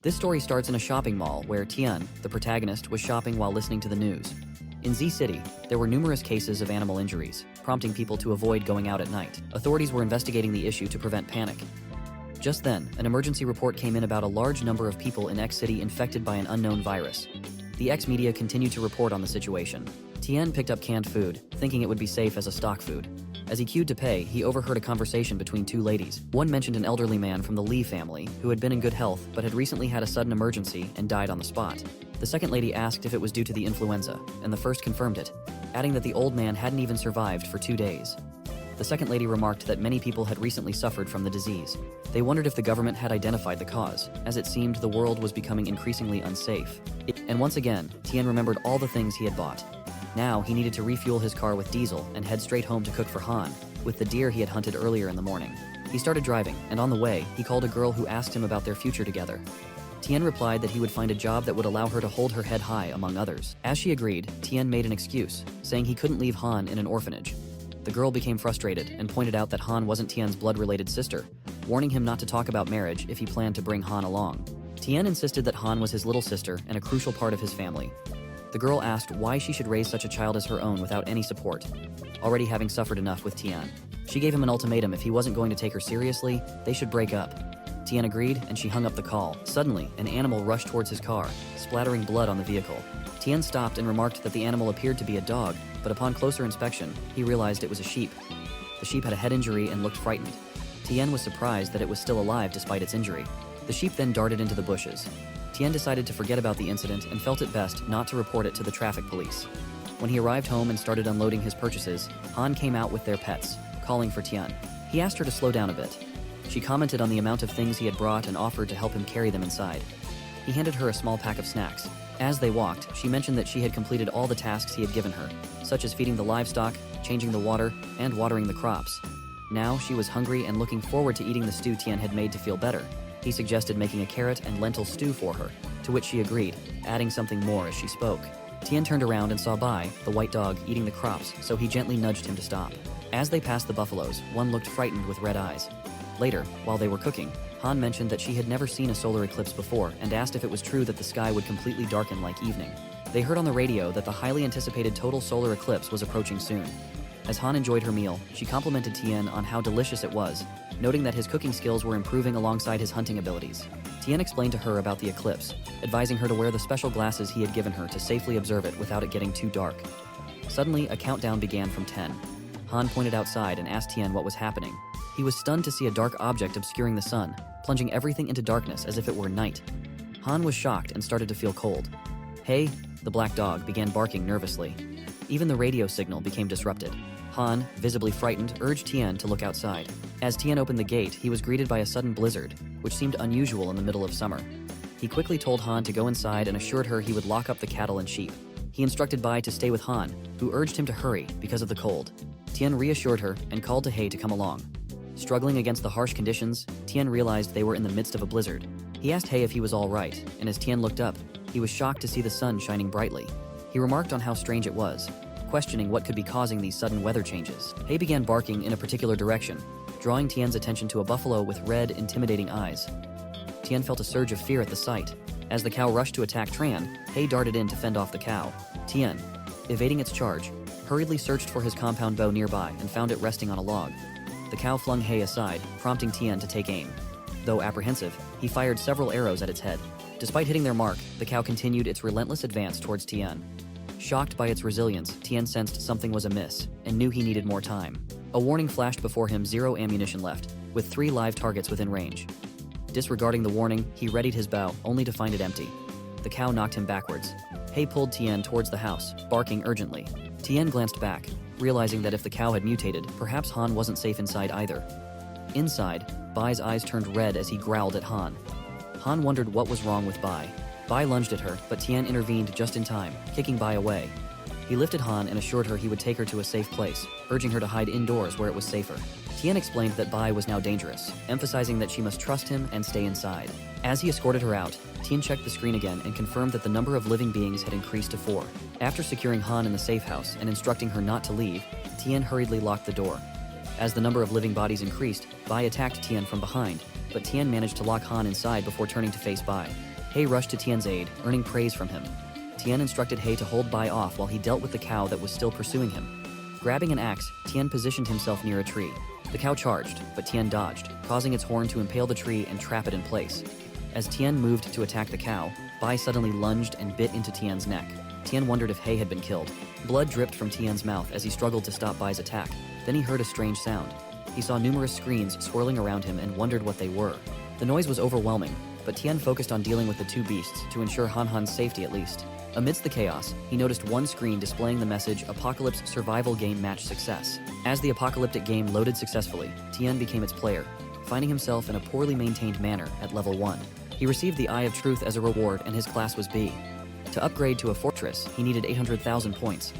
This story starts in a shopping mall where Tien, the protagonist, was shopping while listening to the news. In Z City, there were numerous cases of animal injuries, prompting people to avoid going out at night. Authorities were investigating the issue to prevent panic. Just then, an emergency report came in about a large number of people in X City infected by an unknown virus. The X media continued to report on the situation. Tien picked up canned food, thinking it would be safe as a stock food. As he queued to pay, he overheard a conversation between two ladies. One mentioned an elderly man from the Lee family who had been in good health but had recently had a sudden emergency and died on the spot. The second lady asked if it was due to the influenza, and the first confirmed it, adding that the old man hadn't even survived for 2 days. The second lady remarked that many people had recently suffered from the disease. They wondered if the government had identified the cause, as it seemed the world was becoming increasingly unsafe. And once again, Tien remembered all the things he had bought. Now, he needed to refuel his car with diesel and head straight home to cook for Han, with the deer he had hunted earlier in the morning. He started driving, and on the way, he called a girl who asked him about their future together. Tien replied that he would find a job that would allow her to hold her head high, among others. As she agreed, Tien made an excuse, saying he couldn't leave Han in an orphanage. The girl became frustrated and pointed out that Han wasn't Tien's blood-related sister, warning him not to talk about marriage if he planned to bring Han along. Tien insisted that Han was his little sister and a crucial part of his family. The girl asked why she should raise such a child as her own without any support, already having suffered enough with Tien. She gave him an ultimatum: if he wasn't going to take her seriously, they should break up. Tien agreed, and she hung up the call. Suddenly, an animal rushed towards his car, splattering blood on the vehicle. Tien stopped and remarked that the animal appeared to be a dog, but upon closer inspection, he realized it was a sheep. The sheep had a head injury and looked frightened. Tien was surprised that it was still alive despite its injury. The sheep then darted into the bushes. Tien decided to forget about the incident and felt it best not to report it to the traffic police. When he arrived home and started unloading his purchases, Han came out with their pets, calling for Tien. He asked her to slow down a bit. She commented on the amount of things he had brought and offered to help him carry them inside. He handed her a small pack of snacks. As they walked, she mentioned that she had completed all the tasks he had given her, such as feeding the livestock, changing the water, and watering the crops. Now she was hungry and looking forward to eating the stew Tien had made to feel better. He suggested making a carrot and lentil stew for her, to which she agreed, adding something more as she spoke. Tien turned around and saw Bai, the white dog, eating the crops, so he gently nudged him to stop. As they passed the buffaloes, one looked frightened with red eyes. Later, while they were cooking, Han mentioned that she had never seen a solar eclipse before and asked if it was true that the sky would completely darken like evening. They heard on the radio that the highly anticipated total solar eclipse was approaching soon. As Han enjoyed her meal, she complimented Tien on how delicious it was, noting that his cooking skills were improving alongside his hunting abilities. Tien explained to her about the eclipse, advising her to wear the special glasses he had given her to safely observe it without it getting too dark. Suddenly, a countdown began from 10. Han pointed outside and asked Tien what was happening. He was stunned to see a dark object obscuring the sun, plunging everything into darkness as if it were night. Han was shocked and started to feel cold. Hey, the black dog began barking nervously. Even the radio signal became disrupted. Han, visibly frightened, urged Tien to look outside. As Tien opened the gate, he was greeted by a sudden blizzard, which seemed unusual in the middle of summer. He quickly told Han to go inside and assured her he would lock up the cattle and sheep. He instructed Bai to stay with Han, who urged him to hurry because of the cold. Tien reassured her and called to He to come along. Struggling against the harsh conditions, Tien realized they were in the midst of a blizzard. He asked He if he was all right, and as Tien looked up, he was shocked to see the sun shining brightly. He remarked on how strange it was, questioning what could be causing these sudden weather changes. He began barking in a particular direction, drawing Tien's attention to a buffalo with red, intimidating eyes. Tien felt a surge of fear at the sight. As the cow rushed to attack Tran, He darted in to fend off the cow. Tien, evading its charge, hurriedly searched for his compound bow nearby and found it resting on a log. The cow flung He aside, prompting Tien to take aim. Though apprehensive, he fired several arrows at its head. Despite hitting their mark, the cow continued its relentless advance towards Tien. Shocked by its resilience, Tien sensed something was amiss and knew he needed more time. A warning flashed before him: 0 ammunition left, with 3 live targets within range. Disregarding the warning, he readied his bow, only to find it empty. The cow knocked him backwards. He pulled Tien towards the house, barking urgently. Tien glanced back, realizing that if the cow had mutated, perhaps Han wasn't safe inside either. Inside, Bai's eyes turned red as he growled at Han. Han wondered what was wrong with Bai. Bai lunged at her, but Tien intervened just in time, kicking Bai away. He lifted Han and assured her he would take her to a safe place, urging her to hide indoors where it was safer. Tien explained that Bai was now dangerous, emphasizing that she must trust him and stay inside. As he escorted her out, Tien checked the screen again and confirmed that the number of living beings had increased to 4. After securing Han in the safe house and instructing her not to leave, Tien hurriedly locked the door. As the number of living bodies increased, Bai attacked Tien from behind, but Tien managed to lock Han inside before turning to face Bai. He rushed to Tien's aid, earning praise from him. Tien instructed He to hold Bai off while he dealt with the cow that was still pursuing him. Grabbing an axe, Tien positioned himself near a tree. The cow charged, but Tien dodged, causing its horn to impale the tree and trap it in place. As Tien moved to attack the cow, Bai suddenly lunged and bit into Tien's neck. Tien wondered if He had been killed. Blood dripped from Tien's mouth as he struggled to stop Bai's attack. Then he heard a strange sound. He saw numerous screens swirling around him and wondered what they were. The noise was overwhelming, but Tien focused on dealing with the two beasts to ensure Han's safety at least. Amidst the chaos, he noticed one screen displaying the message Apocalypse Survival Game Match Success. As the apocalyptic game loaded successfully, Tien became its player, finding himself in a poorly maintained manor at level 1. He received the Eye of Truth as a reward and his class was B. To upgrade to a fortress, he needed 800,000 points.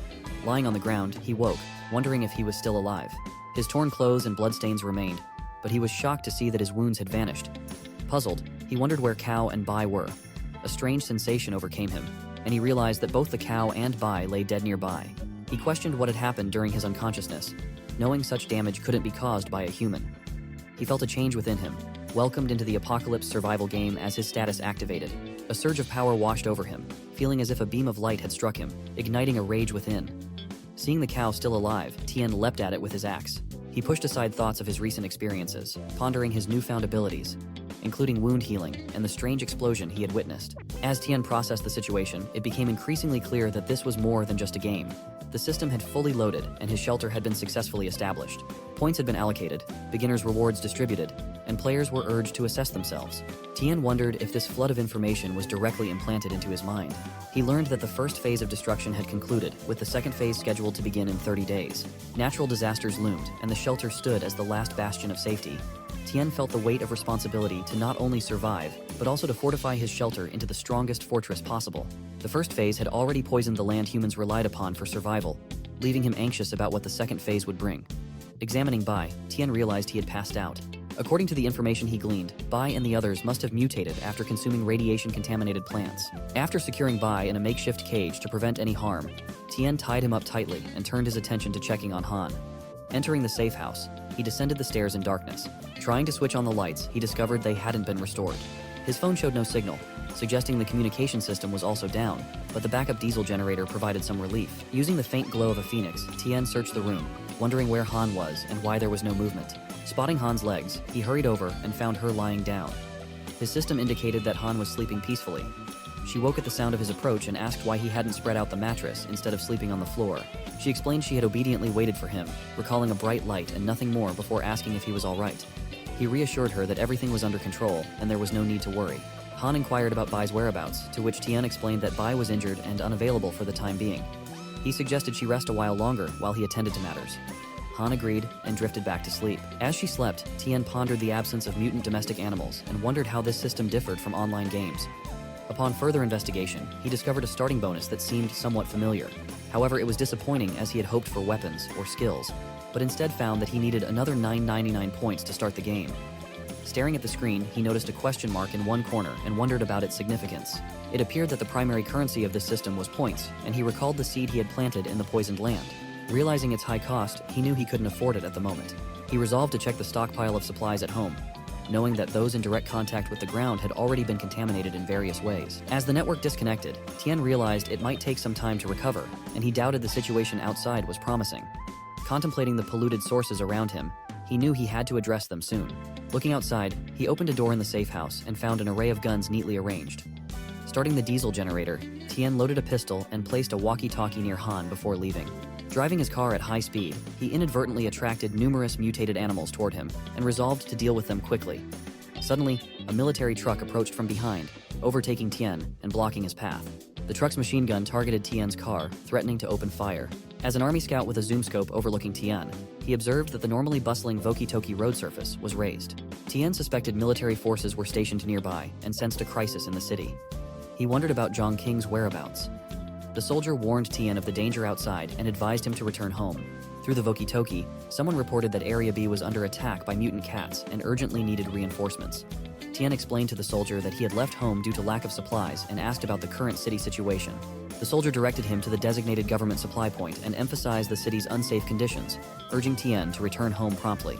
Lying on the ground, he woke, wondering if he was still alive. His torn clothes and bloodstains remained, but he was shocked to see that his wounds had vanished. Puzzled, he wondered where Cow and Bai were. A strange sensation overcame him, and he realized that both the cow and Bai lay dead nearby. He questioned what had happened during his unconsciousness, knowing such damage couldn't be caused by a human. He felt a change within him, welcomed into the Apocalypse survival game as his status activated. A surge of power washed over him, feeling as if a beam of light had struck him, igniting a rage within. Seeing the cow still alive, Tien leapt at it with his axe. He pushed aside thoughts of his recent experiences, pondering his newfound abilities, including wound healing and the strange explosion he had witnessed. As Tien processed the situation, it became increasingly clear that this was more than just a game. The system had fully loaded, and his shelter had been successfully established. Points had been allocated, beginners' rewards distributed, and players were urged to assess themselves. Tien wondered if this flood of information was directly implanted into his mind. He learned that the first phase of destruction had concluded, with the second phase scheduled to begin in 30 days. Natural disasters loomed, and the shelter stood as the last bastion of safety. Tien felt the weight of responsibility to not only survive, but also to fortify his shelter into the strongest fortress possible. The first phase had already poisoned the land humans relied upon for survival, leaving him anxious about what the second phase would bring. Examining Bai, Tien realized he had passed out. According to the information he gleaned, Bai and the others must have mutated after consuming radiation-contaminated plants. After securing Bai in a makeshift cage to prevent any harm, Tien tied him up tightly and turned his attention to checking on Han. Entering the safe house, he descended the stairs in darkness. Trying to switch on the lights, he discovered they hadn't been restored. His phone showed no signal, suggesting the communication system was also down, but the backup diesel generator provided some relief. Using the faint glow of a phoenix, Tien searched the room, wondering where Han was and why there was no movement. Spotting Han's legs, he hurried over and found her lying down. His system indicated that Han was sleeping peacefully. She woke at the sound of his approach and asked why he hadn't spread out the mattress instead of sleeping on the floor. She explained she had obediently waited for him, recalling a bright light and nothing more before asking if he was all right. He reassured her that everything was under control and there was no need to worry. Han inquired about Bai's whereabouts, to which Tien explained that Bai was injured and unavailable for the time being. He suggested she rest a while longer while he attended to matters. Han agreed and drifted back to sleep. As she slept, Tien pondered the absence of mutant domestic animals and wondered how this system differed from online games. Upon further investigation, he discovered a starting bonus that seemed somewhat familiar. However, it was disappointing as he had hoped for weapons or skills, but instead found that he needed another 999 points to start the game. Staring at the screen, he noticed a question mark in one corner and wondered about its significance. It appeared that the primary currency of this system was points, and he recalled the seed he had planted in the poisoned land. Realizing its high cost, he knew he couldn't afford it at the moment. He resolved to check the stockpile of supplies at home, knowing that those in direct contact with the ground had already been contaminated in various ways. As the network disconnected, Tien realized it might take some time to recover, and he doubted the situation outside was promising. Contemplating the polluted sources around him, he knew he had to address them soon. Looking outside, he opened a door in the safe house and found an array of guns neatly arranged. Starting the diesel generator, Tien loaded a pistol and placed a walkie-talkie near Han before leaving. Driving his car at high speed, he inadvertently attracted numerous mutated animals toward him and resolved to deal with them quickly. Suddenly, a military truck approached from behind, overtaking Tien and blocking his path. The truck's machine gun targeted Tien's car, threatening to open fire. As an army scout with a zoom scope overlooking Tien, he observed that the normally bustling Vokitoki road surface was raised. Tien suspected military forces were stationed nearby and sensed a crisis in the city. He wondered about Zhang Qing's whereabouts. The soldier warned Tien of the danger outside and advised him to return home. Through the Vokitoki, someone reported that Area B was under attack by mutant cats and urgently needed reinforcements. Tien explained to the soldier that he had left home due to lack of supplies and asked about the current city situation. The soldier directed him to the designated government supply point and emphasized the city's unsafe conditions, urging Tien to return home promptly.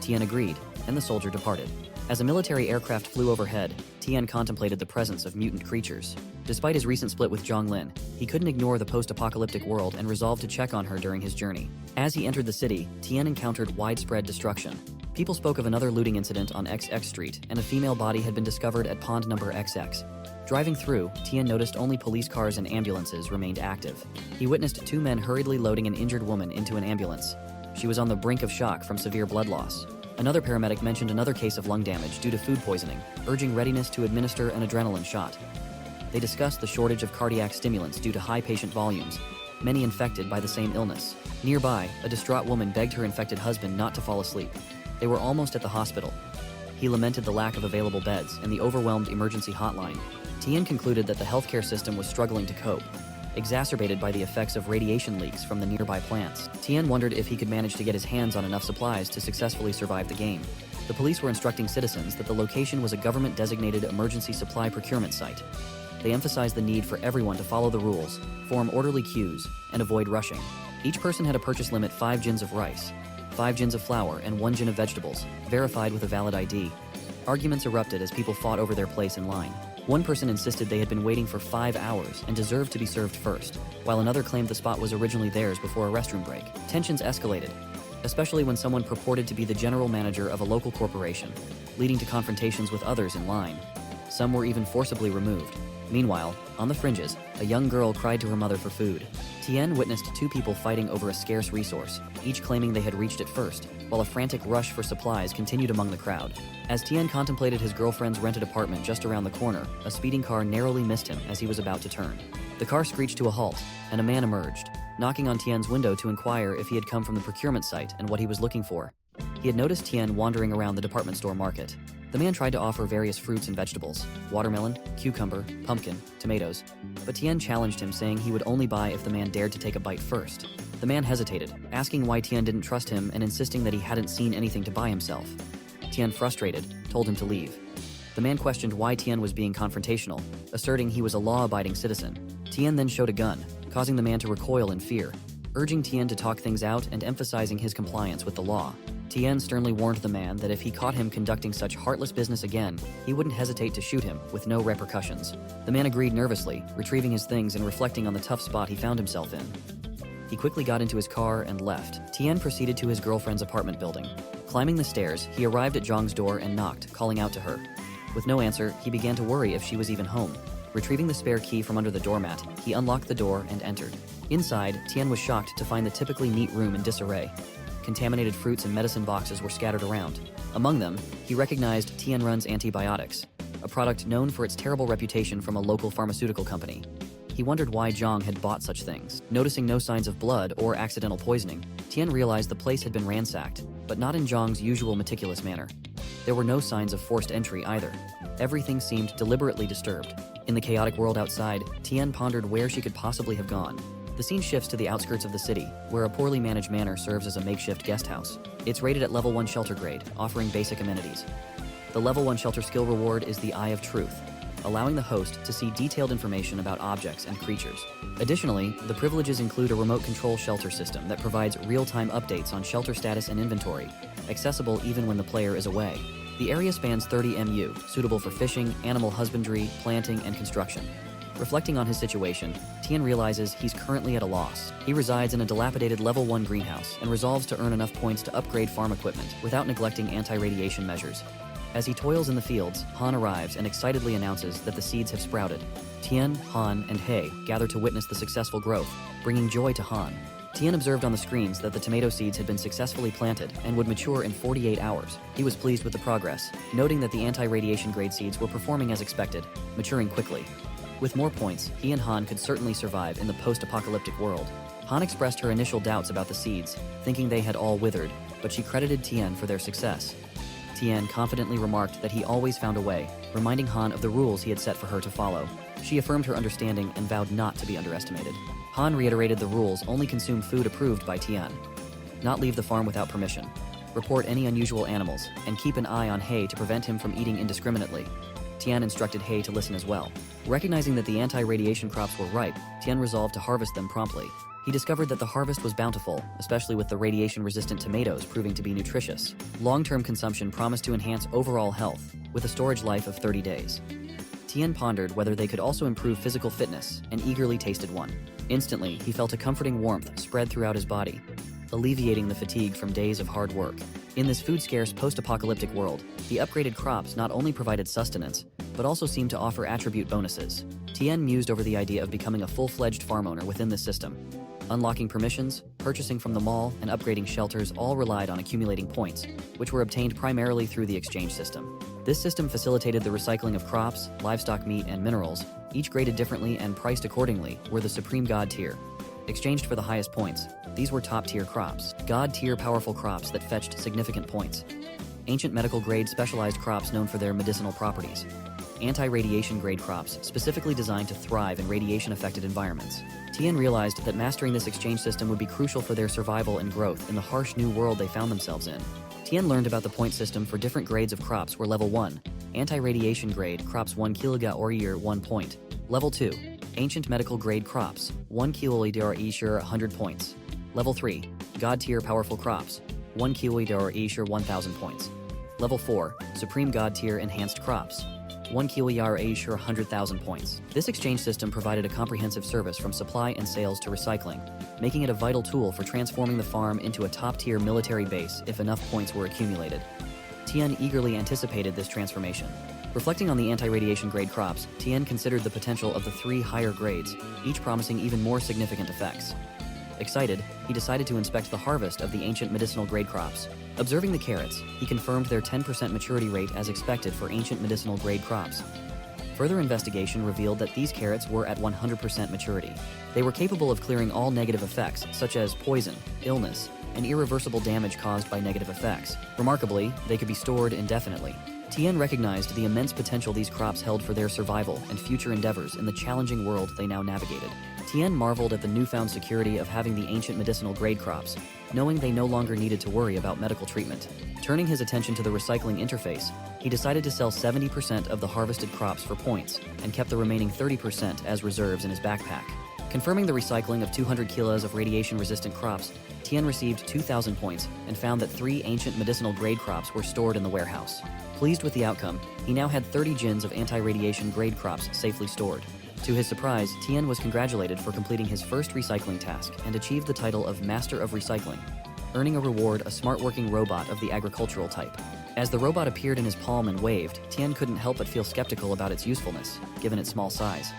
Tien agreed, and the soldier departed. As a military aircraft flew overhead, Tien contemplated the presence of mutant creatures. Despite his recent split with Zhonglin, he couldn't ignore the post-apocalyptic world and resolved to check on her during his journey. As he entered the city, Tien encountered widespread destruction. People spoke of another looting incident on XX Street, and a female body had been discovered at pond number XX. Driving through, Tien noticed only police cars and ambulances remained active. He witnessed two men hurriedly loading an injured woman into an ambulance. She was on the brink of shock from severe blood loss. Another paramedic mentioned another case of lung damage due to food poisoning, urging readiness to administer an adrenaline shot. They discussed the shortage of cardiac stimulants due to high patient volumes, many infected by the same illness. Nearby, a distraught woman begged her infected husband not to fall asleep. They were almost at the hospital. He lamented the lack of available beds and the overwhelmed emergency hotline. Tien concluded that the healthcare system was struggling to cope, exacerbated by the effects of radiation leaks from the nearby plants. Tien wondered if he could manage to get his hands on enough supplies to successfully survive the game. The police were instructing citizens that the location was a government-designated emergency supply procurement site. They emphasized the need for everyone to follow the rules, form orderly queues, and avoid rushing. Each person had a purchase limit: 5 gins of rice, 5 gins of flour, and 1 gin of vegetables, verified with a valid ID. Arguments erupted as people fought over their place in line. One person insisted they had been waiting for 5 hours and deserved to be served first, while another claimed the spot was originally theirs before a restroom break. Tensions escalated, especially when someone purported to be the general manager of a local corporation, leading to confrontations with others in line. Some were even forcibly removed. Meanwhile, on the fringes, a young girl cried to her mother for food. Tien witnessed 2 people fighting over a scarce resource, each claiming they had reached it first, while a frantic rush for supplies continued among the crowd. As Tien contemplated his girlfriend's rented apartment just around the corner, a speeding car narrowly missed him as he was about to turn. The car screeched to a halt, and a man emerged, knocking on Tien's window to inquire if he had come from the procurement site and what he was looking for. He had noticed Tien wandering around the department store market. The man tried to offer various fruits and vegetables: watermelon, cucumber, pumpkin, tomatoes, but Tien challenged him, saying he would only buy if the man dared to take a bite first. The man hesitated, asking why Tien didn't trust him and insisting that he hadn't seen anything to buy himself. Tien, frustrated, told him to leave. The man questioned why Tien was being confrontational, asserting he was a law-abiding citizen. Tien then showed a gun, causing the man to recoil in fear, urging Tien to talk things out and emphasizing his compliance with the law. Tien sternly warned the man that if he caught him conducting such heartless business again, he wouldn't hesitate to shoot him with no repercussions. The man agreed nervously, retrieving his things and reflecting on the tough spot he found himself in. He quickly got into his car and left. Tien proceeded to his girlfriend's apartment building. Climbing the stairs, he arrived at Zhang's door and knocked, calling out to her. With no answer, he began to worry if she was even home. Retrieving the spare key from under the doormat, he unlocked the door and entered. Inside, Tien was shocked to find the typically neat room in disarray. Contaminated fruits and medicine boxes were scattered around. Among them, he recognized Tienrun's antibiotics, a product known for its terrible reputation from a local pharmaceutical company. He wondered why Zhang had bought such things. Noticing no signs of blood or accidental poisoning, Tien realized the place had been ransacked, but not in Zhang's usual meticulous manner. There were no signs of forced entry either. Everything seemed deliberately disturbed. In the chaotic world outside, Tien pondered where she could possibly have gone. The scene shifts to the outskirts of the city, where a poorly managed manor serves as a makeshift guest house. It's rated at level 1 shelter grade, offering basic amenities. The level 1 shelter skill reward is the Eye of Truth, allowing the host to see detailed information about objects and creatures. Additionally, the privileges include a remote control shelter system that provides real-time updates on shelter status and inventory, accessible even when the player is away. The area spans 30 MU, suitable for fishing, animal husbandry, planting, and construction. Reflecting on his situation, Tien realizes he's currently at a loss. He resides in a dilapidated level 1 greenhouse and resolves to earn enough points to upgrade farm equipment without neglecting anti-radiation measures. As he toils in the fields, Han arrives and excitedly announces that the seeds have sprouted. Tien, Han, and He gather to witness the successful growth, bringing joy to Han. Tien observed on the screens that the tomato seeds had been successfully planted and would mature in 48 hours. He was pleased with the progress, noting that the anti-radiation grade seeds were performing as expected, maturing quickly. With more points, he and Han could certainly survive in the post-apocalyptic world. Han expressed her initial doubts about the seeds, thinking they had all withered, but she credited Tien for their success. Tien confidently remarked that he always found a way, reminding Han of the rules he had set for her to follow. She affirmed her understanding and vowed not to be underestimated. Han reiterated the rules: only consume food approved by Tien, not leave the farm without permission, report any unusual animals, and keep an eye on He to prevent him from eating indiscriminately. Tien instructed He to listen as well. Recognizing that the anti-radiation crops were ripe, Tien resolved to harvest them promptly. He discovered that the harvest was bountiful, especially with the radiation-resistant tomatoes proving to be nutritious. Long-term consumption promised to enhance overall health, with a storage life of 30 days. Tien pondered whether they could also improve physical fitness and eagerly tasted one. Instantly, he felt a comforting warmth spread throughout his body, alleviating the fatigue from days of hard work. In this food-scarce post-apocalyptic world, the upgraded crops not only provided sustenance, but also seemed to offer attribute bonuses. Tien mused over the idea of becoming a full-fledged farm owner within this system. Unlocking permissions, purchasing from the mall, and upgrading shelters all relied on accumulating points, which were obtained primarily through the exchange system. This system facilitated the recycling of crops, livestock meat, and minerals, each graded differently and priced accordingly, were the supreme god tier. Exchanged for the highest points, these were top-tier crops, god-tier powerful crops that fetched significant points. Ancient medical grade specialized crops known for their medicinal properties. Anti-radiation grade crops specifically designed to thrive in radiation-affected environments. Tien realized that mastering this exchange system would be crucial for their survival and growth in the harsh new world they found themselves in. Tien learned about the point system for different grades of crops were Level 1, anti-radiation grade crops 1 kg or year 1 point. Level 2, ancient medical grade crops 1 kg or year 100 points. Level 3, god tier powerful crops 1 kg or year 1000 points. Level 4, supreme god tier enhanced crops 1 kg or year 100,000 points. This exchange system provided a comprehensive service from supply and sales to recycling, making it a vital tool for transforming the farm into a top-tier military base if enough points were accumulated. Tien eagerly anticipated this transformation. Reflecting on the anti-radiation grade crops, Tien considered the potential of the 3 higher grades, each promising even more significant effects. Excited, he decided to inspect the harvest of the ancient medicinal grade crops. Observing the carrots, he confirmed their 10% maturity rate as expected for ancient medicinal grade crops. Further investigation revealed that these carrots were at 100% maturity. They were capable of clearing all negative effects, such as poison, illness, and irreversible damage caused by negative effects. Remarkably, they could be stored indefinitely. Tien recognized the immense potential these crops held for their survival and future endeavors in the challenging world they now navigated. Tien marveled at the newfound security of having the ancient medicinal grade crops, knowing they no longer needed to worry about medical treatment. Turning his attention to the recycling interface, he decided to sell 70% of the harvested crops for points and kept the remaining 30% as reserves in his backpack. Confirming the recycling of 200 kilos of radiation-resistant crops, Tien received 2,000 points and found that 3 ancient medicinal grade crops were stored in the warehouse. Pleased with the outcome, he now had 30 gins of anti-radiation grade crops safely stored. To his surprise, Tien was congratulated for completing his first recycling task and achieved the title of Master of Recycling, earning a reward, a smart-working robot of the agricultural type. As the robot appeared in his palm and waved, Tien couldn't help but feel skeptical about its usefulness, given its small size.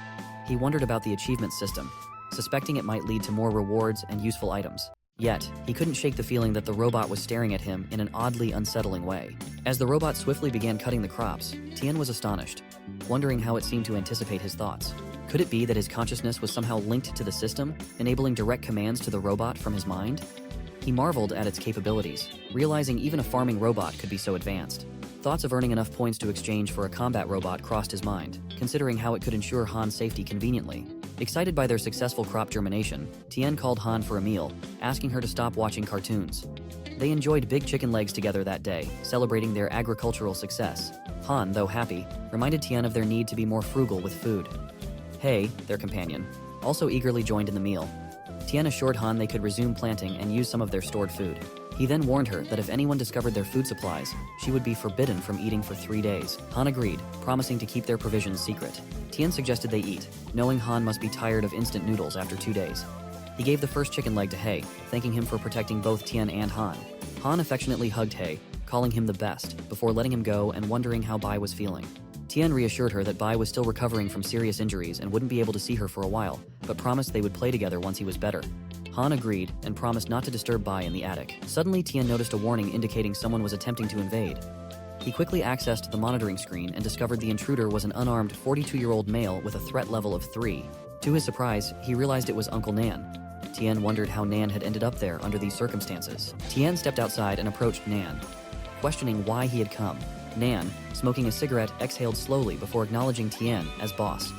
He wondered about the achievement system, suspecting it might lead to more rewards and useful items. Yet, he couldn't shake the feeling that the robot was staring at him in an oddly unsettling way. As the robot swiftly began cutting the crops, Tien was astonished, wondering how it seemed to anticipate his thoughts. Could it be that his consciousness was somehow linked to the system, enabling direct commands to the robot from his mind? He marveled at its capabilities, realizing even a farming robot could be so advanced. Thoughts of earning enough points to exchange for a combat robot crossed his mind, considering how it could ensure Han's safety conveniently. Excited by their successful crop germination, Tien called Han for a meal, asking her to stop watching cartoons. They enjoyed big chicken legs together that day, celebrating their agricultural success. Han, though happy, reminded Tien of their need to be more frugal with food. Hei, their companion, also eagerly joined in the meal. Tien assured Han they could resume planting and use some of their stored food. He then warned her that if anyone discovered their food supplies, she would be forbidden from eating for 3 days. Han agreed, promising to keep their provisions secret. Tien suggested they eat, knowing Han must be tired of instant noodles after 2 days. He gave the first chicken leg to Hei, thanking him for protecting both Tien and Han. Han affectionately hugged Hei, calling him the best, before letting him go and wondering how Bai was feeling. Tien reassured her that Bai was still recovering from serious injuries and wouldn't be able to see her for a while, but promised they would play together once he was better. Han agreed and promised not to disturb Bai in the attic. Suddenly, Tien noticed a warning indicating someone was attempting to invade. He quickly accessed the monitoring screen and discovered the intruder was an unarmed 42-year-old male with a threat level of 3. To his surprise, he realized it was Uncle Nan. Tien wondered how Nan had ended up there under these circumstances. Tien stepped outside and approached Nan, questioning why he had come. Nan, smoking a cigarette, exhaled slowly before acknowledging Tien as boss.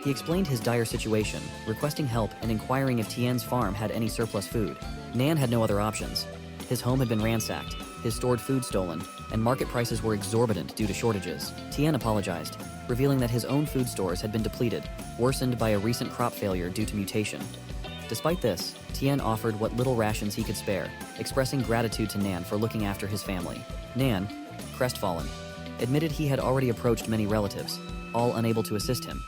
He explained his dire situation, requesting help and inquiring if Tien's farm had any surplus food. Nan had no other options. His home had been ransacked, his stored food stolen, and market prices were exorbitant due to shortages. Tien apologized, revealing that his own food stores had been depleted, worsened by a recent crop failure due to mutation. Despite this, Tien offered what little rations he could spare, expressing gratitude to Nan for looking after his family. Nan, crestfallen, admitted he had already approached many relatives, all unable to assist him.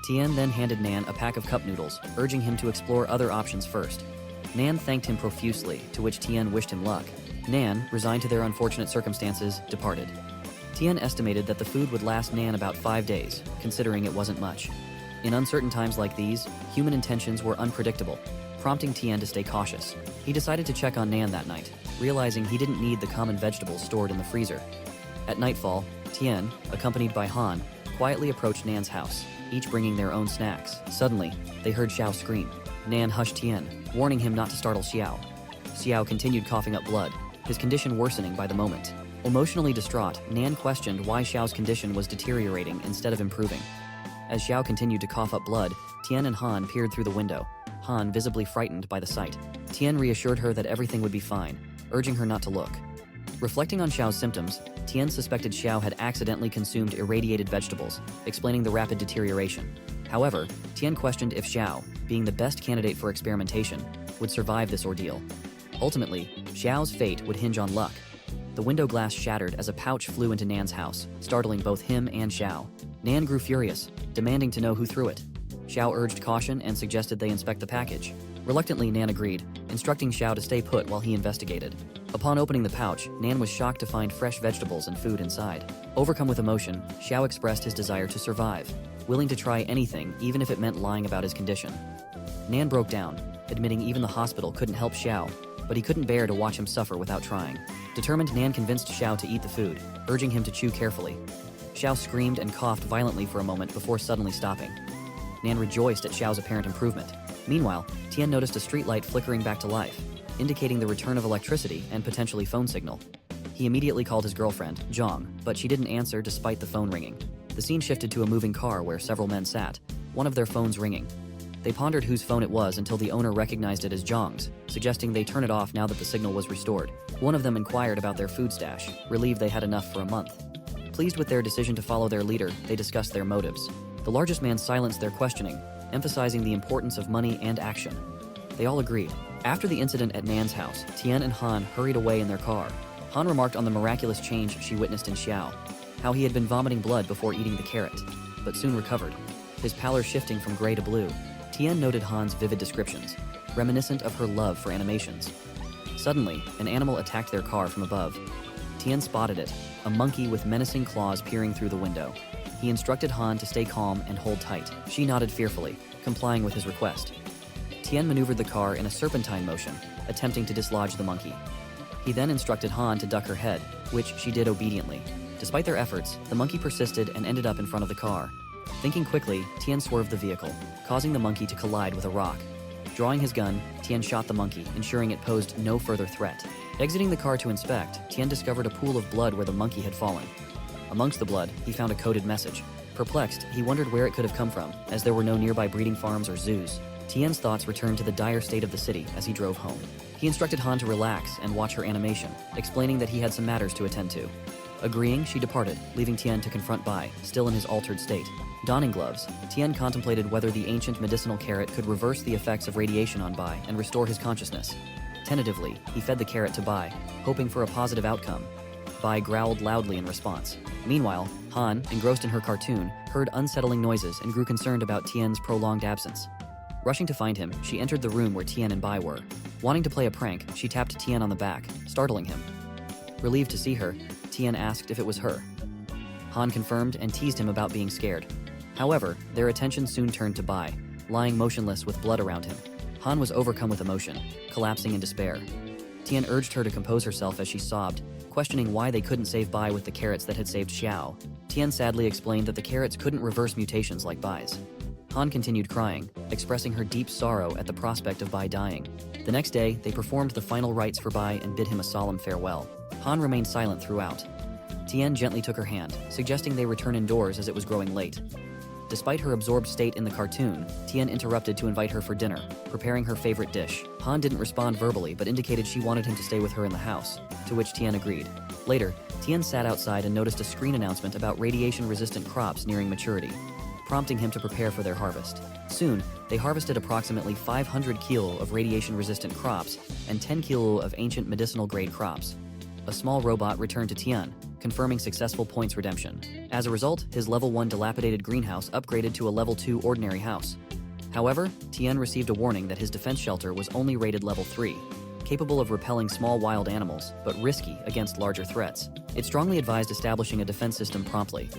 Tien then handed Nan a pack of cup noodles, urging him to explore other options first. Nan thanked him profusely, to which Tien wished him luck. Nan, resigned to their unfortunate circumstances, departed. Tien estimated that the food would last Nan about 5 days, considering it wasn't much. In uncertain times like these, human intentions were unpredictable, prompting Tien to stay cautious. He decided to check on Nan that night, realizing he didn't need the common vegetables stored in the freezer. At nightfall, Tien, accompanied by Han, quietly approached Nan's house, each bringing their own snacks. Suddenly, they heard Xiao scream. Nan hushed Tien, warning him not to startle Xiao. Xiao continued coughing up blood, his condition worsening by the moment. Emotionally distraught, Nan questioned why Xiao's condition was deteriorating instead of improving. As Xiao continued to cough up blood, Tien and Han peered through the window, Han visibly frightened by the sight. Tien reassured her that everything would be fine, urging her not to look. Reflecting on Xiao's symptoms, Tien suspected Xiao had accidentally consumed irradiated vegetables, explaining the rapid deterioration. However, Tien questioned if Xiao, being the best candidate for experimentation, would survive this ordeal. Ultimately, Xiao's fate would hinge on luck. The window glass shattered as a pouch flew into Nan's house, startling both him and Xiao. Nan grew furious, demanding to know who threw it. Xiao urged caution and suggested they inspect the package. Reluctantly, Nan agreed, instructing Xiao to stay put while he investigated. Upon opening the pouch, Nan was shocked to find fresh vegetables and food inside. Overcome with emotion, Xiao expressed his desire to survive, willing to try anything even if it meant lying about his condition. Nan broke down, admitting even the hospital couldn't help Xiao, but he couldn't bear to watch him suffer without trying. Determined, Nan convinced Xiao to eat the food, urging him to chew carefully. Xiao screamed and coughed violently for a moment before suddenly stopping. Nan rejoiced at Xiao's apparent improvement. Meanwhile, Tien noticed a streetlight flickering back to life, indicating the return of electricity and potentially phone signal. He immediately called his girlfriend, Zhang, but she didn't answer despite the phone ringing. The scene shifted to a moving car where several men sat, one of their phones ringing. They pondered whose phone it was until the owner recognized it as Zhang's, suggesting they turn it off now that the signal was restored. One of them inquired about their food stash, relieved they had enough for a month. Pleased with their decision to follow their leader, they discussed their motives. The largest man silenced their questioning, emphasizing the importance of money and action. They all agreed. After the incident at Nan's house, Tien and Han hurried away in their car. Han remarked on the miraculous change she witnessed in Xiao, how he had been vomiting blood before eating the carrot, but soon recovered, his pallor shifting from gray to blue. Tien noted Han's vivid descriptions, reminiscent of her love for animations. Suddenly, an animal attacked their car from above. Tien spotted it, a monkey with menacing claws peering through the window. He instructed Han to stay calm and hold tight. She nodded fearfully, complying with his request. Tien maneuvered the car in a serpentine motion, attempting to dislodge the monkey. He then instructed Han to duck her head, which she did obediently. Despite their efforts, the monkey persisted and ended up in front of the car. Thinking quickly, Tien swerved the vehicle, causing the monkey to collide with a rock. Drawing his gun, Tien shot the monkey, ensuring it posed no further threat. Exiting the car to inspect, Tien discovered a pool of blood where the monkey had fallen. Amongst the blood, he found a coded message. Perplexed, he wondered where it could have come from, as there were no nearby breeding farms or zoos. Tien's thoughts returned to the dire state of the city as he drove home. He instructed Han to relax and watch her animation, explaining that he had some matters to attend to. Agreeing, she departed, leaving Tien to confront Bai, still in his altered state. Donning gloves, Tien contemplated whether the ancient medicinal carrot could reverse the effects of radiation on Bai and restore his consciousness. Tentatively, he fed the carrot to Bai, hoping for a positive outcome. Bai growled loudly in response. Meanwhile, Han, engrossed in her cartoon, heard unsettling noises and grew concerned about Tien's prolonged absence. Rushing to find him, she entered the room where Tien and Bai were. Wanting to play a prank, she tapped Tien on the back, startling him. Relieved to see her, Tien asked if it was her. Han confirmed and teased him about being scared. However, their attention soon turned to Bai, lying motionless with blood around him. Han was overcome with emotion, collapsing in despair. Tien urged her to compose herself as she sobbed, questioning why they couldn't save Bai with the carrots that had saved Xiao. Tien sadly explained that the carrots couldn't reverse mutations like Bai's. Han continued crying, expressing her deep sorrow at the prospect of Bai dying. The next day, they performed the final rites for Bai and bid him a solemn farewell. Han remained silent throughout. Tien gently took her hand, suggesting they return indoors as it was growing late. Despite her absorbed state in the cartoon, Tien interrupted to invite her for dinner, preparing her favorite dish. Han didn't respond verbally but indicated she wanted him to stay with her in the house, to which Tien agreed. Later, Tien sat outside and noticed a screen announcement about radiation-resistant crops nearing maturity. prompting him to prepare for their harvest. Soon, they harvested approximately 500 kilo of radiation-resistant crops and 10 kilo of ancient medicinal-grade crops. A small robot returned to Tien, confirming successful points redemption. As a result, his level 1 dilapidated greenhouse upgraded to a level 2 ordinary house. However, Tien received a warning that his defense shelter was only rated level 3, capable of repelling small wild animals, but risky against larger threats. It strongly advised establishing a defense system promptly.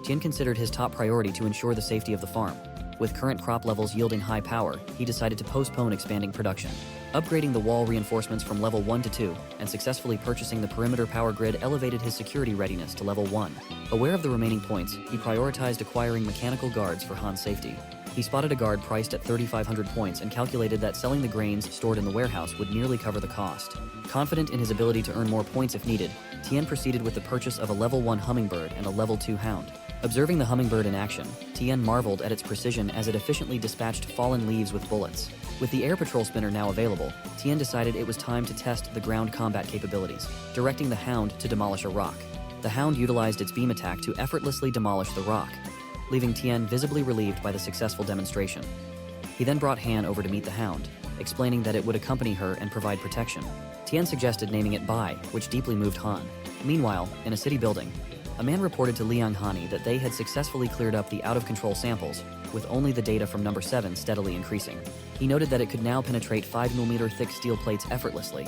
Tien considered his top priority to ensure the safety of the farm. With current crop levels yielding high power, he decided to postpone expanding production. Upgrading the wall reinforcements from level 1 to 2 and successfully purchasing the perimeter power grid elevated his security readiness to level 1. Aware of the remaining points, he prioritized acquiring mechanical guards for Han's safety. He spotted a guard priced at 3,500 points and calculated that selling the grains stored in the warehouse would nearly cover the cost. Confident in his ability to earn more points if needed, Tien proceeded with the purchase of a level 1 hummingbird and a level 2 hound. Observing the hummingbird in action, Tien marveled at its precision as it efficiently dispatched fallen leaves with bullets. With the air patrol spinner now available, Tien decided it was time to test the ground combat capabilities, directing the hound to demolish a rock. The hound utilized its beam attack to effortlessly demolish the rock, leaving Tien visibly relieved by the successful demonstration. He then brought Han over to meet the hound, explaining that it would accompany her and provide protection. Tien suggested naming it Bai, which deeply moved Han. Meanwhile, in a city building, a man reported to Liang Hani that they had successfully cleared up the out-of-control samples, with only the data from number 7 steadily increasing. He noted that it could now penetrate 5mm thick steel plates effortlessly.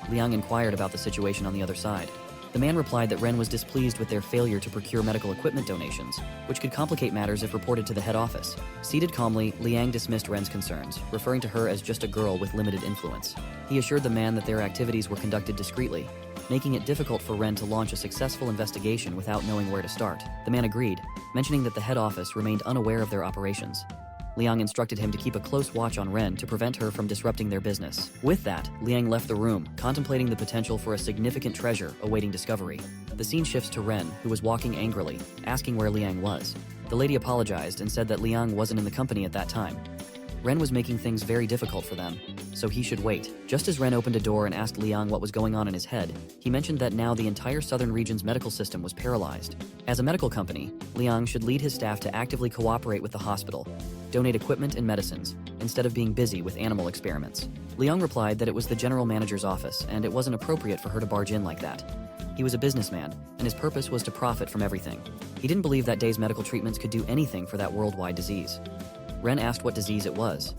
Liang inquired about the situation on the other side. The man replied that Ren was displeased with their failure to procure medical equipment donations, which could complicate matters if reported to the head office. Seated calmly, Liang dismissed Ren's concerns, referring to her as just a girl with limited influence. He assured the man that their activities were conducted discreetly, making it difficult for Ren to launch a successful investigation without knowing where to start. The man agreed, mentioning that the head office remained unaware of their operations. Liang instructed him to keep a close watch on Ren to prevent her from disrupting their business. With that, Liang left the room, contemplating the potential for a significant treasure awaiting discovery. The scene shifts to Ren, who was walking angrily, asking where Liang was. The lady apologized and said that Liang wasn't in the company at that time. Ren was making things very difficult for them, so he should wait. Just as Ren opened a door and asked Liang what was going on in his head, he mentioned that now the entire southern region's medical system was paralyzed. As a medical company, Liang should lead his staff to actively cooperate with the hospital, donate equipment and medicines, instead of being busy with animal experiments. Liang replied that it was the general manager's office and it wasn't appropriate for her to barge in like that. He was a businessman, and his purpose was to profit from everything. He didn't believe that day's medical treatments could do anything for that worldwide disease. Ren asked what disease it was.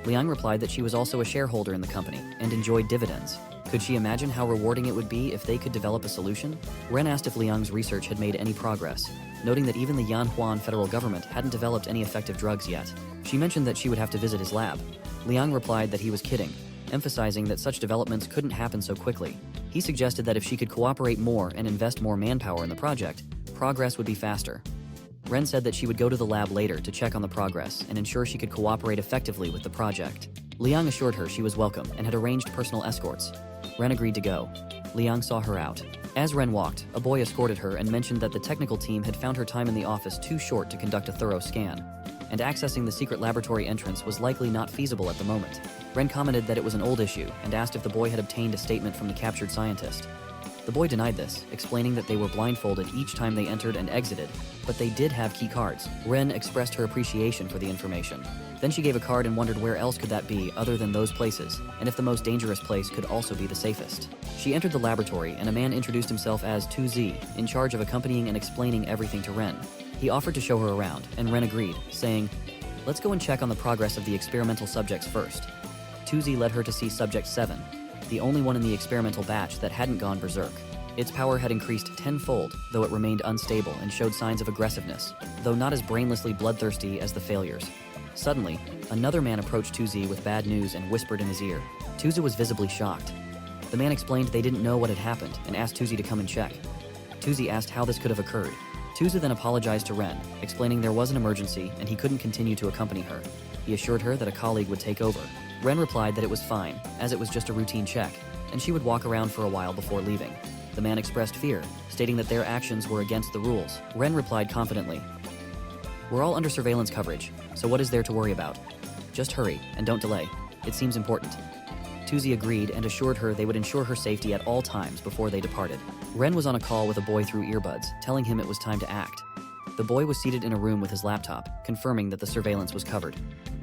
Liang replied that she was also a shareholder in the company and enjoyed dividends. Could she imagine how rewarding it would be if they could develop a solution? Ren asked if Liang's research had made any progress, noting that even the Yanhuan federal government hadn't developed any effective drugs yet. She mentioned that she would have to visit his lab. Liang replied that he was kidding, emphasizing that such developments couldn't happen so quickly. He suggested that if she could cooperate more and invest more manpower in the project, progress would be faster. Ren said that she would go to the lab later to check on the progress and ensure she could cooperate effectively with the project. Liang assured her she was welcome and had arranged personal escorts. Ren agreed to go. Liang saw her out. As Ren walked, a boy escorted her and mentioned that the technical team had found her time in the office too short to conduct a thorough scan, and accessing the secret laboratory entrance was likely not feasible at the moment. Ren commented that it was an old issue and asked if the boy had obtained a statement from the captured scientist. The boy denied this, explaining that they were blindfolded each time they entered and exited, but they did have key cards. Ren expressed her appreciation for the information. Then she gave a card and wondered where else could that be other than those places, and if the most dangerous place could also be the safest. She entered the laboratory and a man introduced himself as 2Z, in charge of accompanying and explaining everything to Ren. He offered to show her around, and Ren agreed, saying, "Let's go and check on the progress of the experimental subjects first." 2Z led her to see Subject 7, the only one in the experimental batch that hadn't gone berserk. Its power had increased tenfold, though it remained unstable and showed signs of aggressiveness, though not as brainlessly bloodthirsty as the failures. Suddenly, another man approached 2Z with bad news and whispered in his ear. 2Z was visibly shocked. The man explained they didn't know what had happened and asked 2Z to come and check. 2Z asked how this could have occurred. 2Z then apologized to Ren, explaining there was an emergency and he couldn't continue to accompany her. He assured her that a colleague would take over. Ren replied that it was fine, as it was just a routine check, and she would walk around for a while before leaving. The man expressed fear, stating that their actions were against the rules. Ren replied confidently, "We're all under surveillance coverage, so what is there to worry about? Just hurry, and don't delay. It seems important." 2Z agreed and assured her they would ensure her safety at all times before they departed. Ren was on a call with a boy through earbuds, telling him it was time to act. The boy was seated in a room with his laptop, confirming that the surveillance was covered.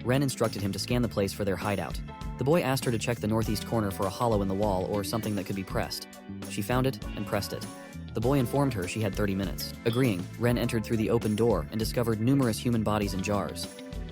Ren instructed him to scan the place for their hideout. The boy asked her to check the northeast corner for a hollow in the wall or something that could be pressed. She found it and pressed it. The boy informed her she had 30 minutes. Agreeing, Ren entered through the open door and discovered numerous human bodies in jars.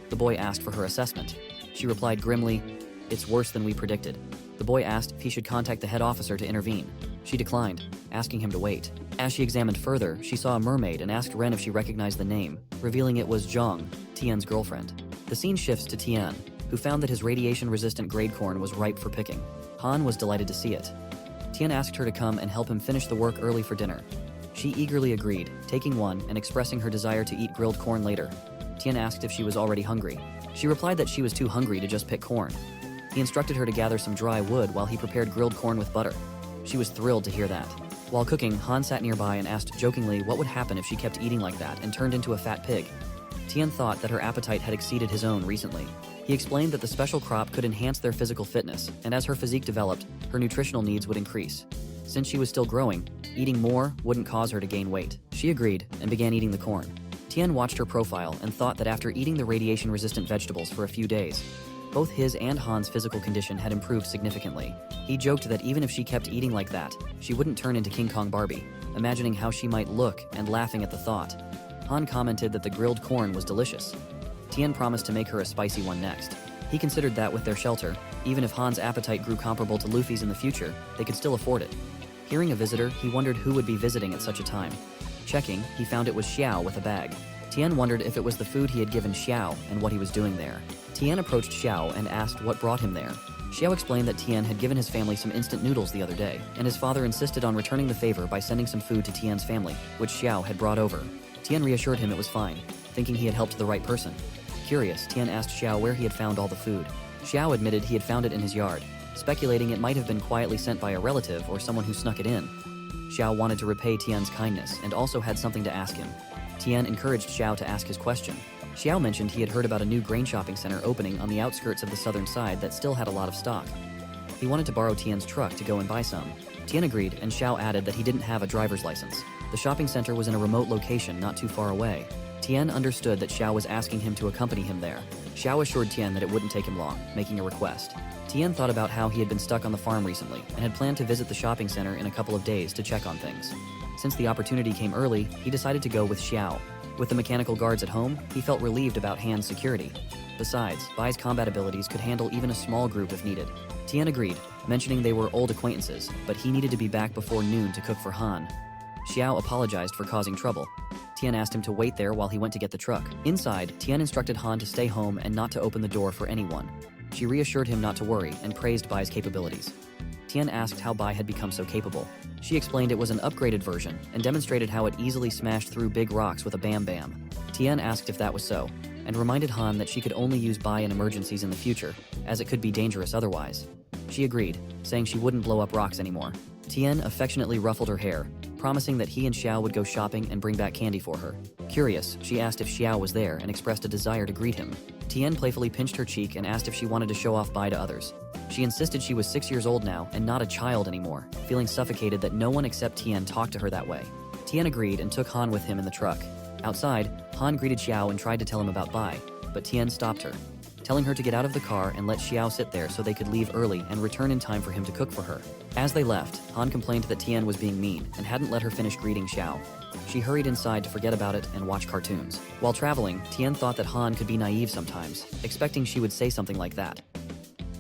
The boy asked for her assessment. She replied grimly, "It's worse than we predicted." The boy asked if he should contact the head officer to intervene. She declined, asking him to wait. As she examined further, she saw a mermaid and asked Ren if she recognized the name, revealing it was Zhang, Tien's girlfriend. The scene shifts to Tien, who found that his radiation-resistant grade corn was ripe for picking. Han was delighted to see it. Tien asked her to come and help him finish the work early for dinner. She eagerly agreed, taking one and expressing her desire to eat grilled corn later. Tien asked if she was already hungry. She replied that she was too hungry to just pick corn. He instructed her to gather some dry wood while he prepared grilled corn with butter. She was thrilled to hear that. While cooking, Han sat nearby and asked jokingly what would happen if she kept eating like that and turned into a fat pig. Tien thought that her appetite had exceeded his own recently. He explained that the special crop could enhance their physical fitness, and as her physique developed, her nutritional needs would increase. Since she was still growing, eating more wouldn't cause her to gain weight. She agreed and began eating the corn. Tien watched her profile and thought that after eating the radiation-resistant vegetables for a few days, both his and Han's physical condition had improved significantly. He joked that even if she kept eating like that, she wouldn't turn into King Kong Barbie, imagining how she might look and laughing at the thought. Han commented that the grilled corn was delicious. Tien promised to make her a spicy one next. He considered that with their shelter, even if Han's appetite grew comparable to Luffy's in the future, they could still afford it. Hearing a visitor, he wondered who would be visiting at such a time. Checking, he found it was Xiao with a bag. Tien wondered if it was the food he had given Xiao and what he was doing there. Tien approached Xiao and asked what brought him there. Xiao explained that Tien had given his family some instant noodles the other day, and his father insisted on returning the favor by sending some food to Tien's family, which Xiao had brought over. Tien reassured him it was fine, thinking he had helped the right person. Curious, Tien asked Xiao where he had found all the food. Xiao admitted he had found it in his yard, speculating it might have been quietly sent by a relative or someone who snuck it in. Xiao wanted to repay Tien's kindness and also had something to ask him. Tien encouraged Xiao to ask his question. Xiao mentioned he had heard about a new grain shopping center opening on the outskirts of the southern side that still had a lot of stock. He wanted to borrow Tien's truck to go and buy some. Tien agreed, and Xiao added that he didn't have a driver's license. The shopping center was in a remote location not too far away. Tien understood that Xiao was asking him to accompany him there. Xiao assured Tien that it wouldn't take him long, making a request. Tien thought about how he had been stuck on the farm recently and had planned to visit the shopping center in a couple of days to check on things. Since the opportunity came early, he decided to go with Xiao. With the mechanical guards at home, he felt relieved about Han's security. Besides, Bai's combat abilities could handle even a small group if needed. Tien agreed, mentioning they were old acquaintances, but he needed to be back before noon to cook for Han. Xiao apologized for causing trouble. Tien asked him to wait there while he went to get the truck. Inside, Tien instructed Han to stay home and not to open the door for anyone. She reassured him not to worry and praised Bai's capabilities. Tien asked how Bai had become so capable. She explained it was an upgraded version and demonstrated how it easily smashed through big rocks with a bam bam. Tien asked if that was so, and reminded Han that she could only use Bai in emergencies in the future, as it could be dangerous otherwise. She agreed, saying she wouldn't blow up rocks anymore. Tien affectionately ruffled her hair, promising that he and Xiao would go shopping and bring back candy for her. Curious, she asked if Xiao was there and expressed a desire to greet him. Tien playfully pinched her cheek and asked if she wanted to show off Bai to others. She insisted she was 6 years old now and not a child anymore, feeling suffocated that no one except Tien talked to her that way. Tien agreed and took Han with him in the truck. Outside, Han greeted Xiao and tried to tell him about Bai, but Tien stopped her, telling her to get out of the car and let Xiao sit there so they could leave early and return in time for him to cook for her. As they left, Han complained that Tien was being mean and hadn't let her finish greeting Xiao. She hurried inside to forget about it and watch cartoons. While traveling, Tien thought that Han could be naive sometimes, expecting she would say something like that.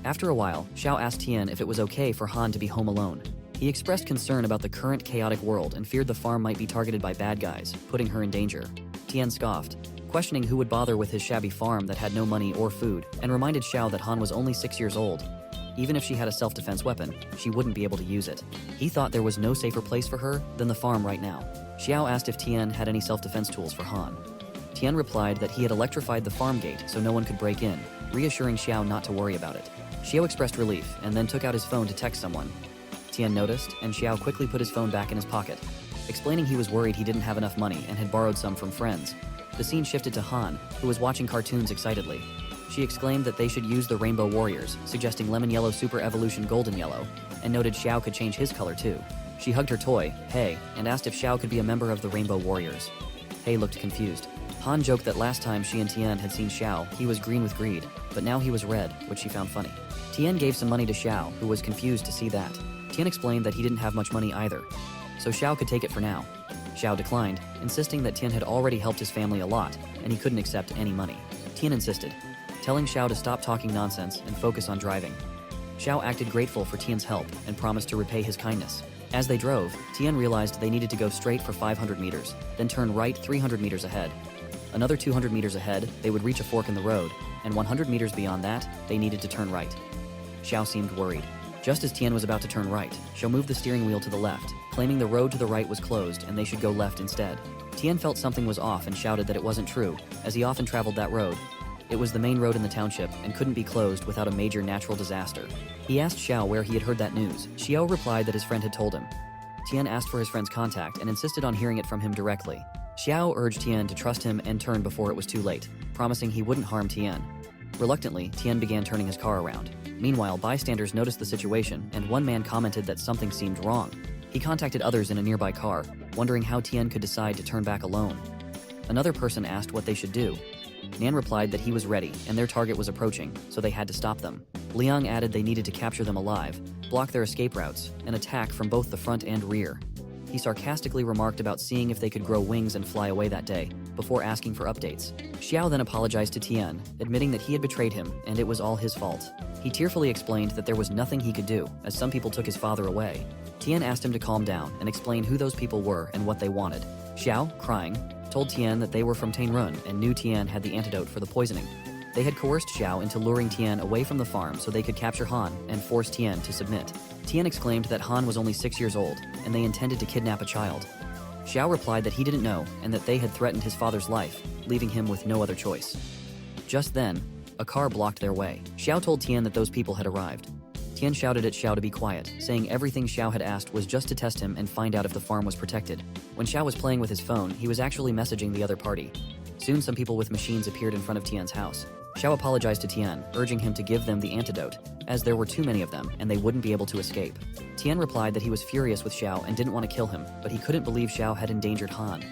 After a while, Xiao asked Tien if it was okay for Han to be home alone. He expressed concern about the current chaotic world and feared the farm might be targeted by bad guys, putting her in danger. Tien scoffed, questioning who would bother with his shabby farm that had no money or food, and reminded Xiao that Han was only 6 years old. Even if she had a self-defense weapon, she wouldn't be able to use it. He thought there was no safer place for her than the farm right now. Xiao asked if Tien had any self-defense tools for Han. Tien replied that he had electrified the farm gate so no one could break in, reassuring Xiao not to worry about it. Xiao expressed relief and then took out his phone to text someone. Tien noticed, and Xiao quickly put his phone back in his pocket, explaining he was worried he didn't have enough money and had borrowed some from friends. The scene shifted to Han, who was watching cartoons excitedly. She exclaimed that they should use the Rainbow Warriors, suggesting Lemon Yellow Super Evolution Golden Yellow, and noted Xiao could change his color too. She hugged her toy, Hey, and asked if Xiao could be a member of the Rainbow Warriors. He looked confused. Han joked that last time she and Tien had seen Xiao, he was green with greed, but now he was red, which she found funny. Tien gave some money to Xiao, who was confused to see that. Tien explained that he didn't have much money either, so Xiao could take it for now. Xiao declined, insisting that Tien had already helped his family a lot, and he couldn't accept any money. Tien insisted, telling Xiao to stop talking nonsense and focus on driving. Xiao acted grateful for Tien's help and promised to repay his kindness. As they drove, Tien realized they needed to go straight for 500 meters, then turn right 300 meters ahead. Another 200 meters ahead, they would reach a fork in the road, and 100 meters beyond that, they needed to turn right. Xiao seemed worried. Just as Tien was about to turn right, Xiao moved the steering wheel to the left, claiming the road to the right was closed and they should go left instead. Tien felt something was off and shouted that it wasn't true, as he often traveled that road. It was the main road in the township and couldn't be closed without a major natural disaster. He asked Xiao where he had heard that news. Xiao replied that his friend had told him. Tien asked for his friend's contact and insisted on hearing it from him directly. Xiao urged Tien to trust him and turn before it was too late, promising he wouldn't harm Tien. Reluctantly, Tien began turning his car around. Meanwhile, bystanders noticed the situation, and one man commented that something seemed wrong. He contacted others in a nearby car, wondering how Tien could decide to turn back alone. Another person asked what they should do. Nan replied that he was ready, and their target was approaching, so they had to stop them. Liang added they needed to capture them alive, block their escape routes, and attack from both the front and rear. He sarcastically remarked about seeing if they could grow wings and fly away that day, before asking for updates. Xiao then apologized to Tien, admitting that he had betrayed him and it was all his fault. He tearfully explained that there was nothing he could do, as some people took his father away. Tien asked him to calm down and explain who those people were and what they wanted. Xiao, crying, told Tien that they were from Tianrun and knew Tien had the antidote for the poisoning. They had coerced Xiao into luring Tien away from the farm so they could capture Han and force Tien to submit. Tien exclaimed that Han was only 6 years old and they intended to kidnap a child. Xiao replied that he didn't know and that they had threatened his father's life, leaving him with no other choice. Just then, a car blocked their way. Xiao told Tien that those people had arrived. Tien shouted at Xiao to be quiet, saying everything Xiao had asked was just to test him and find out if the farm was protected. When Xiao was playing with his phone, he was actually messaging the other party. Soon some people with machines appeared in front of Tien's house. Xiao apologized to Tien, urging him to give them the antidote, as there were too many of them and they wouldn't be able to escape. Tien replied that he was furious with Xiao and didn't want to kill him, but he couldn't believe Xiao had endangered Han.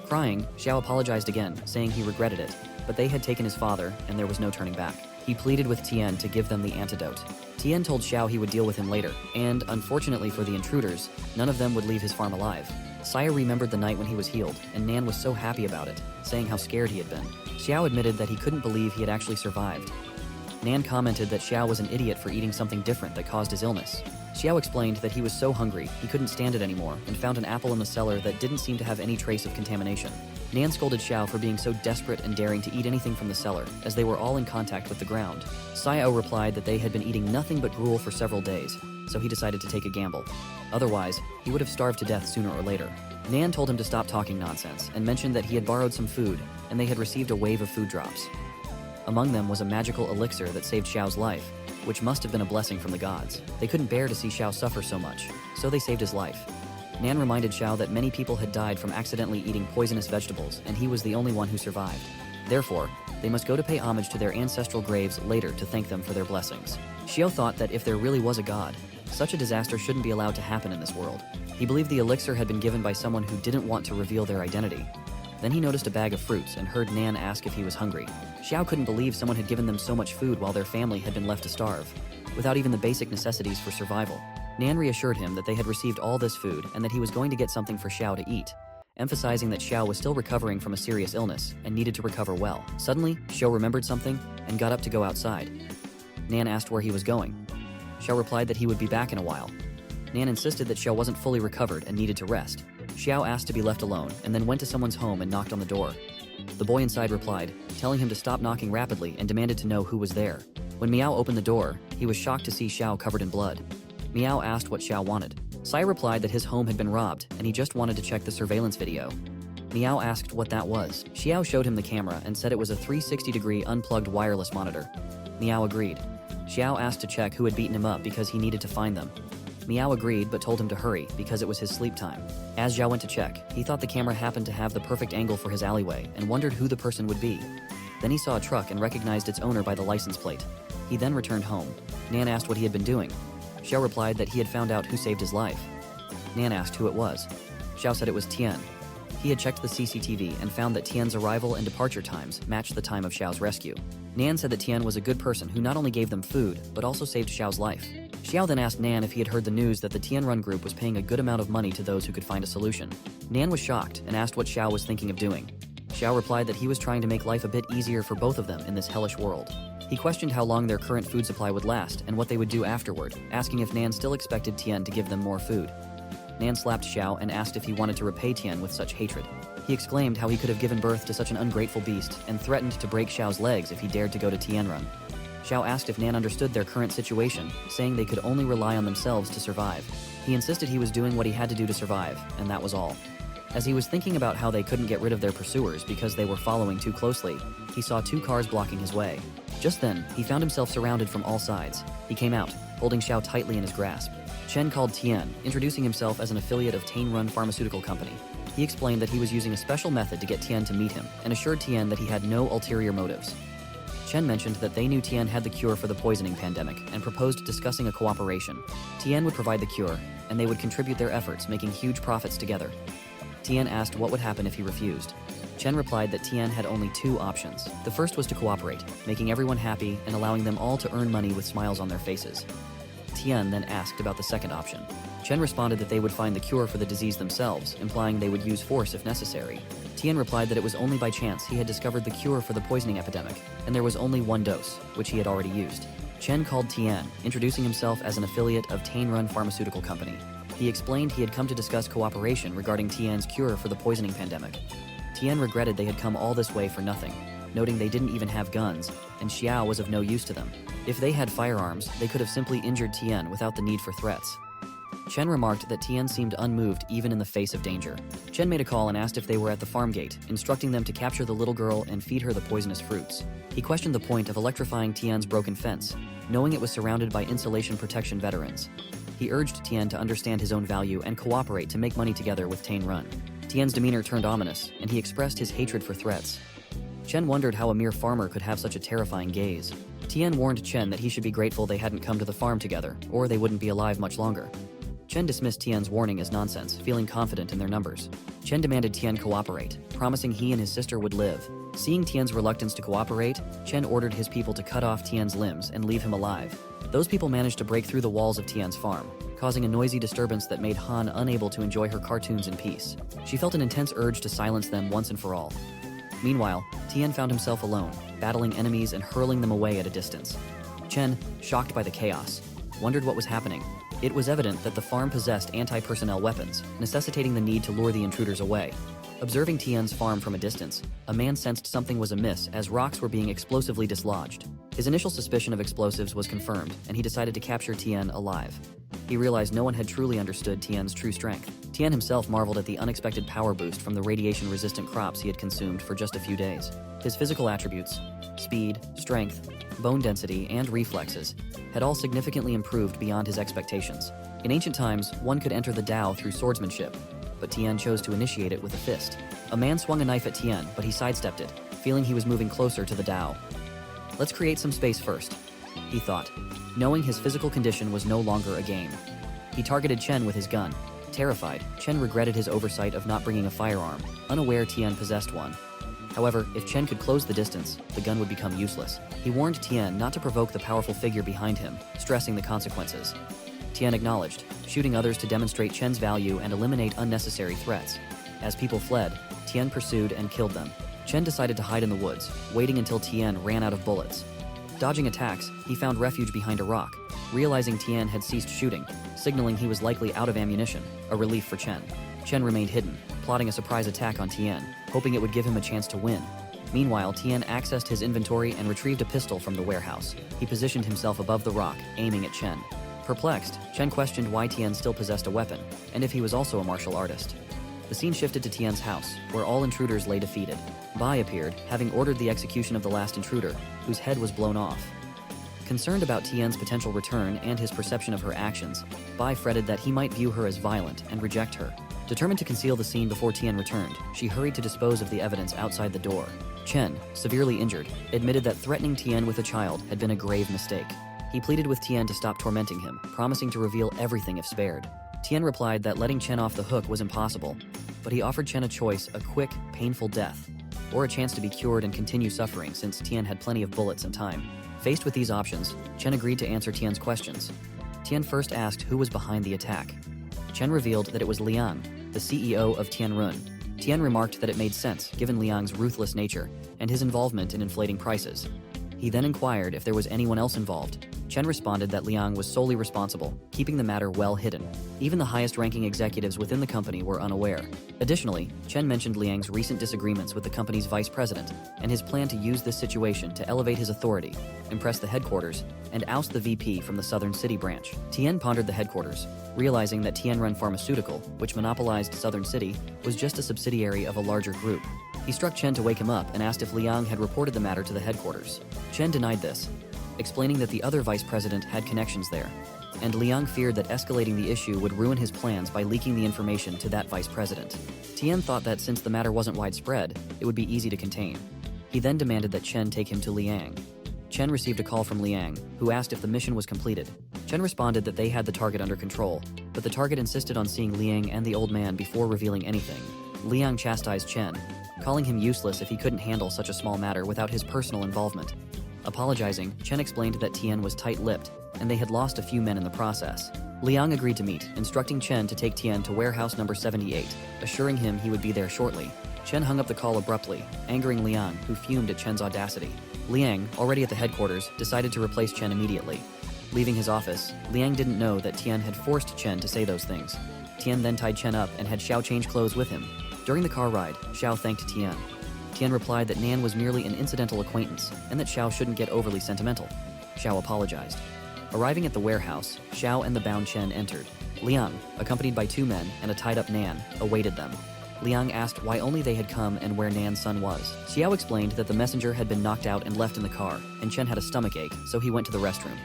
Crying, Xiao apologized again, saying he regretted it, but they had taken his father and there was no turning back. He pleaded with Tien to give them the antidote. Tien told Xiao he would deal with him later, and, unfortunately for the intruders, none of them would leave his farm alive. Saya remembered the night when he was healed, and Nan was so happy about it, saying how scared he had been. Xiao admitted that he couldn't believe he had actually survived. Nan commented that Xiao was an idiot for eating something different that caused his illness. Xiao explained that he was so hungry he couldn't stand it anymore and found an apple in the cellar that didn't seem to have any trace of contamination. Nan scolded Xiao for being so desperate and daring to eat anything from the cellar, as they were all in contact with the ground. Sayo replied that they had been eating nothing but gruel for several days, so he decided to take a gamble. Otherwise, he would have starved to death sooner or later. Nan told him to stop talking nonsense and mentioned that he had borrowed some food and they had received a wave of food drops. Among them was a magical elixir that saved Xiao's life, which must have been a blessing from the gods. They couldn't bear to see Xiao suffer so much, so they saved his life. Nan reminded Xiao that many people had died from accidentally eating poisonous vegetables, and he was the only one who survived. Therefore, they must go to pay homage to their ancestral graves later to thank them for their blessings. Xiao thought that if there really was a god, such a disaster shouldn't be allowed to happen in this world. He believed the elixir had been given by someone who didn't want to reveal their identity. Then he noticed a bag of fruits and heard Nan ask if he was hungry. Xiao couldn't believe someone had given them so much food while their family had been left to starve, without even the basic necessities for survival. Nan reassured him that they had received all this food and that he was going to get something for Xiao to eat, emphasizing that Xiao was still recovering from a serious illness and needed to recover well. Suddenly, Xiao remembered something and got up to go outside. Nan asked where he was going. Xiao replied that he would be back in a while. Nan insisted that Xiao wasn't fully recovered and needed to rest. Xiao asked to be left alone and then went to someone's home and knocked on the door. The boy inside replied, telling him to stop knocking rapidly and demanded to know who was there. When Miao opened the door, he was shocked to see Xiao covered in blood. Miao asked what Xiao wanted. Sai replied that his home had been robbed and he just wanted to check the surveillance video. Miao asked what that was. Xiao showed him the camera and said it was a 360-degree unplugged wireless monitor. Miao agreed. Xiao asked to check who had beaten him up because he needed to find them. Miao agreed but told him to hurry because it was his sleep time. As Xiao went to check, he thought the camera happened to have the perfect angle for his alleyway and wondered who the person would be. Then he saw a truck and recognized its owner by the license plate. He then returned home. Nan asked what he had been doing. Xiao replied that he had found out who saved his life. Nan asked who it was. Xiao said it was Tien. He had checked the CCTV and found that Tien's arrival and departure times matched the time of Xiao's rescue. Nan said that Tien was a good person who not only gave them food, but also saved Xiao's life. Xiao then asked Nan if he had heard the news that the Tien Run group was paying a good amount of money to those who could find a solution. Nan was shocked and asked what Xiao was thinking of doing. Xiao replied that he was trying to make life a bit easier for both of them in this hellish world. He questioned how long their current food supply would last and what they would do afterward, asking if Nan still expected Tien to give them more food. Nan slapped Xiao and asked if he wanted to repay Tien with such hatred. He exclaimed how he could have given birth to such an ungrateful beast and threatened to break Xiao's legs if he dared to go to Tien Run. Xiao asked if Nan understood their current situation, saying they could only rely on themselves to survive. He insisted he was doing what he had to do to survive, and that was all. As he was thinking about how they couldn't get rid of their pursuers because they were following too closely, he saw 2 cars blocking his way. Just then, he found himself surrounded from all sides. He came out, holding Xiao tightly in his grasp. Chen called Tien, introducing himself as an affiliate of Tien Run Pharmaceutical Company. He explained that he was using a special method to get Tien to meet him, and assured Tien that he had no ulterior motives. Chen mentioned that they knew Tien had the cure for the poisoning pandemic and proposed discussing a cooperation. Tien would provide the cure, and they would contribute their efforts, making huge profits together. Tien asked what would happen if he refused. Chen replied that Tien had only 2 options. The first was to cooperate, making everyone happy and allowing them all to earn money with smiles on their faces. Tien then asked about the second option. Chen responded that they would find the cure for the disease themselves, implying they would use force if necessary. Tien replied that it was only by chance he had discovered the cure for the poisoning epidemic, and there was only 1 dose, which he had already used. Chen called Tien, introducing himself as an affiliate of Tien Run Pharmaceutical Company. He explained he had come to discuss cooperation regarding Tien's cure for the poisoning pandemic. Tien regretted they had come all this way for nothing, noting they didn't even have guns, and Xiao was of no use to them. If they had firearms, they could have simply injured Tien without the need for threats. Chen remarked that Tien seemed unmoved even in the face of danger. Chen made a call and asked if they were at the farm gate, instructing them to capture the little girl and feed her the poisonous fruits. He questioned the point of electrifying Tien's broken fence, knowing it was surrounded by insulation protection veterans. He urged Tien to understand his own value and cooperate to make money together with Tien Run. Tien's demeanor turned ominous, and he expressed his hatred for threats. Chen wondered how a mere farmer could have such a terrifying gaze. Tien warned Chen that he should be grateful they hadn't come to the farm together, or they wouldn't be alive much longer. Chen dismissed Tien's warning as nonsense, feeling confident in their numbers. Chen demanded Tien cooperate, promising he and his sister would live. Seeing Tien's reluctance to cooperate, Chen ordered his people to cut off Tien's limbs and leave him alive. Those people managed to break through the walls of Tien's farm, causing a noisy disturbance that made Han unable to enjoy her cartoons in peace. She felt an intense urge to silence them once and for all. Meanwhile, Tien found himself alone, battling enemies and hurling them away at a distance. Chen, shocked by the chaos, wondered what was happening. It was evident that the farm possessed anti-personnel weapons, necessitating the need to lure the intruders away. Observing Tien's farm from a distance, a man sensed something was amiss as rocks were being explosively dislodged. His initial suspicion of explosives was confirmed, and he decided to capture Tien alive. He realized no one had truly understood Tien's true strength. Tien himself marveled at the unexpected power boost from the radiation-resistant crops he had consumed for just a few days. His physical attributes, speed, strength, bone density, and reflexes, had all significantly improved beyond his expectations. In ancient times, one could enter the Tao through swordsmanship, but Tien chose to initiate it with a fist. A man swung a knife at Tien, but he sidestepped it, feeling he was moving closer to the Tao. Let's create some space first, he thought, knowing his physical condition was no longer a game. He targeted Chen with his gun. Terrified, Chen regretted his oversight of not bringing a firearm, unaware Tien possessed one. However, if Chen could close the distance, the gun would become useless. He warned Tien not to provoke the powerful figure behind him, stressing the consequences. Tien acknowledged, shooting others to demonstrate Chen's value and eliminate unnecessary threats. As people fled, Tien pursued and killed them. Chen decided to hide in the woods, waiting until Tien ran out of bullets. Dodging attacks, he found refuge behind a rock, realizing Tien had ceased shooting, signaling he was likely out of ammunition, a relief for Chen. Chen remained hidden, plotting a surprise attack on Tien, hoping it would give him a chance to win. Meanwhile, Tien accessed his inventory and retrieved a pistol from the warehouse. He positioned himself above the rock, aiming at Chen. Perplexed, Chen questioned why Tien still possessed a weapon, and if he was also a martial artist. The scene shifted to Tien's house, where all intruders lay defeated. Bai appeared, having ordered the execution of the last intruder, whose head was blown off. Concerned about Tien's potential return and his perception of her actions, Bai fretted that he might view her as violent and reject her. Determined to conceal the scene before Tien returned, she hurried to dispose of the evidence outside the door. Chen, severely injured, admitted that threatening Tien with a child had been a grave mistake. He pleaded with Tien to stop tormenting him, promising to reveal everything if spared. Tien replied that letting Chen off the hook was impossible, but he offered Chen a choice: a quick, painful death, or a chance to be cured and continue suffering since Tien had plenty of bullets and time. Faced with these options, Chen agreed to answer Tien's questions. Tien first asked who was behind the attack. Chen revealed that it was Liang, the CEO of Tianrun. Tien remarked that it made sense given Liang's ruthless nature and his involvement in inflating prices. He then inquired if there was anyone else involved. Chen responded that Liang was solely responsible, keeping the matter well hidden. Even the highest-ranking executives within the company were unaware. Additionally, Chen mentioned Liang's recent disagreements with the company's vice president and his plan to use this situation to elevate his authority, impress the headquarters, and oust the VP from the Southern City branch. Tien pondered the headquarters, realizing that Tianrun Pharmaceutical, which monopolized Southern City, was just a subsidiary of a larger group. He struck Chen to wake him up and asked if Liang had reported the matter to the headquarters. Chen denied this, explaining that the other vice president had connections there, and Liang feared that escalating the issue would ruin his plans by leaking the information to that vice president. Tien thought that since the matter wasn't widespread, it would be easy to contain. He then demanded that Chen take him to Liang. Chen received a call from Liang, who asked if the mission was completed. Chen responded that they had the target under control, but the target insisted on seeing Liang and the old man before revealing anything. Liang chastised Chen, calling him useless if he couldn't handle such a small matter without his personal involvement. Apologizing, Chen explained that Tien was tight-lipped, and they had lost a few men in the process. Liang agreed to meet, instructing Chen to take Tien to warehouse number 78, assuring him he would be there shortly. Chen hung up the call abruptly, angering Liang, who fumed at Chen's audacity. Liang, already at the headquarters, decided to replace Chen immediately. Leaving his office, Liang didn't know that Tien had forced Chen to say those things. Tien then tied Chen up and had Xiao change clothes with him. During the car ride, Xiao thanked Tien. Tien replied that Nan was merely an incidental acquaintance and that Xiao shouldn't get overly sentimental. Xiao apologized. Arriving at the warehouse, Xiao and the bound Chen entered. Liang, accompanied by 2 men and a tied-up Nan, awaited them. Liang asked why only they had come and where Nan's son was. Xiao explained that the messenger had been knocked out and left in the car, and Chen had a stomachache, so he went to the restroom.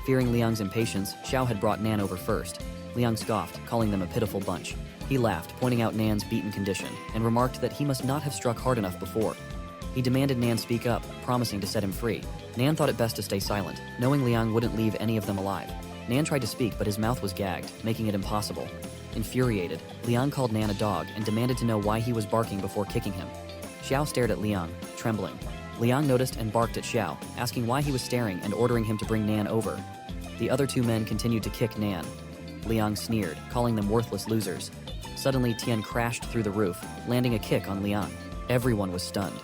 Fearing Liang's impatience, Xiao had brought Nan over first. Liang scoffed, calling them a pitiful bunch. He laughed, pointing out Nan's beaten condition, and remarked that he must not have struck hard enough before. He demanded Nan speak up, promising to set him free. Nan thought it best to stay silent, knowing Liang wouldn't leave any of them alive. Nan tried to speak, but his mouth was gagged, making it impossible. Infuriated, Liang called Nan a dog and demanded to know why he was barking before kicking him. Xiao stared at Liang, trembling. Liang noticed and barked at Xiao, asking why he was staring and ordering him to bring Nan over. The other 2 men continued to kick Nan. Liang sneered, calling them worthless losers. Suddenly, Tien crashed through the roof, landing a kick on Liang. Everyone was stunned.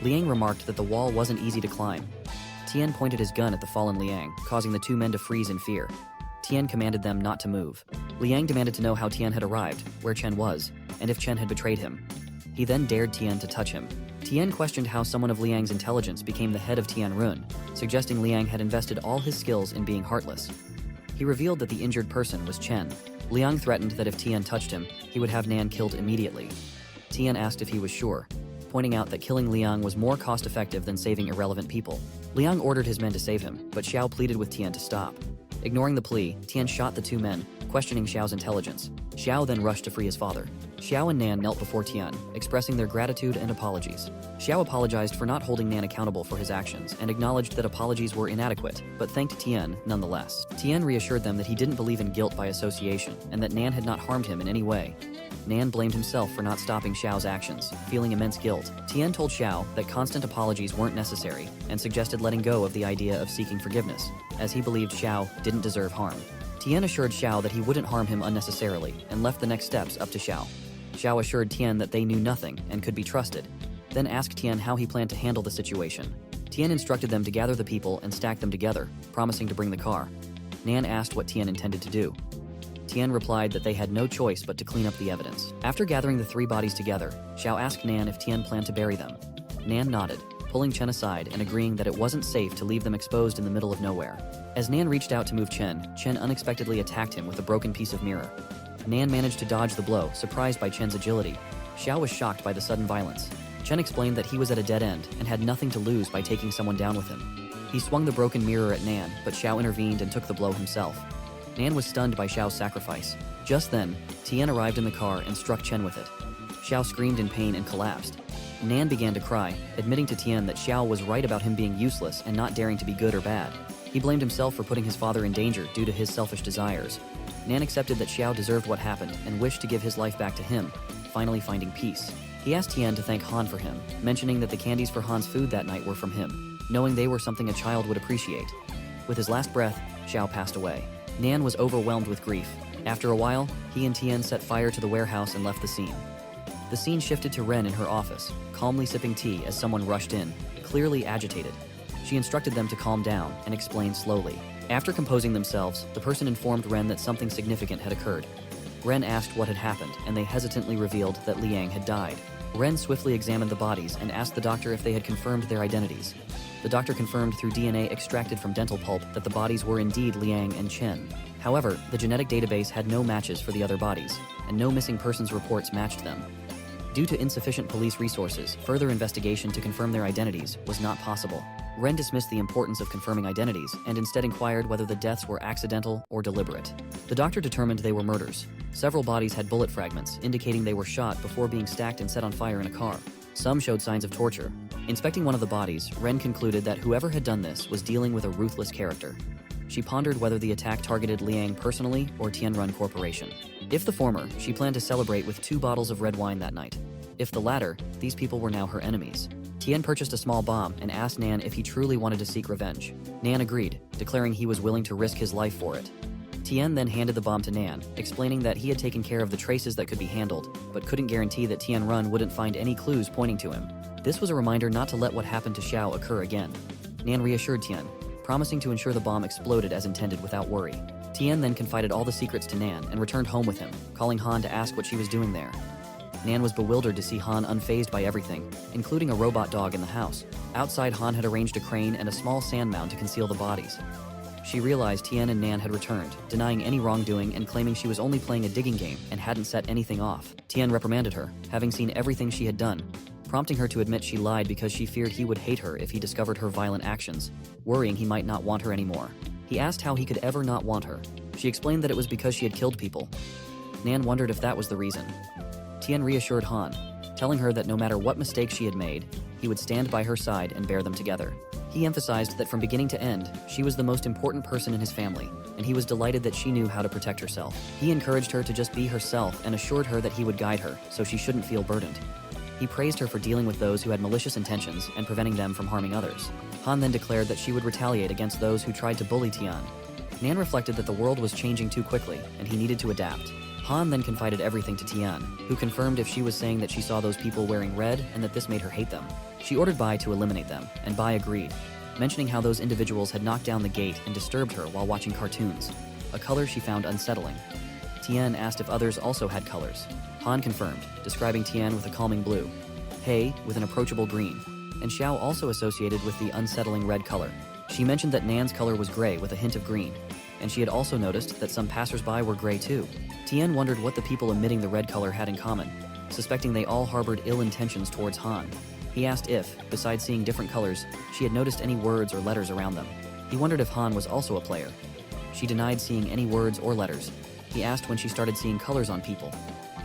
Liang remarked that the wall wasn't easy to climb. Tien pointed his gun at the fallen Liang, causing the 2 men to freeze in fear. Tien commanded them not to move. Liang demanded to know how Tien had arrived, where Chen was, and if Chen had betrayed him. He then dared Tien to touch him. Tien questioned how someone of Liang's intelligence became the head of Tianrun, suggesting Liang had invested all his skills in being heartless. He revealed that the injured person was Chen. Liang threatened that if Tien touched him, he would have Nan killed immediately. Tien asked if he was sure, pointing out that killing Liang was more cost-effective than saving irrelevant people. Liang ordered his men to save him, but Xiao pleaded with Tien to stop. Ignoring the plea, Tien shot the 2 men, questioning Xiao's intelligence. Xiao then rushed to free his father. Xiao and Nan knelt before Tien, expressing their gratitude and apologies. Xiao apologized for not holding Nan accountable for his actions and acknowledged that apologies were inadequate, but thanked Tien nonetheless. Tien reassured them that he didn't believe in guilt by association and that Nan had not harmed him in any way. Nan blamed himself for not stopping Xiao's actions, feeling immense guilt. Tien told Xiao that constant apologies weren't necessary and suggested letting go of the idea of seeking forgiveness, as he believed Xiao didn't deserve harm. Tien assured Xiao that he wouldn't harm him unnecessarily and left the next steps up to Xiao. Xiao assured Tien that they knew nothing and could be trusted, then asked Tien how he planned to handle the situation. Tien instructed them to gather the people and stack them together, promising to bring the car. Nan asked what Tien intended to do. Tien replied that they had no choice but to clean up the evidence. After gathering the 3 bodies together, Xiao asked Nan if Tien planned to bury them. Nan nodded, pulling Chen aside and agreeing that it wasn't safe to leave them exposed in the middle of nowhere. As Nan reached out to move Chen unexpectedly attacked him with a broken piece of mirror. Nan managed to dodge the blow, surprised by Chen's agility. Xiao was shocked by the sudden violence. Chen explained that he was at a dead end and had nothing to lose by taking someone down with him. He swung the broken mirror at Nan, but Xiao intervened and took the blow himself. Nan was stunned by Xiao's sacrifice. Just then, Tien arrived in the car and struck Chen with it. Xiao screamed in pain and collapsed. Nan began to cry, admitting to Tien that Xiao was right about him being useless and not daring to be good or bad. He blamed himself for putting his father in danger due to his selfish desires. Nan accepted that Xiao deserved what happened and wished to give his life back to him, finally finding peace. He asked Tien to thank Han for him, mentioning that the candies for Han's food that night were from him, knowing they were something a child would appreciate. With his last breath, Xiao passed away. Nan was overwhelmed with grief. After a while, he and Tien set fire to the warehouse and left the scene. The scene shifted to Ren in her office, calmly sipping tea as someone rushed in, clearly agitated. She instructed them to calm down and explained slowly. After composing themselves, the person informed Ren that something significant had occurred. Ren asked what had happened, and they hesitantly revealed that Liang had died. Ren swiftly examined the bodies and asked the doctor if they had confirmed their identities. The doctor confirmed through DNA extracted from dental pulp that the bodies were indeed Liang and Chen. However, the genetic database had no matches for the other bodies, and no missing persons reports matched them. Due to insufficient police resources, further investigation to confirm their identities was not possible. Ren dismissed the importance of confirming identities and instead inquired whether the deaths were accidental or deliberate. The doctor determined they were murders. Several bodies had bullet fragments, indicating they were shot before being stacked and set on fire in a car. Some showed signs of torture. Inspecting one of the bodies, Ren concluded that whoever had done this was dealing with a ruthless character. She pondered whether the attack targeted Liang personally or Tianrun Corporation. If the former, she planned to celebrate with 2 bottles of red wine that night. If the latter, these people were now her enemies. Tien purchased a small bomb and asked Nan if he truly wanted to seek revenge. Nan agreed, declaring he was willing to risk his life for it. Tien then handed the bomb to Nan, explaining that he had taken care of the traces that could be handled, but couldn't guarantee that Tianrun wouldn't find any clues pointing to him. This was a reminder not to let what happened to Xiao occur again. Nan reassured Tien, promising to ensure the bomb exploded as intended without worry. Tien then confided all the secrets to Nan and returned home with him, calling Han to ask what she was doing there. Nan was bewildered to see Han unfazed by everything, including a robot dog in the house. Outside, Han had arranged a crane and a small sand mound to conceal the bodies. She realized Tien and Nan had returned, denying any wrongdoing and claiming she was only playing a digging game and hadn't set anything off. Tien reprimanded her, having seen everything she had done, prompting her to admit she lied because she feared he would hate her if he discovered her violent actions, worrying he might not want her anymore. He asked how he could ever not want her. She explained that it was because she had killed people. Nan wondered if that was the reason. Tien reassured Han, telling her that no matter what mistakes she had made, he would stand by her side and bear them together. He emphasized that from beginning to end, she was the most important person in his family, and he was delighted that she knew how to protect herself. He encouraged her to just be herself and assured her that he would guide her, so she shouldn't feel burdened. He praised her for dealing with those who had malicious intentions and preventing them from harming others. Han then declared that she would retaliate against those who tried to bully Tien. Nan reflected that the world was changing too quickly, and he needed to adapt. Han then confided everything to Tien, who confirmed if she was saying that she saw those people wearing red and that this made her hate them. She ordered Bai to eliminate them, and Bai agreed, mentioning how those individuals had knocked down the gate and disturbed her while watching cartoons, a color she found unsettling. Tien asked if others also had colors. Han confirmed, describing Tien with a calming blue, Hei with an approachable green, and Xiao also associated with the unsettling red color. She mentioned that Nan's color was gray with a hint of green, and she had also noticed that some passersby were gray too. Tien wondered what the people emitting the red color had in common, suspecting they all harbored ill intentions towards Han. He asked if, besides seeing different colors, she had noticed any words or letters around them. He wondered if Han was also a player. She denied seeing any words or letters. He asked when she started seeing colors on people.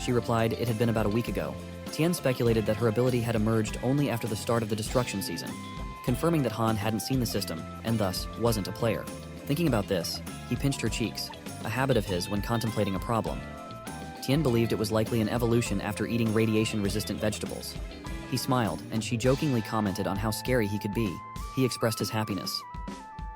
She replied it had been about a week ago. Tien speculated that her ability had emerged only after the start of the destruction season, confirming that Han hadn't seen the system and thus wasn't a player. Thinking about this, he pinched her cheeks, a habit of his when contemplating a problem. Tien believed it was likely an evolution after eating radiation-resistant vegetables. He smiled, and she jokingly commented on how scary he could be. He expressed his happiness.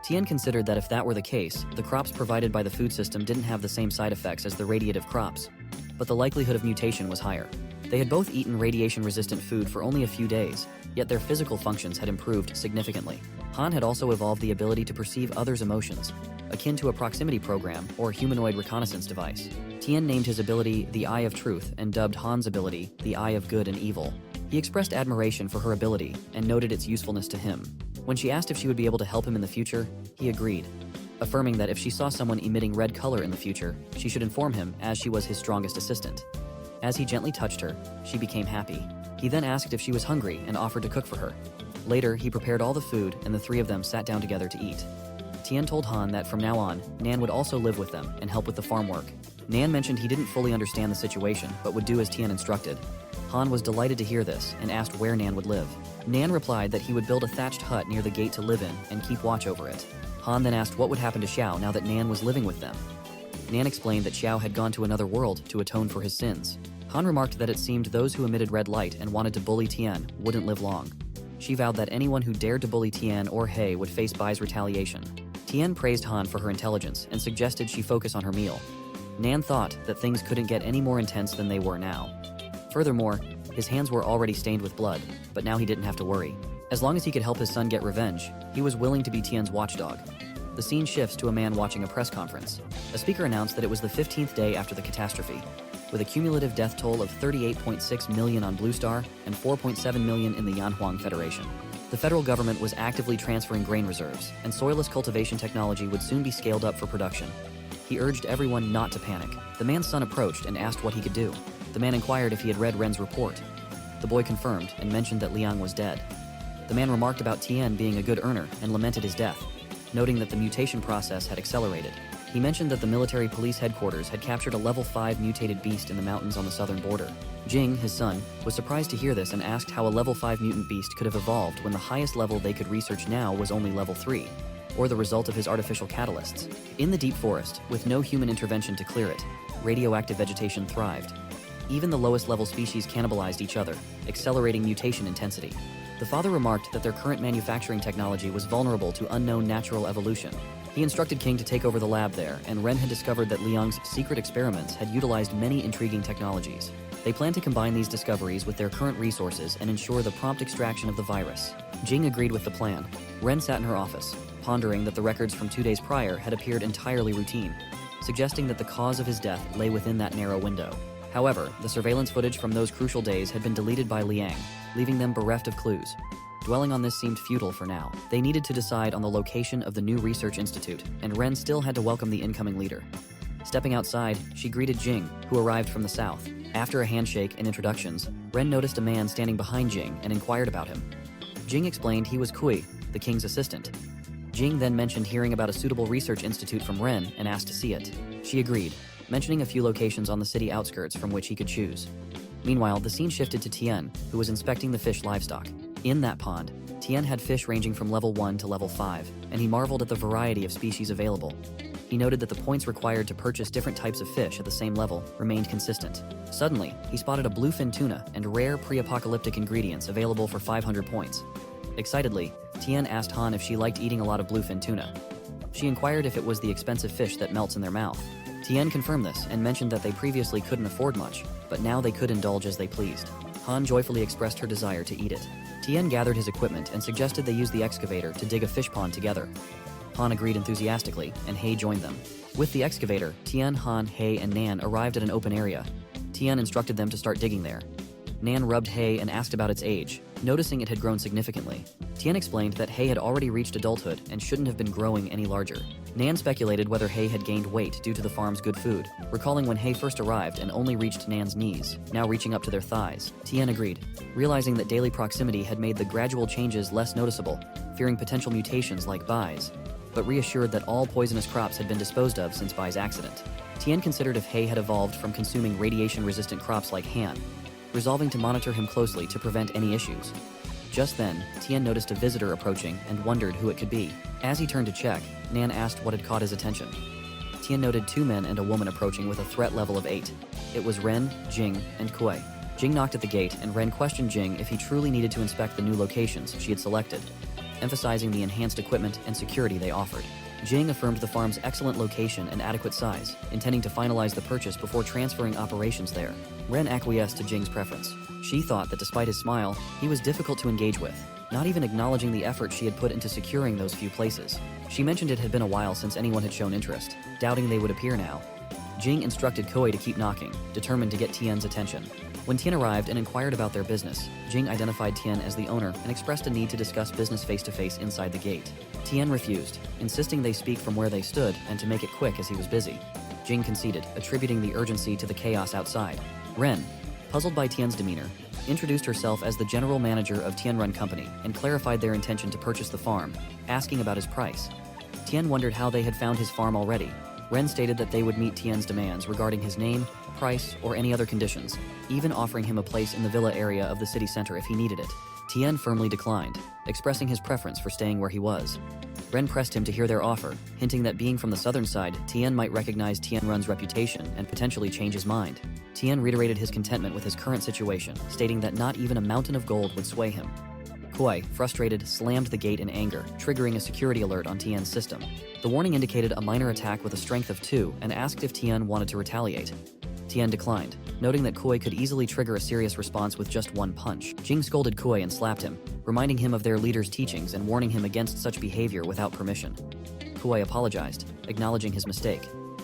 Tien considered that if that were the case, the crops provided by the food system didn't have the same side effects as the radiative crops, but the likelihood of mutation was higher. They had both eaten radiation-resistant food for only a few days, yet their physical functions had improved significantly. Han had also evolved the ability to perceive others' emotions, akin to a proximity program or humanoid reconnaissance device. Tien named his ability the Eye of Truth and dubbed Han's ability the Eye of Good and Evil. He expressed admiration for her ability and noted its usefulness to him. When she asked if she would be able to help him in the future, he agreed, affirming that if she saw someone emitting red color in the future, she should inform him as she was his strongest assistant. As he gently touched her, she became happy. He then asked if she was hungry and offered to cook for her. Later, he prepared all the food and the three of them sat down together to eat. Tien told Han that from now on, Nan would also live with them and help with the farm work. Nan mentioned he didn't fully understand the situation, but would do as Tien instructed. Han was delighted to hear this and asked where Nan would live. Nan replied that he would build a thatched hut near the gate to live in and keep watch over it. Han then asked what would happen to Xiao now that Nan was living with them. Nan explained that Xiao had gone to another world to atone for his sins. Han remarked that it seemed those who emitted red light and wanted to bully Tien wouldn't live long. She vowed that anyone who dared to bully Tien or He would face Bai's retaliation. Tien praised Han for her intelligence and suggested she focus on her meal. Nan thought that things couldn't get any more intense than they were now. Furthermore, his hands were already stained with blood, but now he didn't have to worry. As long as he could help his son get revenge, he was willing to be Tien's watchdog. The scene shifts to a man watching a press conference. A speaker announced that it was the 15th day after the catastrophe, with a cumulative death toll of 38.6 million on Blue Star and 4.7 million in the Yanhuang Federation. The federal government was actively transferring grain reserves, and soilless cultivation technology would soon be scaled up for production. He urged everyone not to panic. The man's son approached and asked what he could do. The man inquired if he had read Ren's report. The boy confirmed and mentioned that Liang was dead. The man remarked about Tien being a good earner and lamented his death, noting that the mutation process had accelerated. He mentioned that the military police headquarters had captured a level 5 mutated beast in the mountains on the southern border. Jing, his son, was surprised to hear this and asked how a level 5 mutant beast could have evolved when the highest level they could research now was only level 3, or the result of his artificial catalysts. In the deep forest, with no human intervention to clear it, radioactive vegetation thrived. Even the lowest level species cannibalized each other, accelerating mutation intensity. The father remarked that their current manufacturing technology was vulnerable to unknown natural evolution. He instructed King to take over the lab there, and Ren had discovered that Liang's secret experiments had utilized many intriguing technologies. They planned to combine these discoveries with their current resources and ensure the prompt extraction of the virus. Jing agreed with the plan. Ren sat in her office, pondering that the records from 2 days prior had appeared entirely routine, suggesting that the cause of his death lay within that narrow window. However, the surveillance footage from those crucial days had been deleted by Liang, leaving them bereft of clues. Dwelling on this seemed futile for now. They needed to decide on the location of the new research institute, and Ren still had to welcome the incoming leader. Stepping outside, she greeted Jing, who arrived from the south. After a handshake and introductions, Ren noticed a man standing behind Jing and inquired about him. Jing explained he was Kui, the king's assistant. Jing then mentioned hearing about a suitable research institute from Ren and asked to see it. She agreed, mentioning a few locations on the city outskirts from which he could choose. Meanwhile, the scene shifted to Tien, who was inspecting the fish livestock. In that pond, Tien had fish ranging from level 1 to level 5, and he marveled at the variety of species available. He noted that the points required to purchase different types of fish at the same level remained consistent. Suddenly, he spotted a bluefin tuna and rare pre-apocalyptic ingredients available for 500 points. Excitedly, Tien asked Han if she liked eating a lot of bluefin tuna. She inquired if it was the expensive fish that melts in their mouth. Tien confirmed this and mentioned that they previously couldn't afford much, but now they could indulge as they pleased. Han joyfully expressed her desire to eat it. Tien gathered his equipment and suggested they use the excavator to dig a fish pond together. Han agreed enthusiastically, and He joined them. With the excavator, Tien, Han, He, and Nan arrived at an open area. Tien instructed them to start digging there. Nan rubbed He and asked about its age, noticing it had grown significantly. Tien explained that He had already reached adulthood and shouldn't have been growing any larger. Nan speculated whether He had gained weight due to the farm's good food, recalling when He first arrived and only reached Nan's knees, now reaching up to their thighs. Tien agreed, realizing that daily proximity had made the gradual changes less noticeable, fearing potential mutations like Bai's, but reassured that all poisonous crops had been disposed of since Bai's accident. Tien considered if He had evolved from consuming radiation-resistant crops like Han, resolving to monitor him closely to prevent any issues. Just then, Tien noticed a visitor approaching and wondered who it could be. As he turned to check, Nan asked what had caught his attention. Tien noted 2 men and a woman approaching with a threat level of 8. It was Ren, Jing, and Kui. Jing knocked at the gate, and Ren questioned Jing if he truly needed to inspect the new locations she had selected, emphasizing the enhanced equipment and security they offered. Jing affirmed the farm's excellent location and adequate size, intending to finalize the purchase before transferring operations there. Ren acquiesced to Jing's preference. She thought that despite his smile, he was difficult to engage with, not even acknowledging the effort she had put into securing those few places. She mentioned it had been a while since anyone had shown interest, doubting they would appear now. Jing instructed Kui to keep knocking, determined to get Tien's attention. When Tien arrived and inquired about their business, Jing identified Tien as the owner and expressed a need to discuss business face-to-face inside the gate. Tien refused, insisting they speak from where they stood and to make it quick as he was busy. Jing conceded, attributing the urgency to the chaos outside. Ren, puzzled by Tien's demeanor, introduced herself as the general manager of Tien Run Company and clarified their intention to purchase the farm, asking about his price. Tien wondered how they had found his farm already. Ren stated that they would meet Tien's demands regarding his name, price, or any other conditions, even offering him a place in the villa area of the city center if he needed it. Tien firmly declined, expressing his preference for staying where he was. Ren pressed him to hear their offer, hinting that being from the southern side, Tien might recognize Tianrun's reputation and potentially change his mind. Tien reiterated his contentment with his current situation, stating that not even a mountain of gold would sway him. Kuei, frustrated, slammed the gate in anger, triggering a security alert on Tien's system. The warning indicated a minor attack with a strength of 2 and asked if Tien wanted to retaliate. Tien declined, noting that Kuei could easily trigger a serious response with just one punch. Jing scolded Kuei and slapped him, reminding him of their leader's teachings and warning him against such behavior without permission. Kuei apologized, acknowledging his mistake.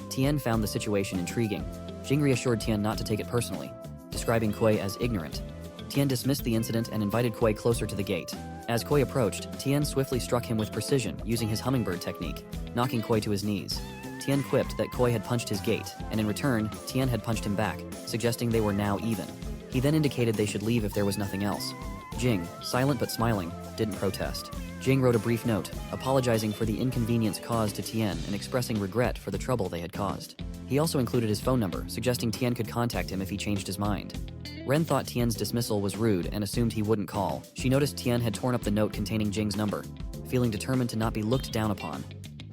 Tien found the situation intriguing. Jing reassured Tien not to take it personally, describing Kuei as ignorant. Tien dismissed the incident and invited Kuei closer to the gate. As Kuei approached, Tien swiftly struck him with precision using his hummingbird technique, knocking Kuei to his knees. Tien quipped that Kuei had punched his gate, and in return, Tien had punched him back, suggesting they were now even. He then indicated they should leave if there was nothing else. Jing, silent but smiling, didn't protest. Jing wrote a brief note, apologizing for the inconvenience caused to Tien and expressing regret for the trouble they had caused. He also included his phone number, suggesting Tien could contact him if he changed his mind. Ren thought Tien's dismissal was rude and assumed he wouldn't call. She noticed Tien had torn up the note containing Jing's number, feeling determined to not be looked down upon.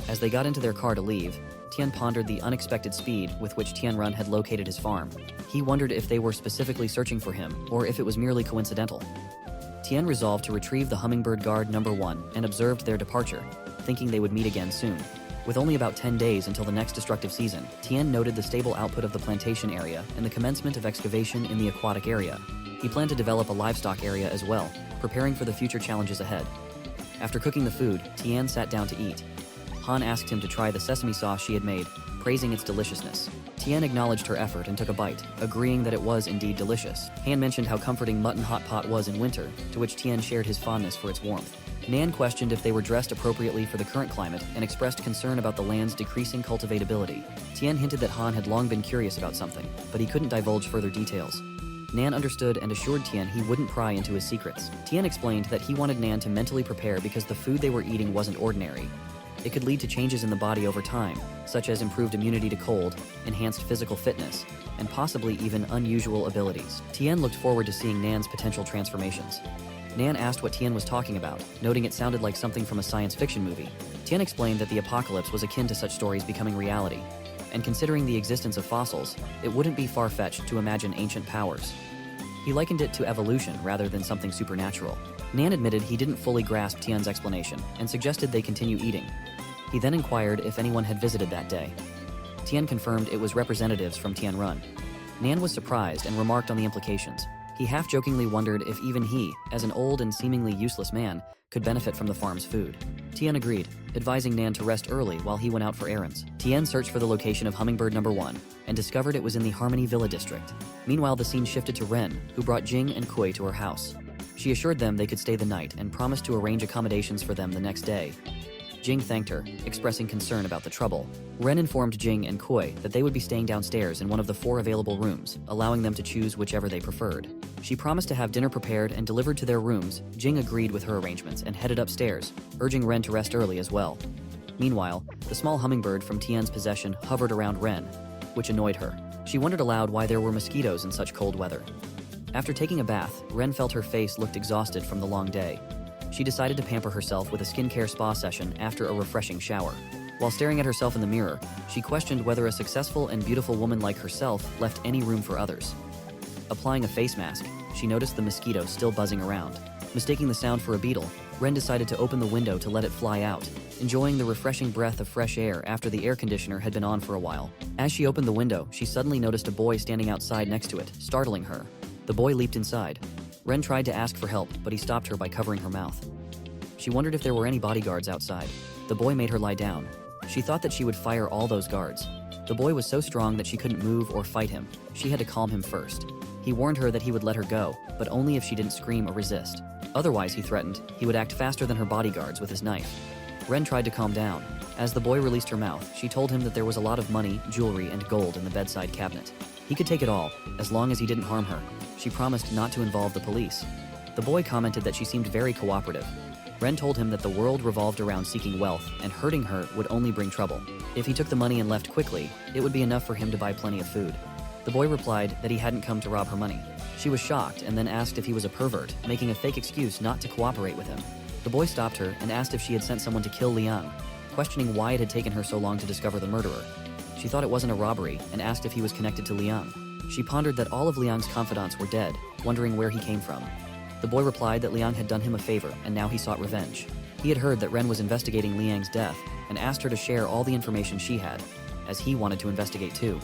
As they got into their car to leave, Tien pondered the unexpected speed with which Tianrun had located his farm. He wondered if they were specifically searching for him, or if it was merely coincidental. Tien resolved to retrieve the hummingbird guard number 1 and observed their departure, thinking they would meet again soon. With only about 10 days until the next destructive season, Tien noted the stable output of the plantation area and the commencement of excavation in the aquatic area. He planned to develop a livestock area as well, preparing for the future challenges ahead. After cooking the food, Tien sat down to eat. Han asked him to try the sesame sauce she had made, praising its deliciousness. Tien acknowledged her effort and took a bite, agreeing that it was indeed delicious. Han mentioned how comforting mutton hot pot was in winter, to which Tien shared his fondness for its warmth. Nan questioned if they were dressed appropriately for the current climate and expressed concern about the land's decreasing cultivatability. Tien hinted that Han had long been curious about something, but he couldn't divulge further details. Nan understood and assured Tien he wouldn't pry into his secrets. Tien explained that he wanted Nan to mentally prepare because the food they were eating wasn't ordinary. It could lead to changes in the body over time, such as improved immunity to cold, enhanced physical fitness, and possibly even unusual abilities. Tien looked forward to seeing Nan's potential transformations. Nan asked what Tien was talking about, noting it sounded like something from a science fiction movie. Tien explained that the apocalypse was akin to such stories becoming reality, and considering the existence of fossils, it wouldn't be far-fetched to imagine ancient powers. He likened it to evolution rather than something supernatural. Nan admitted he didn't fully grasp Tien's explanation and suggested they continue eating. He then inquired if anyone had visited that day. Tien confirmed it was representatives from Tianrun. Nan was surprised and remarked on the implications. He half-jokingly wondered if even he, as an old and seemingly useless man, could benefit from the farm's food. Tien agreed, advising Nan to rest early while he went out for errands. Tien searched for the location of hummingbird number 1 and discovered it was in the Harmony Villa district. Meanwhile, the scene shifted to Ren, who brought Jing and Kuei to her house. She assured them they could stay the night and promised to arrange accommodations for them the next day. Jing thanked her, expressing concern about the trouble. Ren informed Jing and Kuei that they would be staying downstairs in one of the 4 available rooms, allowing them to choose whichever they preferred. She promised to have dinner prepared and delivered to their rooms. Jing agreed with her arrangements and headed upstairs, urging Ren to rest early as well. Meanwhile, the small hummingbird from Tien's possession hovered around Ren, which annoyed her. She wondered aloud why there were mosquitoes in such cold weather. After taking a bath, Ren felt her face looked exhausted from the long day. She decided to pamper herself with a skincare spa session after a refreshing shower. While staring at herself in the mirror, she questioned whether a successful and beautiful woman like herself left any room for others. Applying a face mask, she noticed the mosquito still buzzing around. Mistaking the sound for a beetle, Ren decided to open the window to let it fly out, enjoying the refreshing breath of fresh air after the air conditioner had been on for a while. As she opened the window, she suddenly noticed a boy standing outside next to it, startling her. The boy leaped inside. Ren tried to ask for help, but he stopped her by covering her mouth. She wondered if there were any bodyguards outside. The boy made her lie down. She thought that she would fire all those guards. The boy was so strong that she couldn't move or fight him. She had to calm him first. He warned her that he would let her go, but only if she didn't scream or resist. Otherwise, he threatened, he would act faster than her bodyguards with his knife. Ren tried to calm down. As the boy released her mouth, she told him that there was a lot of money, jewelry, and gold in the bedside cabinet. He could take it all, as long as he didn't harm her. She promised not to involve the police. The boy commented that she seemed very cooperative. Ren told him that the world revolved around seeking wealth, and hurting her would only bring trouble. If he took the money and left quickly, it would be enough for him to buy plenty of food. The boy replied that he hadn't come to rob her money. She was shocked and then asked if he was a pervert, making a fake excuse not to cooperate with him. The The boy stopped her and asked if she had sent someone to kill Liang, questioning why it had taken her so long to discover the murderer. She thought it wasn't a robbery and asked if he was connected to Liang. She pondered that all of Liang's confidants were dead, wondering where he came from. The boy replied that Liang had done him a favor and now he sought revenge. He had heard that Ren was investigating Liang's death and asked her to share all the information she had, as he wanted to investigate too.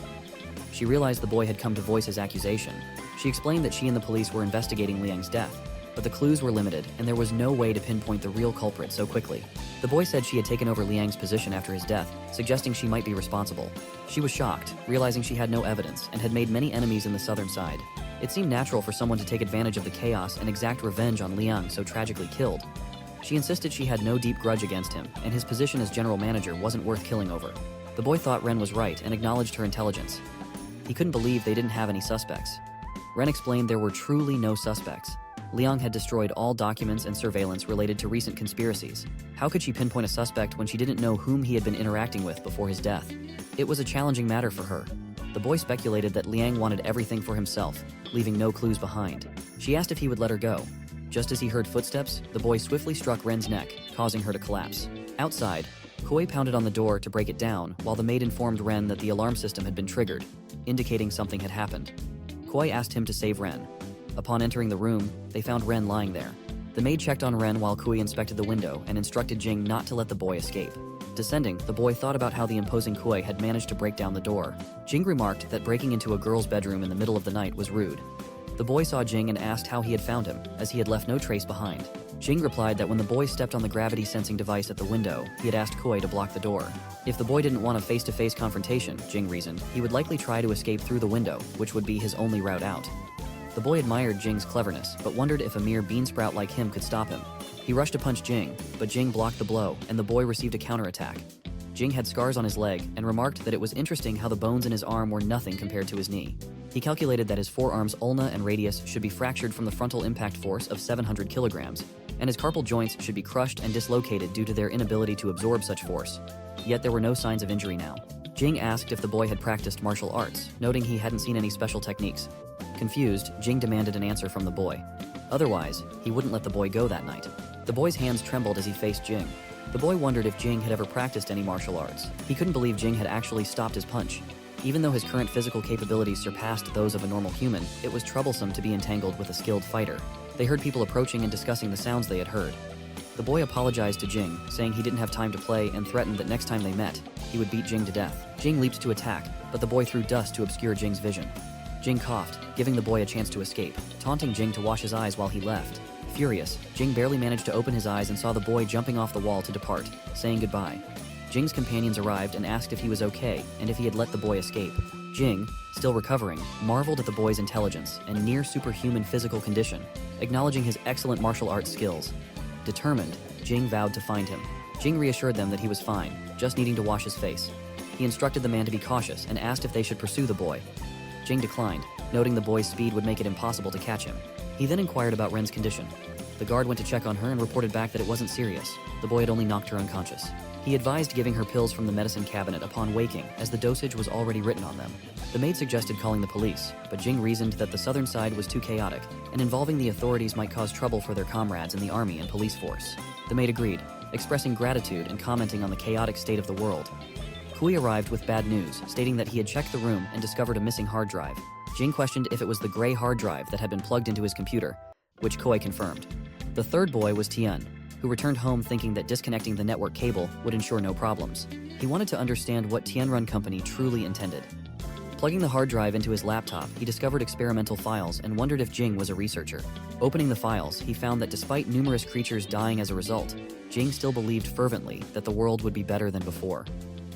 She realized the boy had come to voice his accusation. She explained that she and the police were investigating Liang's death, but the clues were limited and there was no way to pinpoint the real culprit so quickly. The boy said she had taken over Liang's position after his death, suggesting she might be responsible. She was shocked, realizing she had no evidence and had made many enemies in the southern side. It seemed natural for someone to take advantage of the chaos and exact revenge on Liang so tragically killed. She insisted she had no deep grudge against him, and his position as general manager wasn't worth killing over. The boy thought Ren was right and acknowledged her intelligence. He couldn't believe they didn't have any suspects. Ren explained there were truly no suspects. Liang had destroyed all documents and surveillance related to recent conspiracies. How could she pinpoint a suspect when she didn't know whom he had been interacting with before his death? It was a challenging matter for her. The boy speculated that Liang wanted everything for himself, leaving no clues behind. She asked if he would let her go. Just as he heard footsteps, the boy swiftly struck Ren's neck, causing her to collapse. Outside, Koi pounded on the door to break it down, while the maid informed Ren that the alarm system had been triggered, indicating something had happened. Koi asked him to save Ren. Upon entering the room, they found Ren lying there. The maid checked on Ren while Kui inspected the window and instructed Jing not to let the boy escape. Descending, the boy thought about how the imposing Kui had managed to break down the door. Jing remarked that breaking into a girl's bedroom in the middle of the night was rude. The boy saw Jing and asked how he had found him, as he had left no trace behind. Jing replied that when the boy stepped on the gravity-sensing device at the window, he had asked Kui to block the door. If the boy didn't want a face-to-face confrontation, Jing reasoned, he would likely try to escape through the window, which would be his only route out. The boy admired Jing's cleverness, but wondered if a mere beansprout like him could stop him. He rushed to punch Jing, but Jing blocked the blow, and the boy received a counterattack. Jing had scars on his leg and remarked that it was interesting how the bones in his arm were nothing compared to his knee. He calculated that his forearm's ulna and radius should be fractured from the frontal impact force of 700 kilograms, and his carpal joints should be crushed and dislocated due to their inability to absorb such force. Yet there were no signs of injury now. Jing asked if the boy had practiced martial arts, noting he hadn't seen any special techniques. Confused, Jing demanded an answer from the boy. Otherwise, he wouldn't let the boy go that night. The boy's hands trembled as he faced Jing. The boy wondered if Jing had ever practiced any martial arts. He couldn't believe Jing had actually stopped his punch. Even though his current physical capabilities surpassed those of a normal human, it was troublesome to be entangled with a skilled fighter. They heard people approaching and discussing the sounds they had heard. The boy apologized to Jing, saying he didn't have time to play and threatened that next time they met, he would beat Jing to death. Jing leaped to attack, but the boy threw dust to obscure Jing's vision. Jing coughed, giving the boy a chance to escape, taunting Jing to wash his eyes while he left. Furious, Jing barely managed to open his eyes and saw the boy jumping off the wall to depart, saying goodbye. Jing's companions arrived and asked if he was okay and if he had let the boy escape. Jing, still recovering, marveled at the boy's intelligence and near superhuman physical condition, acknowledging his excellent martial arts skills. Determined, Jing vowed to find him. Jing reassured them that he was fine, just needing to wash his face. He instructed the man to be cautious and asked if they should pursue the boy. Jing declined, noting the boy's speed would make it impossible to catch him. He then inquired about Ren's condition. The guard went to check on her and reported back that it wasn't serious. The boy had only knocked her unconscious. He advised giving her pills from the medicine cabinet upon waking, as the dosage was already written on them. The maid suggested calling the police, but Jing reasoned that the southern side was too chaotic, and involving the authorities might cause trouble for their comrades in the army and police force. The maid agreed, expressing gratitude and commenting on the chaotic state of the world. Kui arrived with bad news, stating that he had checked the room and discovered a missing hard drive. Jing questioned if it was the gray hard drive that had been plugged into his computer, which Koi confirmed. The third boy was Tien, who returned home thinking that disconnecting the network cable would ensure no problems. He wanted to understand what Tien-run company truly intended. Plugging the hard drive into his laptop, he discovered experimental files and wondered if Jing was a researcher. Opening the files, he found that despite numerous creatures dying as a result, Jing still believed fervently that the world would be better than before.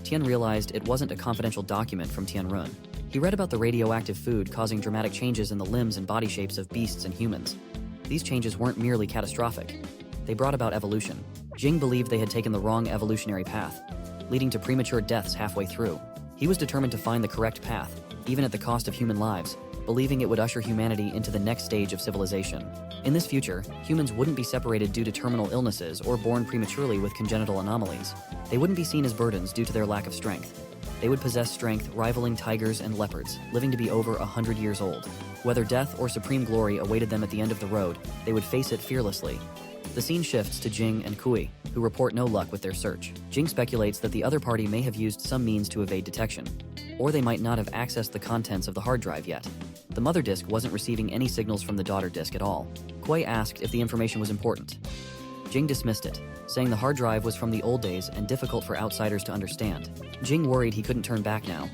Tien realized it wasn't a confidential document from Tien-run. He read about the radioactive food causing dramatic changes in the limbs and body shapes of beasts and humans. These changes weren't merely catastrophic. They brought about evolution. Jing believed they had taken the wrong evolutionary path, leading to premature deaths halfway through. He was determined to find the correct path, even at the cost of human lives, believing it would usher humanity into the next stage of civilization. In this future, humans wouldn't be separated due to terminal illnesses or born prematurely with congenital anomalies. They wouldn't be seen as burdens due to their lack of strength. They would possess strength rivaling tigers and leopards, living to be over 100 years old. Whether death or supreme glory awaited them at the end of the road, they would face it fearlessly. The scene shifts to Jing and Kui, who report no luck with their search. Jing speculates that the other party may have used some means to evade detection, or they might not have accessed the contents of the hard drive yet. The mother disk wasn't receiving any signals from the daughter disk at all. Kui asked if the information was important. Jing dismissed it, saying the hard drive was from the old days and difficult for outsiders to understand. Jing worried he couldn't turn back now.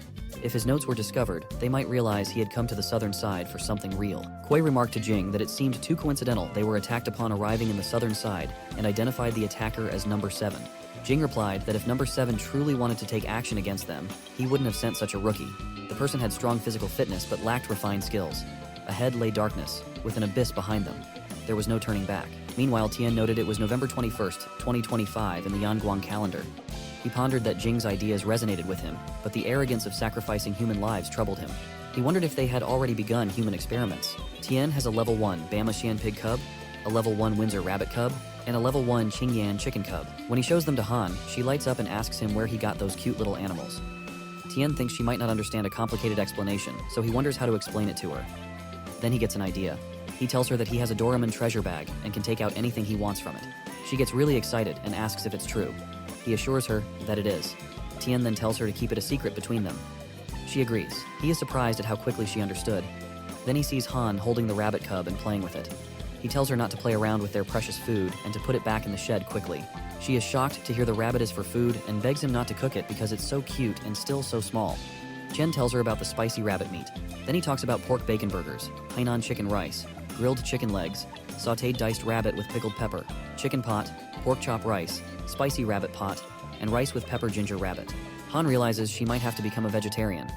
If his notes were discovered, they might realize he had come to the southern side for something real. Kui remarked to Jing that it seemed too coincidental they were attacked upon arriving in the southern side and identified the attacker as number 7. Jing replied that if number 7 truly wanted to take action against them, he wouldn't have sent such a rookie. The person had strong physical fitness but lacked refined skills. Ahead lay darkness, with an abyss behind them. There was no turning back. Meanwhile, Tien noted it was November 21st, 2025 in the Yanguang calendar. He pondered that Jing's ideas resonated with him, but the arrogance of sacrificing human lives troubled him. He wondered if they had already begun human experiments. Tien has a level 1 Bama Shan pig cub, a level 1 Windsor rabbit cub, and a level 1 Qingyan chicken cub. When he shows them to Han, she lights up and asks him where he got those cute little animals. Tien thinks she might not understand a complicated explanation, so he wonders how to explain it to her. Then he gets an idea. He tells her that he has a Doraemon treasure bag and can take out anything he wants from it. She gets really excited and asks if it's true. He assures her that it is. Tien then tells her to keep it a secret between them. She agrees. He is surprised at how quickly she understood. Then he sees Han holding the rabbit cub and playing with it. He tells her not to play around with their precious food and to put it back in the shed quickly. She is shocked to hear the rabbit is for food and begs him not to cook it because it's so cute and still so small. Chen tells her about the spicy rabbit meat. Then he talks about pork bacon burgers, Hainan chicken rice, grilled chicken legs, sautéed diced rabbit with pickled pepper, chicken pot, pork chop rice, spicy rabbit pot, and rice with pepper ginger rabbit. Han realizes she might have to become a vegetarian.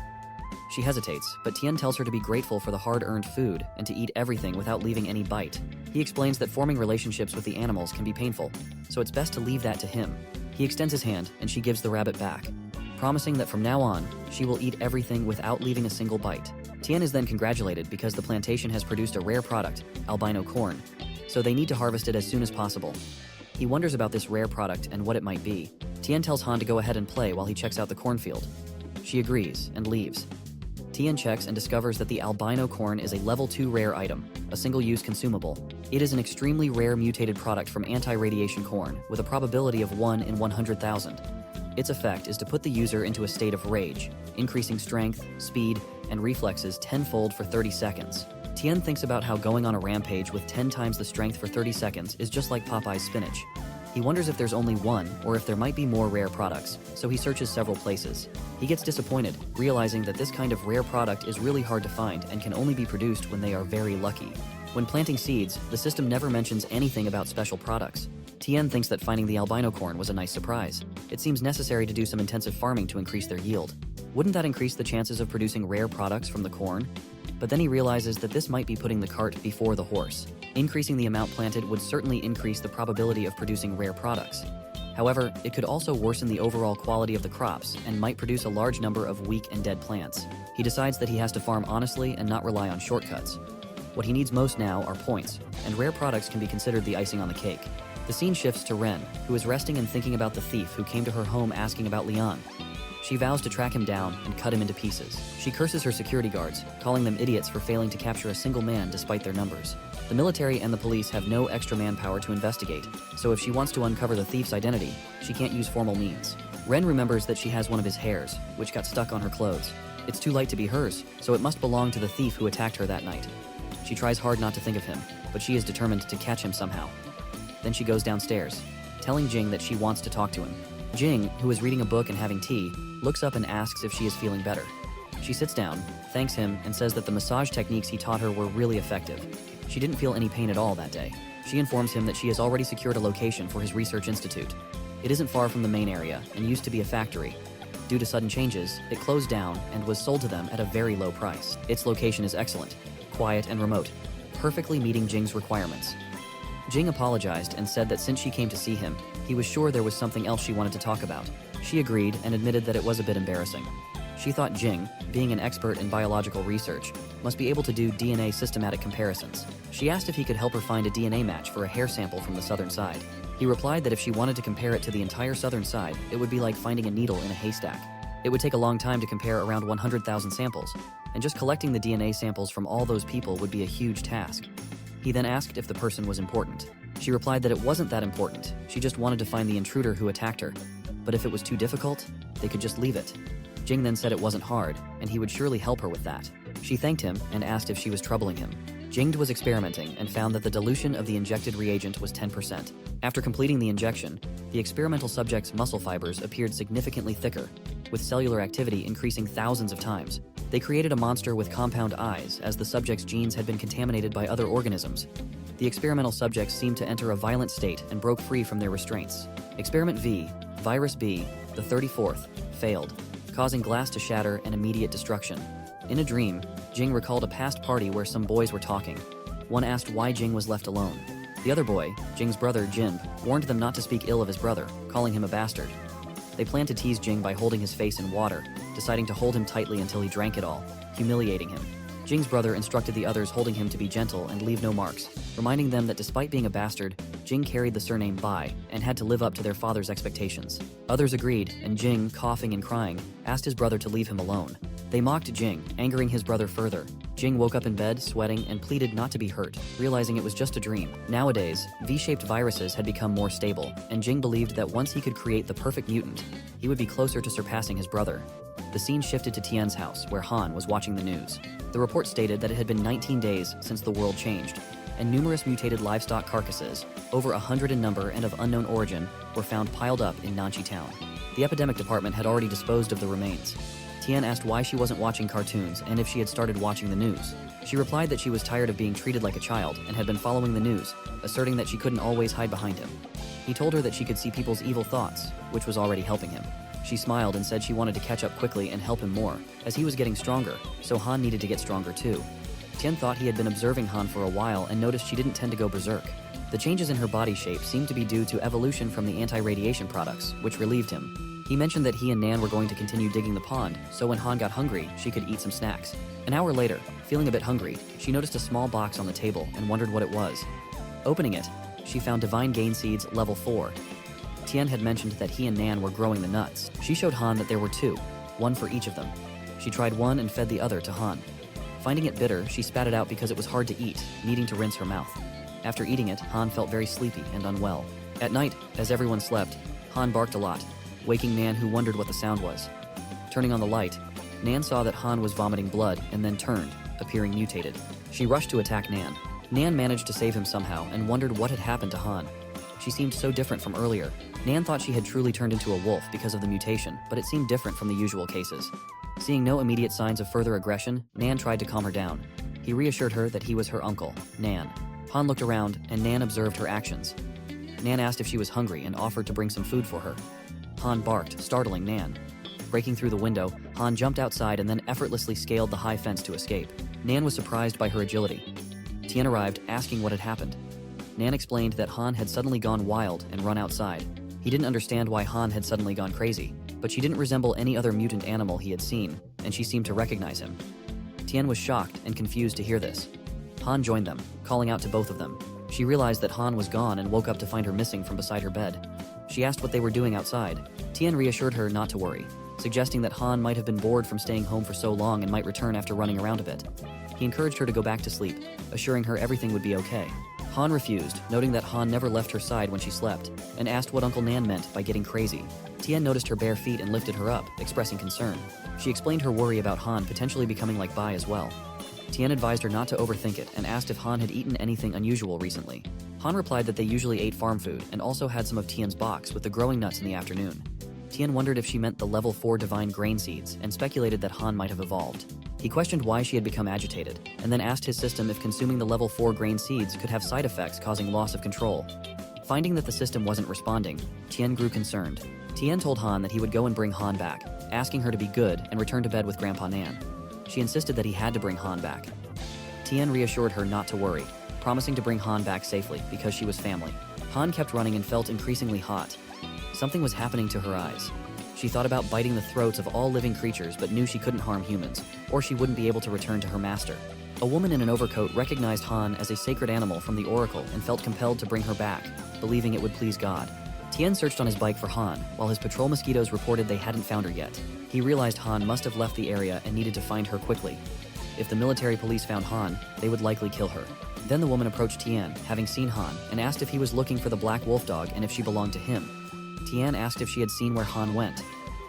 She hesitates, but Tien tells her to be grateful for the hard-earned food and to eat everything without leaving any bite. He explains that forming relationships with the animals can be painful, so it's best to leave that to him. He extends his hand, and she gives the rabbit back, promising that from now on, she will eat everything without leaving a single bite. Tien is then congratulated because the plantation has produced a rare product, albino corn, so they need to harvest it as soon as possible. He wonders about this rare product and what it might be. Tien tells Han to go ahead and play while he checks out the cornfield. She agrees and leaves. Tien checks and discovers that the albino corn is a level 2 rare item, a single-use consumable. It is an extremely rare mutated product from anti-radiation corn, with a probability of 1 in 100,000. Its effect is to put the user into a state of rage, increasing strength, speed, and reflexes tenfold for 30 seconds. Tien thinks about how going on a rampage with 10 times the strength for 30 seconds is just like Popeye's spinach. He wonders if there's only one, or if there might be more rare products, so he searches several places. He gets disappointed, realizing that this kind of rare product is really hard to find and can only be produced when they are very lucky. When planting seeds, the system never mentions anything about special products. Tien thinks that finding the albino corn was a nice surprise. It seems necessary to do some intensive farming to increase their yield. Wouldn't that increase the chances of producing rare products from the corn? But then he realizes that this might be putting the cart before the horse. Increasing the amount planted would certainly increase the probability of producing rare products. However, it could also worsen the overall quality of the crops and might produce a large number of weak and dead plants. He decides that he has to farm honestly and not rely on shortcuts. What he needs most now are points, and rare products can be considered the icing on the cake. The scene shifts to Ren, who is resting and thinking about the thief who came to her home asking about Lian. She vows to track him down and cut him into pieces. She curses her security guards, calling them idiots for failing to capture a single man despite their numbers. The military and the police have no extra manpower to investigate, so if she wants to uncover the thief's identity, she can't use formal means. Ren remembers that she has one of his hairs, which got stuck on her clothes. It's too light to be hers, so it must belong to the thief who attacked her that night. She tries hard not to think of him, but she is determined to catch him somehow. Then she goes downstairs, telling Jing that she wants to talk to him. Jing, who is reading a book and having tea, looks up and asks if she is feeling better. She sits down, thanks him, and says that the massage techniques he taught her were really effective. She didn't feel any pain at all that day. She informs him that she has already secured a location for his research institute. It isn't far from the main area and used to be a factory. Due to sudden changes, it closed down and was sold to them at a very low price. Its location is excellent, quiet and remote, perfectly meeting Jing's requirements. Jing apologized and said that since she came to see him, he was sure there was something else she wanted to talk about. She agreed and admitted that it was a bit embarrassing. She thought Jing, being an expert in biological research, must be able to do DNA systematic comparisons. She asked if he could help her find a DNA match for a hair sample from the southern side. He replied that if she wanted to compare it to the entire southern side, it would be like finding a needle in a haystack. It would take a long time to compare around 100,000 samples, and just collecting the DNA samples from all those people would be a huge task. He then asked if the person was important. She replied that it wasn't that important, she just wanted to find the intruder who attacked her. But if it was too difficult, they could just leave it. Jing then said it wasn't hard, and he would surely help her with that. She thanked him and asked if she was troubling him. Jing was experimenting and found that the dilution of the injected reagent was 10%. After completing the injection, the experimental subject's muscle fibers appeared significantly thicker, with cellular activity increasing thousands of times. They created a monster with compound eyes, as the subject's genes had been contaminated by other organisms. The experimental subjects seemed to enter a violent state and broke free from their restraints. Experiment V, Virus B, the 34th, failed, causing glass to shatter and immediate destruction. In a dream, Jing recalled a past party where some boys were talking. One asked why Jing was left alone. The other boy, Jing's brother Jin, warned them not to speak ill of his brother, calling him a bastard. They planned to tease Jing by holding his face in water, deciding to hold him tightly until he drank it all, humiliating him. Jing's brother instructed the others holding him to be gentle and leave no marks, reminding them that despite being a bastard, Jing carried the surname Bai and had to live up to their father's expectations. Others agreed, and Jing, coughing and crying, asked his brother to leave him alone. They mocked Jing, angering his brother further. Jing woke up in bed, sweating, and pleaded not to be hurt, realizing it was just a dream. Nowadays, V-shaped viruses had become more stable, and Jing believed that once he could create the perfect mutant, he would be closer to surpassing his brother. The scene shifted to Tien's house, where Han was watching the news. The report stated that it had been 19 days since the world changed, and numerous mutated livestock carcasses, over 100 in number and of unknown origin, were found piled up in Nanchi town. The epidemic department had already disposed of the remains. Tien asked why she wasn't watching cartoons and if she had started watching the news. She replied that she was tired of being treated like a child and had been following the news, asserting that she couldn't always hide behind him. He told her that she could see people's evil thoughts, which was already helping him. She smiled and said she wanted to catch up quickly and help him more, as he was getting stronger, so Han needed to get stronger too. Tien thought he had been observing Han for a while and noticed she didn't tend to go berserk. The changes in her body shape seemed to be due to evolution from the anti-radiation products, which relieved him. He mentioned that he and Nan were going to continue digging the pond, so when Han got hungry, she could eat some snacks. An hour later, feeling a bit hungry, she noticed a small box on the table and wondered what it was. Opening it, she found Divine Gain Seeds Level 4. Tien had mentioned that he and Nan were growing the nuts. She showed Han that there were two, one for each of them. She tried one and fed the other to Han. Finding it bitter, she spat it out because it was hard to eat, needing to rinse her mouth. After eating it, Han felt very sleepy and unwell. At night, as everyone slept, Han barked a lot, waking Nan, who wondered what the sound was. Turning on the light, Nan saw that Han was vomiting blood and then turned, appearing mutated. She rushed to attack Nan. Nan managed to save him somehow and wondered what had happened to Han. She seemed so different from earlier. Nan thought she had truly turned into a wolf because of the mutation, but it seemed different from the usual cases. Seeing no immediate signs of further aggression, Nan tried to calm her down. He reassured her that he was her uncle, Nan. Han looked around, and Nan observed her actions. Nan asked if she was hungry and offered to bring some food for her. Han barked, startling Nan. Breaking through the window, Han jumped outside and then effortlessly scaled the high fence to escape. Nan was surprised by her agility. Tien arrived, asking what had happened. Nan explained that Han had suddenly gone wild and run outside. He didn't understand why Han had suddenly gone crazy, but she didn't resemble any other mutant animal he had seen, and she seemed to recognize him. Tien was shocked and confused to hear this. Han joined them, calling out to both of them. She realized that Han was gone and woke up to find her missing from beside her bed. She asked what they were doing outside. Tien reassured her not to worry, suggesting that Han might have been bored from staying home for so long and might return after running around a bit. He encouraged her to go back to sleep, assuring her everything would be okay. Han refused, noting that Han never left her side when she slept, and asked what Uncle Nan meant by getting crazy. Tien noticed her bare feet and lifted her up, expressing concern. She explained her worry about Han potentially becoming like Bai as well. Tien advised her not to overthink it and asked if Han had eaten anything unusual recently. Han replied that they usually ate farm food and also had some of Tien's box with the growing nuts in the afternoon. Tien wondered if she meant the level 4 divine grain seeds and speculated that Han might have evolved. He questioned why she had become agitated, and then asked his system if consuming the level 4 grain seeds could have side effects causing loss of control. Finding that the system wasn't responding, Tien grew concerned. Tien told Han that he would go and bring Han back, asking her to be good and return to bed with Grandpa Nan. She insisted that he had to bring Han back. Tien reassured her not to worry, promising to bring Han back safely because she was family. Han kept running and felt increasingly hot. Something was happening to her eyes. She thought about biting the throats of all living creatures but knew she couldn't harm humans, or she wouldn't be able to return to her master. A woman in an overcoat recognized Han as a sacred animal from the Oracle and felt compelled to bring her back, believing it would please God. Tien searched on his bike for Han, while his patrol mosquitoes reported they hadn't found her yet. He realized Han must have left the area and needed to find her quickly. If the military police found Han, they would likely kill her. Then the woman approached Tien, having seen Han, and asked if he was looking for the black wolf dog and if she belonged to him. Tien asked if she had seen where Han went.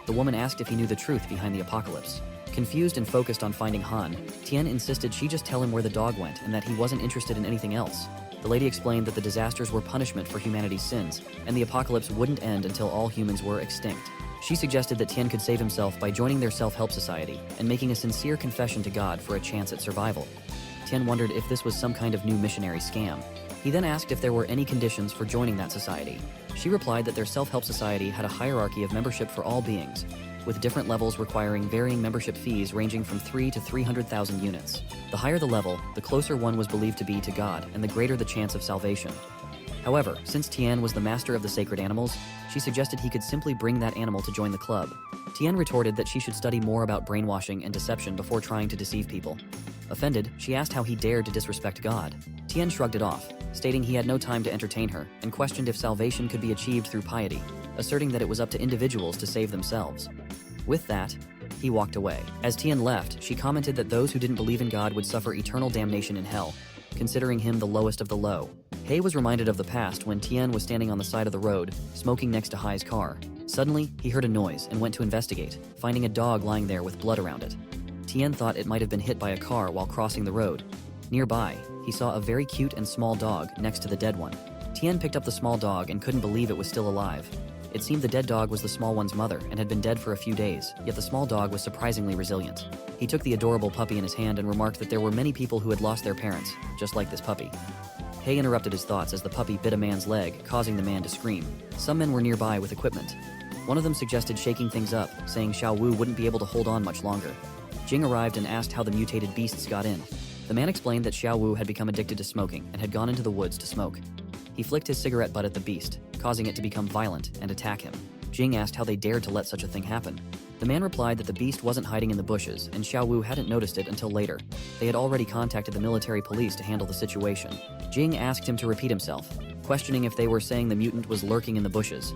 The woman asked if he knew the truth behind the apocalypse. Confused and focused on finding Han, Tien insisted she just tell him where the dog went and that he wasn't interested in anything else. The lady explained that the disasters were punishment for humanity's sins, and the apocalypse wouldn't end until all humans were extinct. She suggested that Tien could save himself by joining their self-help society and making a sincere confession to God for a chance at survival. Tien wondered if this was some kind of new missionary scam. He then asked if there were any conditions for joining that society. She replied that their self-help society had a hierarchy of membership for all beings, with different levels requiring varying membership fees ranging from 3 to 300,000 units. The higher the level, the closer one was believed to be to God, and the greater the chance of salvation. However, since Tien was the master of the sacred animals, she suggested he could simply bring that animal to join the club. Tien retorted that she should study more about brainwashing and deception before trying to deceive people. Offended, she asked how he dared to disrespect God. Tien shrugged it off, stating he had no time to entertain her, and questioned if salvation could be achieved through piety, asserting that it was up to individuals to save themselves. With that, he walked away. As Tien left, she commented that those who didn't believe in God would suffer eternal damnation in hell, considering him the lowest of the low. Hei was reminded of the past when Tien was standing on the side of the road, smoking next to Hai's car. Suddenly, he heard a noise and went to investigate, finding a dog lying there with blood around it. Tien thought it might have been hit by a car while crossing the road. Nearby, he saw a very cute and small dog next to the dead one. Tien picked up the small dog and couldn't believe it was still alive. It seemed the dead dog was the small one's mother and had been dead for a few days, yet the small dog was surprisingly resilient. He took the adorable puppy in his hand and remarked that there were many people who had lost their parents, just like this puppy. Hei interrupted his thoughts as the puppy bit a man's leg, causing the man to scream. Some men were nearby with equipment. One of them suggested shaking things up, saying Xiao Wu wouldn't be able to hold on much longer. Jing arrived and asked how the mutated beasts got in. The man explained that Xiao Wu had become addicted to smoking and had gone into the woods to smoke. He flicked his cigarette butt at the beast, causing it to become violent and attack him. Jing asked how they dared to let such a thing happen. The man replied that the beast wasn't hiding in the bushes, and Xiao Wu hadn't noticed it until later. They had already contacted the military police to handle the situation. Jing asked him to repeat himself, questioning if they were saying the mutant was lurking in the bushes.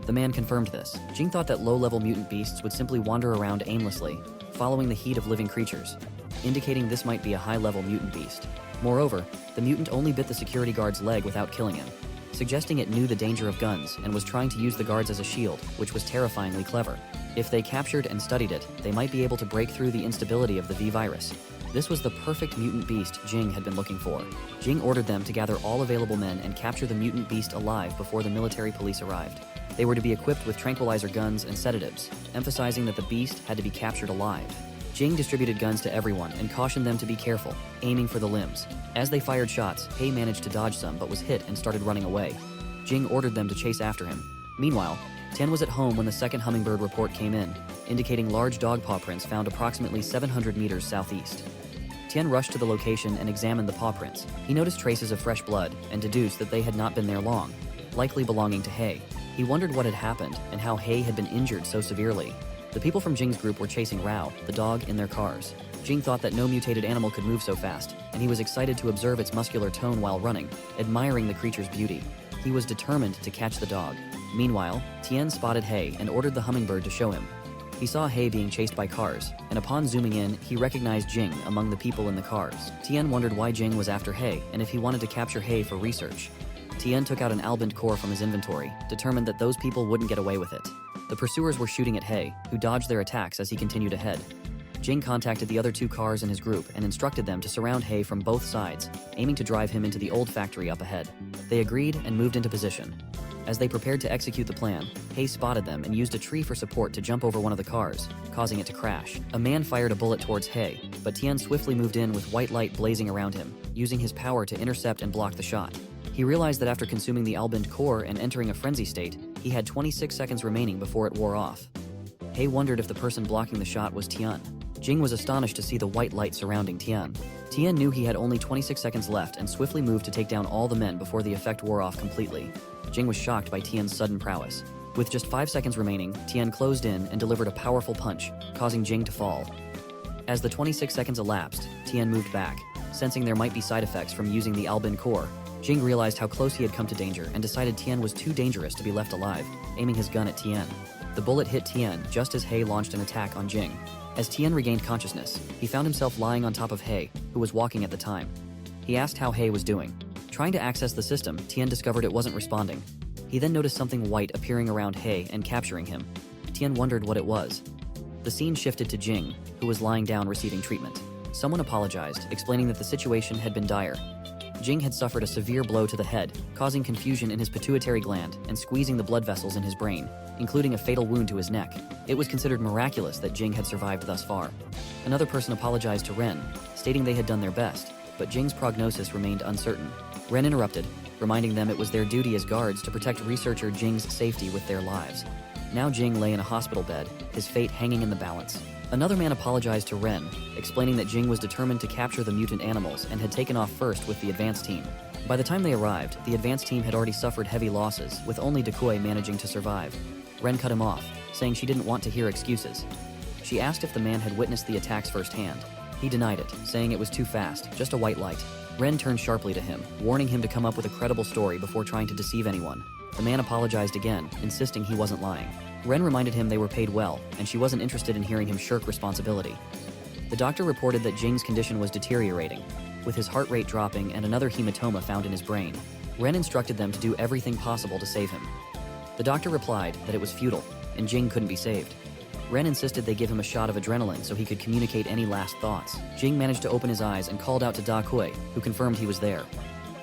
The man confirmed this. Jing thought that low-level mutant beasts would simply wander around aimlessly, following the heat of living creatures, indicating this might be a high-level mutant beast. Moreover, the mutant only bit the security guard's leg without killing him, suggesting it knew the danger of guns and was trying to use the guards as a shield, which was terrifyingly clever. If they captured and studied it, they might be able to break through the instability of the V virus. This was the perfect mutant beast Jing had been looking for. Jing ordered them to gather all available men and capture the mutant beast alive before the military police arrived. They were to be equipped with tranquilizer guns and sedatives, emphasizing that the beast had to be captured alive. Jing distributed guns to everyone and cautioned them to be careful, aiming for the limbs. As they fired shots, Hei managed to dodge some but was hit and started running away. Jing ordered them to chase after him. Meanwhile, Tien was at home when the second hummingbird report came in, indicating large dog paw prints found approximately 700 meters southeast. Tien rushed to the location and examined the paw prints. He noticed traces of fresh blood and deduced that they had not been there long, likely belonging to Hei. He wondered what had happened and how Hei had been injured so severely. The people from Jing's group were chasing Rao, the dog, in their cars. Jing thought that no mutated animal could move so fast, and he was excited to observe its muscular tone while running, admiring the creature's beauty. He was determined to catch the dog. Meanwhile, Tien spotted Hei and ordered the hummingbird to show him. He saw Hei being chased by cars, and upon zooming in, he recognized Jing among the people in the cars. Tien wondered why Jing was after Hei and if he wanted to capture Hei for research. Tien took out an albint core from his inventory, determined that those people wouldn't get away with it. The pursuers were shooting at Hei, who dodged their attacks as he continued ahead. Jing contacted the other two cars in his group and instructed them to surround Hei from both sides, aiming to drive him into the old factory up ahead. They agreed and moved into position. As they prepared to execute the plan, Hei spotted them and used a tree for support to jump over one of the cars, causing it to crash. A man fired a bullet towards Hei, but Tien swiftly moved in with white light blazing around him, using his power to intercept and block the shot. He realized that after consuming the albint core and entering a frenzy state, he had 26 seconds remaining before it wore off. Hei wondered if the person blocking the shot was Tien. Jing was astonished to see the white light surrounding Tien. Tien knew he had only 26 seconds left and swiftly moved to take down all the men before the effect wore off completely. Jing was shocked by Tien's sudden prowess. With just 5 seconds remaining, Tien closed in and delivered a powerful punch, causing Jing to fall. As the 26 seconds elapsed, Tien moved back, sensing there might be side effects from using the albin core. Jing realized how close he had come to danger and decided Tien was too dangerous to be left alive, aiming his gun at Tien. The bullet hit Tien just as Hei launched an attack on Jing. As Tien regained consciousness, he found himself lying on top of Hei, who was walking at the time. He He asked how He was doing. Trying to access the system, Tien discovered it wasn't responding. He then noticed something white appearing around He and capturing him. Tien wondered what it was. The scene shifted to Jing, who was lying down receiving treatment. Someone apologized, explaining that the situation had been dire. Jing had suffered a severe blow to the head, causing confusion in his pituitary gland and squeezing the blood vessels in his brain, including a fatal wound to his neck. It was considered miraculous that Jing had survived thus far. Another person apologized to Ren, stating they had done their best, but Jing's prognosis remained uncertain. Ren interrupted, reminding them it was their duty as guards to protect researcher Jing's safety with their lives. Now Jing lay in a hospital bed, his fate hanging in the balance. Another man apologized to Ren, explaining that Jing was determined to capture the mutant animals and had taken off first with the advance team. By the time they arrived, the advance team had already suffered heavy losses, with only Dakui managing to survive. Ren cut him off, saying she didn't want to hear excuses. She asked if the man had witnessed the attacks firsthand. He denied it, saying it was too fast, just a white light. Ren turned sharply to him, warning him to come up with a credible story before trying to deceive anyone. The man apologized again, insisting he wasn't lying. Ren reminded him they were paid well, and she wasn't interested in hearing him shirk responsibility. The doctor reported that Jing's condition was deteriorating, with his heart rate dropping and another hematoma found in his brain. Ren instructed them to do everything possible to save him. The doctor replied that it was futile, and Jing couldn't be saved. Ren insisted they give him a shot of adrenaline so he could communicate any last thoughts. Jing managed to open his eyes and called out to Da Kui, who confirmed he was there.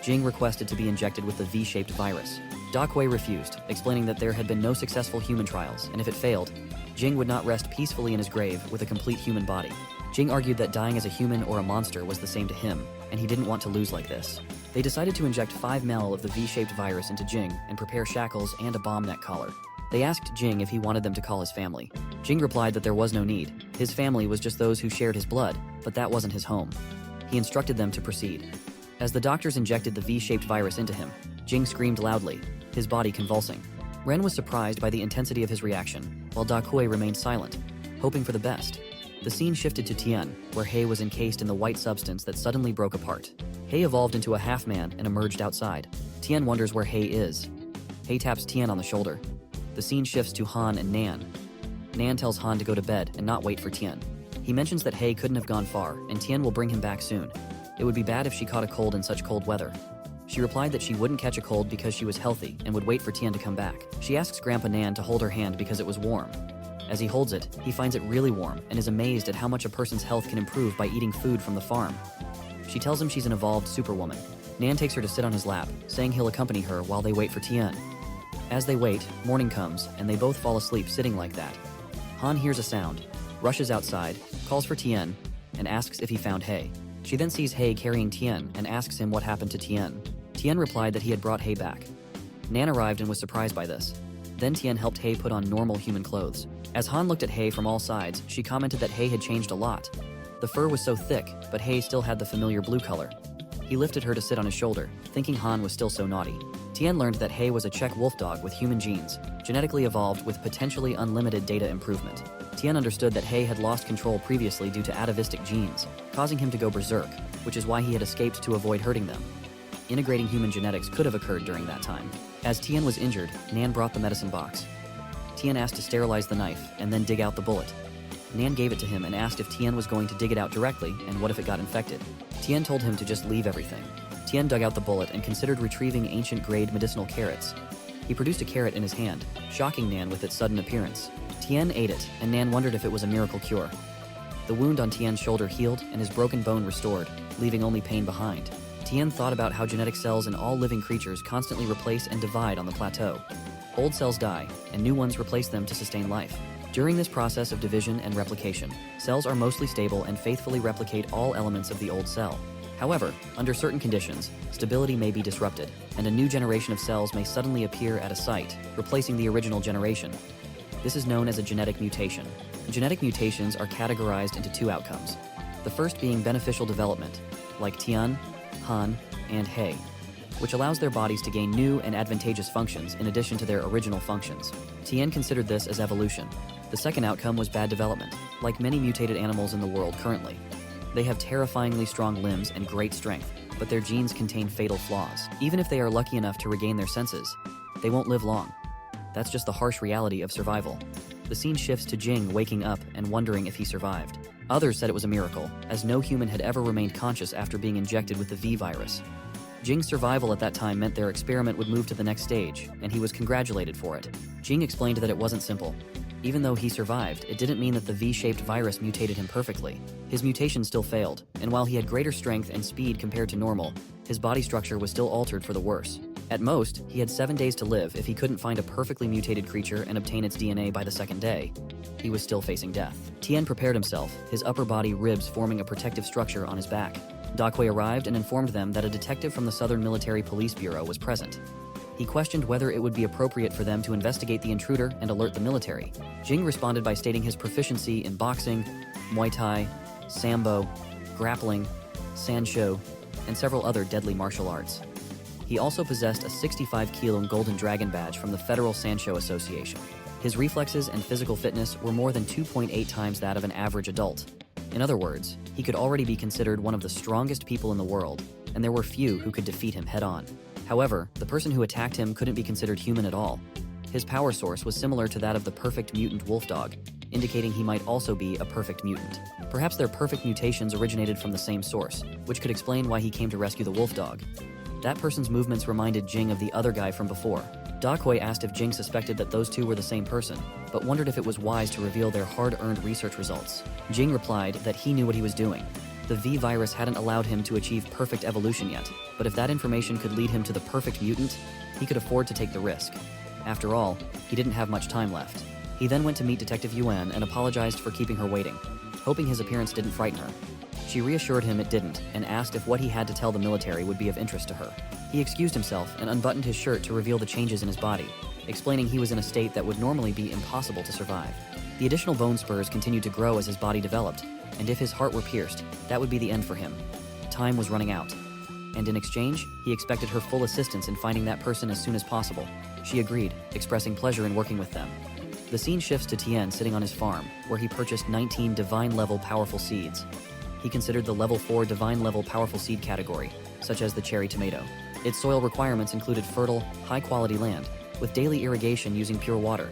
Jing requested to be injected with the V-shaped virus. Da Kui refused, explaining that there had been no successful human trials, and if it failed, Jing would not rest peacefully in his grave with a complete human body. Jing argued that dying as a human or a monster was the same to him, and he didn't want to lose like this. They decided to inject 5 ml of the V-shaped virus into Jing and prepare shackles and a bomb neck collar. They asked Jing if he wanted them to call his family. Jing replied that there was no need. His family was just those who shared his blood, but that wasn't his home. He instructed them to proceed. As the doctors injected the V-shaped virus into him, Jing screamed loudly, his body convulsing. Ren was surprised by the intensity of his reaction, while Da Kui remained silent, hoping for the best. The scene shifted to Tien, where He was encased in the white substance that suddenly broke apart. He evolved into a half-man and emerged outside. Tien wonders where He is. He taps Tien on the shoulder. The scene shifts to Han and Nan. Nan tells Han to go to bed and not wait for Tien. He mentions that He couldn't have gone far, and Tien will bring him back soon. It would be bad if she caught a cold in such cold weather. She replied that she wouldn't catch a cold because she was healthy and would wait for Tien to come back. She asks Grandpa Nan to hold her hand because it was warm. As he holds it, he finds it really warm and is amazed at how much a person's health can improve by eating food from the farm. She tells him she's an evolved superwoman. Nan takes her to sit on his lap, saying he'll accompany her while they wait for Tien. As they wait, morning comes, and they both fall asleep sitting like that. Han hears a sound, rushes outside, calls for Tien, and asks if he found He. She then sees He carrying Tien and asks him what happened to Tien. Tien replied that he had brought He back. Nan arrived and was surprised by this. Then Tien helped He put on normal human clothes. As Han looked at He from all sides, she commented that He had changed a lot. The fur was so thick, but He still had the familiar blue color. He lifted her to sit on his shoulder, thinking Han was still so naughty. Tien learned that He was a Czech wolf dog with human genes, genetically evolved with potentially unlimited data improvement. Tien understood that He had lost control previously due to atavistic genes, causing him to go berserk, which is why he had escaped to avoid hurting them. Integrating human genetics could have occurred during that time. As Tien was injured, Nan brought the medicine box. Tien asked to sterilize the knife and then dig out the bullet. Nan gave it to him and asked if Tien was going to dig it out directly and what if it got infected. Tien told him to just leave everything. Tien dug out the bullet and considered retrieving ancient-grade medicinal carrots. He produced a carrot in his hand, shocking Nan with its sudden appearance. Tien ate it, and Nan wondered if it was a miracle cure. The wound on Tien's shoulder healed and his broken bone restored, leaving only pain behind. Tien thought about how genetic cells in all living creatures constantly replace and divide on the plateau. Old cells die, and new ones replace them to sustain life. During this process of division and replication, cells are mostly stable and faithfully replicate all elements of the old cell. However, under certain conditions, stability may be disrupted, and a new generation of cells may suddenly appear at a site, replacing the original generation. This is known as a genetic mutation. Genetic mutations are categorized into 2 outcomes. The first being beneficial development, like Tien, Han, and He, which allows their bodies to gain new and advantageous functions in addition to their original functions. Tien considered this as evolution. The second outcome was bad development, like many mutated animals in the world currently. They have terrifyingly strong limbs and great strength, but their genes contain fatal flaws. Even if they are lucky enough to regain their senses, they won't live long. That's just the harsh reality of survival. The scene shifts to Jing waking up and wondering if he survived. Others said it was a miracle, as no human had ever remained conscious after being injected with the V virus. Jing's survival at that time meant their experiment would move to the next stage, and he was congratulated for it. Jing explained that it wasn't simple. Even though he survived, it didn't mean that the V-shaped virus mutated him perfectly. His mutation still failed, and while he had greater strength and speed compared to normal, his body structure was still altered for the worse. At most, he had 7 days to live if he couldn't find a perfectly mutated creature and obtain its DNA by the second day. He was still facing death. Tien prepared himself, his upper body ribs forming a protective structure on his back. Dakwei arrived and informed them that a detective from the Southern Military Police Bureau was present. He questioned whether it would be appropriate for them to investigate the intruder and alert the military. Jing responded by stating his proficiency in boxing, Muay Thai, Sambo, grappling, Sanshou, and several other deadly martial arts. He also possessed a 65-kilo Golden Dragon badge from the Federal Sanshou Association. His reflexes and physical fitness were more than 2.8 times that of an average adult. In other words, he could already be considered one of the strongest people in the world, and there were few who could defeat him head-on. However, the person who attacked him couldn't be considered human at all. His power source was similar to that of the perfect mutant wolf dog, indicating he might also be a perfect mutant. Perhaps their perfect mutations originated from the same source, which could explain why he came to rescue the wolf dog. That person's movements reminded Jing of the other guy from before. Dakwei asked if Jing suspected that those two were the same person, but wondered if it was wise to reveal their hard-earned research results. Jing replied that he knew what he was doing. The V virus hadn't allowed him to achieve perfect evolution yet, but if that information could lead him to the perfect mutant, he could afford to take the risk. After all, he didn't have much time left. He then went to meet Detective Yuan and apologized for keeping her waiting, hoping his appearance didn't frighten her. She reassured him it didn't, and asked if what he had to tell the military would be of interest to her. He excused himself and unbuttoned his shirt to reveal the changes in his body, explaining he was in a state that would normally be impossible to survive. The additional bone spurs continued to grow as his body developed, and if his heart were pierced, that would be the end for him. Time was running out. And in exchange, he expected her full assistance in finding that person as soon as possible. She agreed, expressing pleasure in working with them. The scene shifts to Tien sitting on his farm, where he purchased 19 divine-level powerful seeds. He considered the level 4 divine-level powerful seed category, such as the cherry tomato. Its soil requirements included fertile, high-quality land, with daily irrigation using pure water.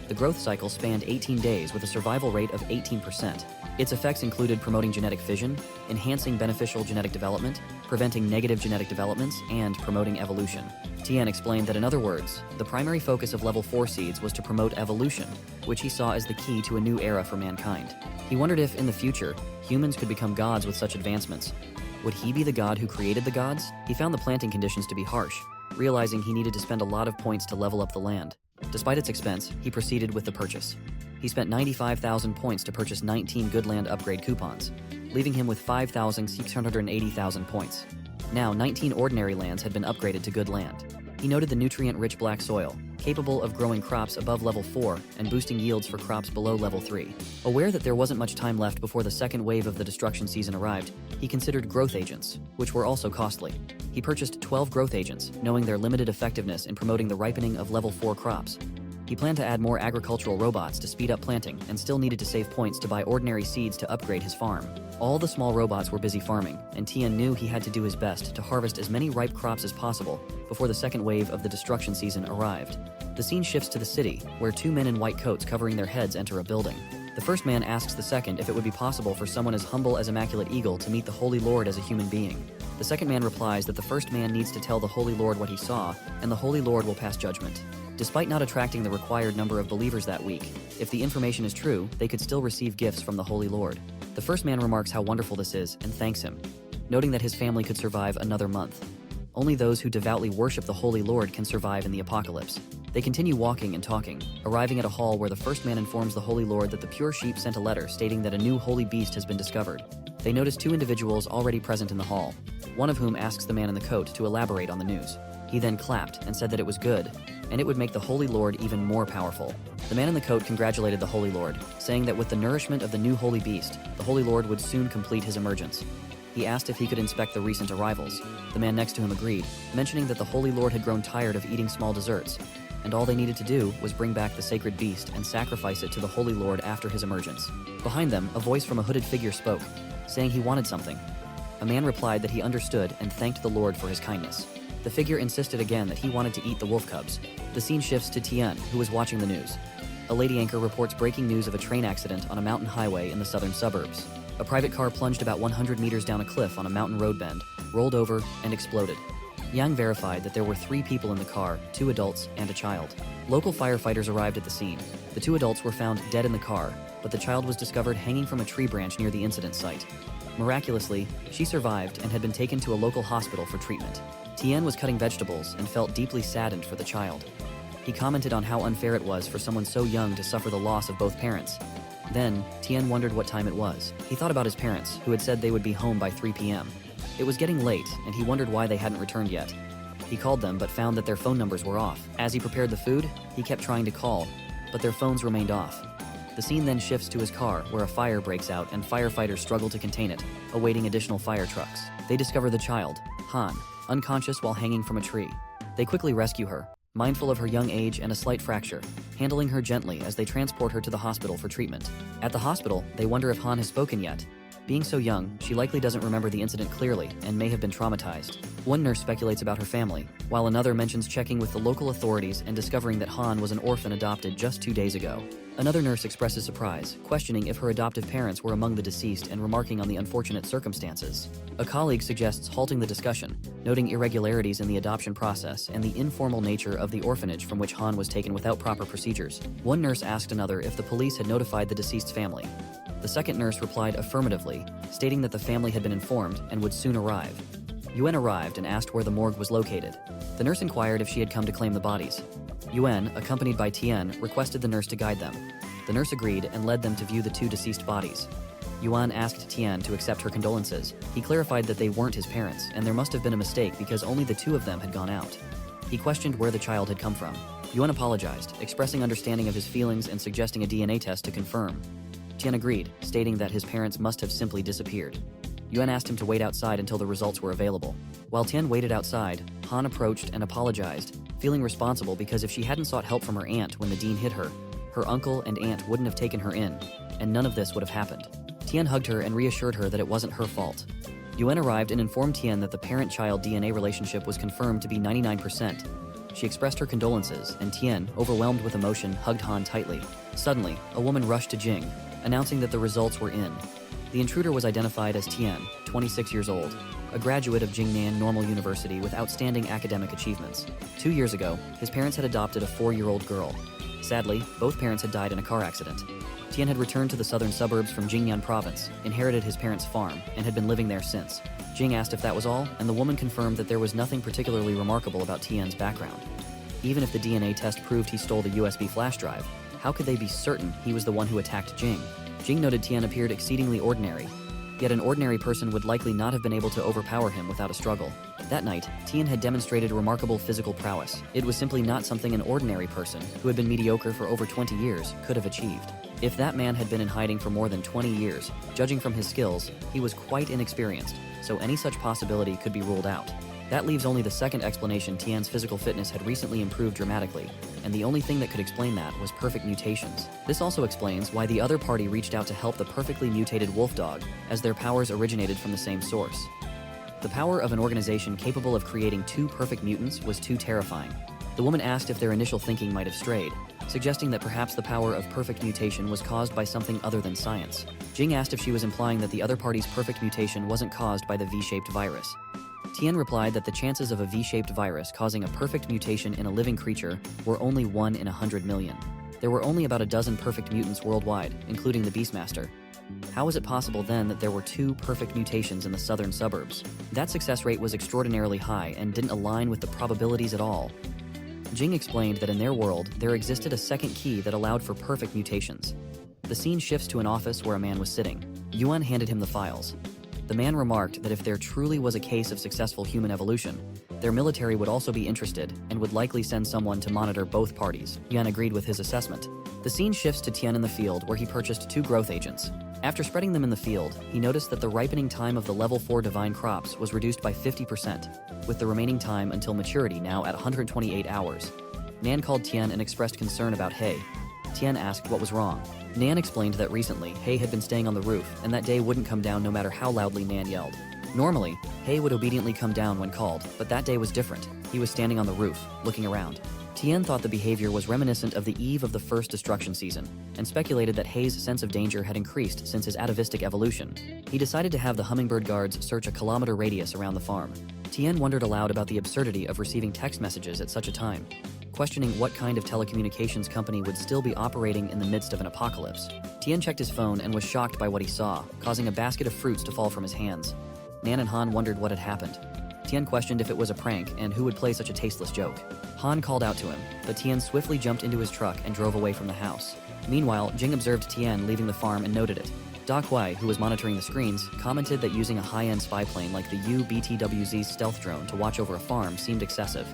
The growth cycle spanned 18 days with a survival rate of 18%. Its effects included promoting genetic fission, enhancing beneficial genetic development, preventing negative genetic developments, and promoting evolution. Tien explained that in other words, the primary focus of level 4 seeds was to promote evolution, which he saw as the key to a new era for mankind. He wondered if, in the future, humans could become gods with such advancements. Would he be the god who created the gods? He found the planting conditions to be harsh, realizing he needed to spend a lot of points to level up the land. Despite its expense, he proceeded with the purchase. He spent 95,000 points to purchase 19 good land upgrade coupons, leaving him with 5,680,000 points. Now, 19 ordinary lands had been upgraded to good land. He noted the nutrient-rich black soil, capable of growing crops above level 4 and boosting yields for crops below level 3. Aware that there wasn't much time left before the second wave of the destruction season arrived, he considered growth agents, which were also costly. He purchased 12 growth agents, knowing their limited effectiveness in promoting the ripening of level 4 crops. He planned to add more agricultural robots to speed up planting and still needed to save points to buy ordinary seeds to upgrade his farm. All the small robots were busy farming, and Tien knew he had to do his best to harvest as many ripe crops as possible before the second wave of the destruction season arrived. The scene shifts to the city, where two men in white coats covering their heads enter a building. The first man asks the second if it would be possible for someone as humble as Immaculate Eagle to meet the Holy Lord as a human being. The second man replies that the first man needs to tell the Holy Lord what he saw, and the Holy Lord will pass judgment. Despite not attracting the required number of believers that week, if the information is true, they could still receive gifts from the Holy Lord. The first man remarks how wonderful this is and thanks him, noting that his family could survive another month. Only those who devoutly worship the Holy Lord can survive in the apocalypse. They continue walking and talking, arriving at a hall where the first man informs the Holy Lord that the pure sheep sent a letter stating that a new holy beast has been discovered. They notice two individuals already present in the hall, one of whom asks the man in the coat to elaborate on the news. He then clapped and said that it was good, and it would make the Holy Lord even more powerful. The man in the coat congratulated the Holy Lord, saying that with the nourishment of the new holy beast, the Holy Lord would soon complete his emergence. He asked if he could inspect the recent arrivals. The man next to him agreed, mentioning that the Holy Lord had grown tired of eating small desserts, and all they needed to do was bring back the sacred beast and sacrifice it to the Holy Lord after his emergence. Behind them, a voice from a hooded figure spoke, saying he wanted something. A man replied that he understood and thanked the Lord for his kindness. The figure insisted again that he wanted to eat the wolf cubs. The scene shifts to Tien, who was watching the news. A lady anchor reports breaking news of a train accident on a mountain highway in the southern suburbs. A private car plunged about 100 meters down a cliff on a mountain road bend, rolled over, and exploded. Yang verified that there were 3 people in the car, 2 adults and a child. Local firefighters arrived at the scene. The 2 adults were found dead in the car, but the child was discovered hanging from a tree branch near the incident site. Miraculously, she survived and had been taken to a local hospital for treatment. Tien was cutting vegetables and felt deeply saddened for the child. He commented on how unfair it was for someone so young to suffer the loss of both parents. Then, Tien wondered what time it was. He thought about his parents, who had said they would be home by 3 p.m. It was getting late, and he wondered why they hadn't returned yet. He called them, but found that their phone numbers were off. As he prepared the food, he kept trying to call, but their phones remained off. The scene then shifts to his car, where a fire breaks out and firefighters struggle to contain it, awaiting additional fire trucks. They discover the child, Han, unconscious while hanging from a tree. They quickly rescue her, mindful of her young age and a slight fracture, handling her gently as they transport her to the hospital for treatment. At the hospital, they wonder if Han has spoken yet. Being so young, she likely doesn't remember the incident clearly and may have been traumatized. One nurse speculates about her family, while another mentions checking with the local authorities and discovering that Han was an orphan adopted just 2 days ago. Another nurse expresses surprise, questioning if her adoptive parents were among the deceased and remarking on the unfortunate circumstances. A colleague suggests halting the discussion, noting irregularities in the adoption process and the informal nature of the orphanage from which Han was taken without proper procedures. One nurse asked another if the police had notified the deceased's family. The second nurse replied affirmatively, stating that the family had been informed and would soon arrive. Yuan arrived and asked where the morgue was located. The nurse inquired if she had come to claim the bodies. Yuan, accompanied by Tien, requested the nurse to guide them. The nurse agreed and led them to view the 2 deceased bodies. Yuan asked Tien to accept her condolences. He clarified that they weren't his parents, and there must have been a mistake because only the 2 of them had gone out. He questioned where the child had come from. Yuan apologized, expressing understanding of his feelings and suggesting a DNA test to confirm. Tien agreed, stating that his parents must have simply disappeared. Yuan asked him to wait outside until the results were available. While Tien waited outside, Han approached and apologized, feeling responsible because if she hadn't sought help from her aunt when the dean hit her, her uncle and aunt wouldn't have taken her in, and none of this would have happened. Tien hugged her and reassured her that it wasn't her fault. Yuan arrived and informed Tien that the parent-child DNA relationship was confirmed to be 99%. She expressed her condolences, and Tien, overwhelmed with emotion, hugged Han tightly. Suddenly, a woman rushed to Jing, announcing that the results were in. The intruder was identified as Tien, 26 years old, a graduate of Jingnan Normal University with outstanding academic achievements. 2 years ago, his parents had adopted a 4-year-old girl. Sadly, both parents had died in a car accident. Tien had returned to the southern suburbs from Jingnan province, inherited his parents' farm, and had been living there since. Jing asked if that was all, and the woman confirmed that there was nothing particularly remarkable about Tien's background. Even if the DNA test proved he stole the USB flash drive, how could they be certain he was the one who attacked Jing? Jing noted Tien appeared exceedingly ordinary, yet an ordinary person would likely not have been able to overpower him without a struggle. That night, Tien had demonstrated remarkable physical prowess. It was simply not something an ordinary person, who had been mediocre for over 20 years, could have achieved. If that man had been in hiding for more than 20 years, judging from his skills, he was quite inexperienced, so any such possibility could be ruled out. That leaves only the second explanation. Tien's physical fitness had recently improved dramatically, and the only thing that could explain that was perfect mutations. This also explains why the other party reached out to help the perfectly mutated wolf dog, as their powers originated from the same source. The power of an organization capable of creating 2 perfect mutants was too terrifying. The woman asked if their initial thinking might have strayed, suggesting that perhaps the power of perfect mutation was caused by something other than science. Jing asked if she was implying that the other party's perfect mutation wasn't caused by the V-shaped virus. Tien replied that the chances of a V-shaped virus causing a perfect mutation in a living creature were only 1 in 100 million. There were only about a dozen perfect mutants worldwide, including the Beastmaster. How was it possible then that there were 2 perfect mutations in the southern suburbs? That success rate was extraordinarily high and didn't align with the probabilities at all. Jing explained that in their world, there existed a second key that allowed for perfect mutations. The scene shifts to an office where a man was sitting. Yuan handed him the files. The man remarked that if there truly was a case of successful human evolution, their military would also be interested and would likely send someone to monitor both parties. Yuan agreed with his assessment. The scene shifts to Tien in the field where he purchased 2 growth agents. After spreading them in the field, he noticed that the ripening time of the level 4 divine crops was reduced by 50%, with the remaining time until maturity now at 128 hours. Nan called Tien and expressed concern about hay. Tien asked what was wrong. Nan explained that recently, Hay had been staying on the roof, and that day wouldn't come down no matter how loudly Nan yelled. Normally, Hay would obediently come down when called, but that day was different. He was standing on the roof, looking around. Tien thought the behavior was reminiscent of the eve of the first destruction season, and speculated that Hei's sense of danger had increased since his atavistic evolution. He decided to have the hummingbird guards search a kilometer radius around the farm. Tien wondered aloud about the absurdity of receiving text messages at such a time, questioning what kind of telecommunications company would still be operating in the midst of an apocalypse. Tien checked his phone and was shocked by what he saw, causing a basket of fruits to fall from his hands. Nan and Han wondered what had happened. Tien questioned if it was a prank and who would play such a tasteless joke. Han called out to him, but Tien swiftly jumped into his truck and drove away from the house. Meanwhile, Jing observed Tien leaving the farm and noted it. Da Kuai, who was monitoring the screens, commented that using a high-end spy plane like the UBTWZ's stealth drone to watch over a farm seemed excessive.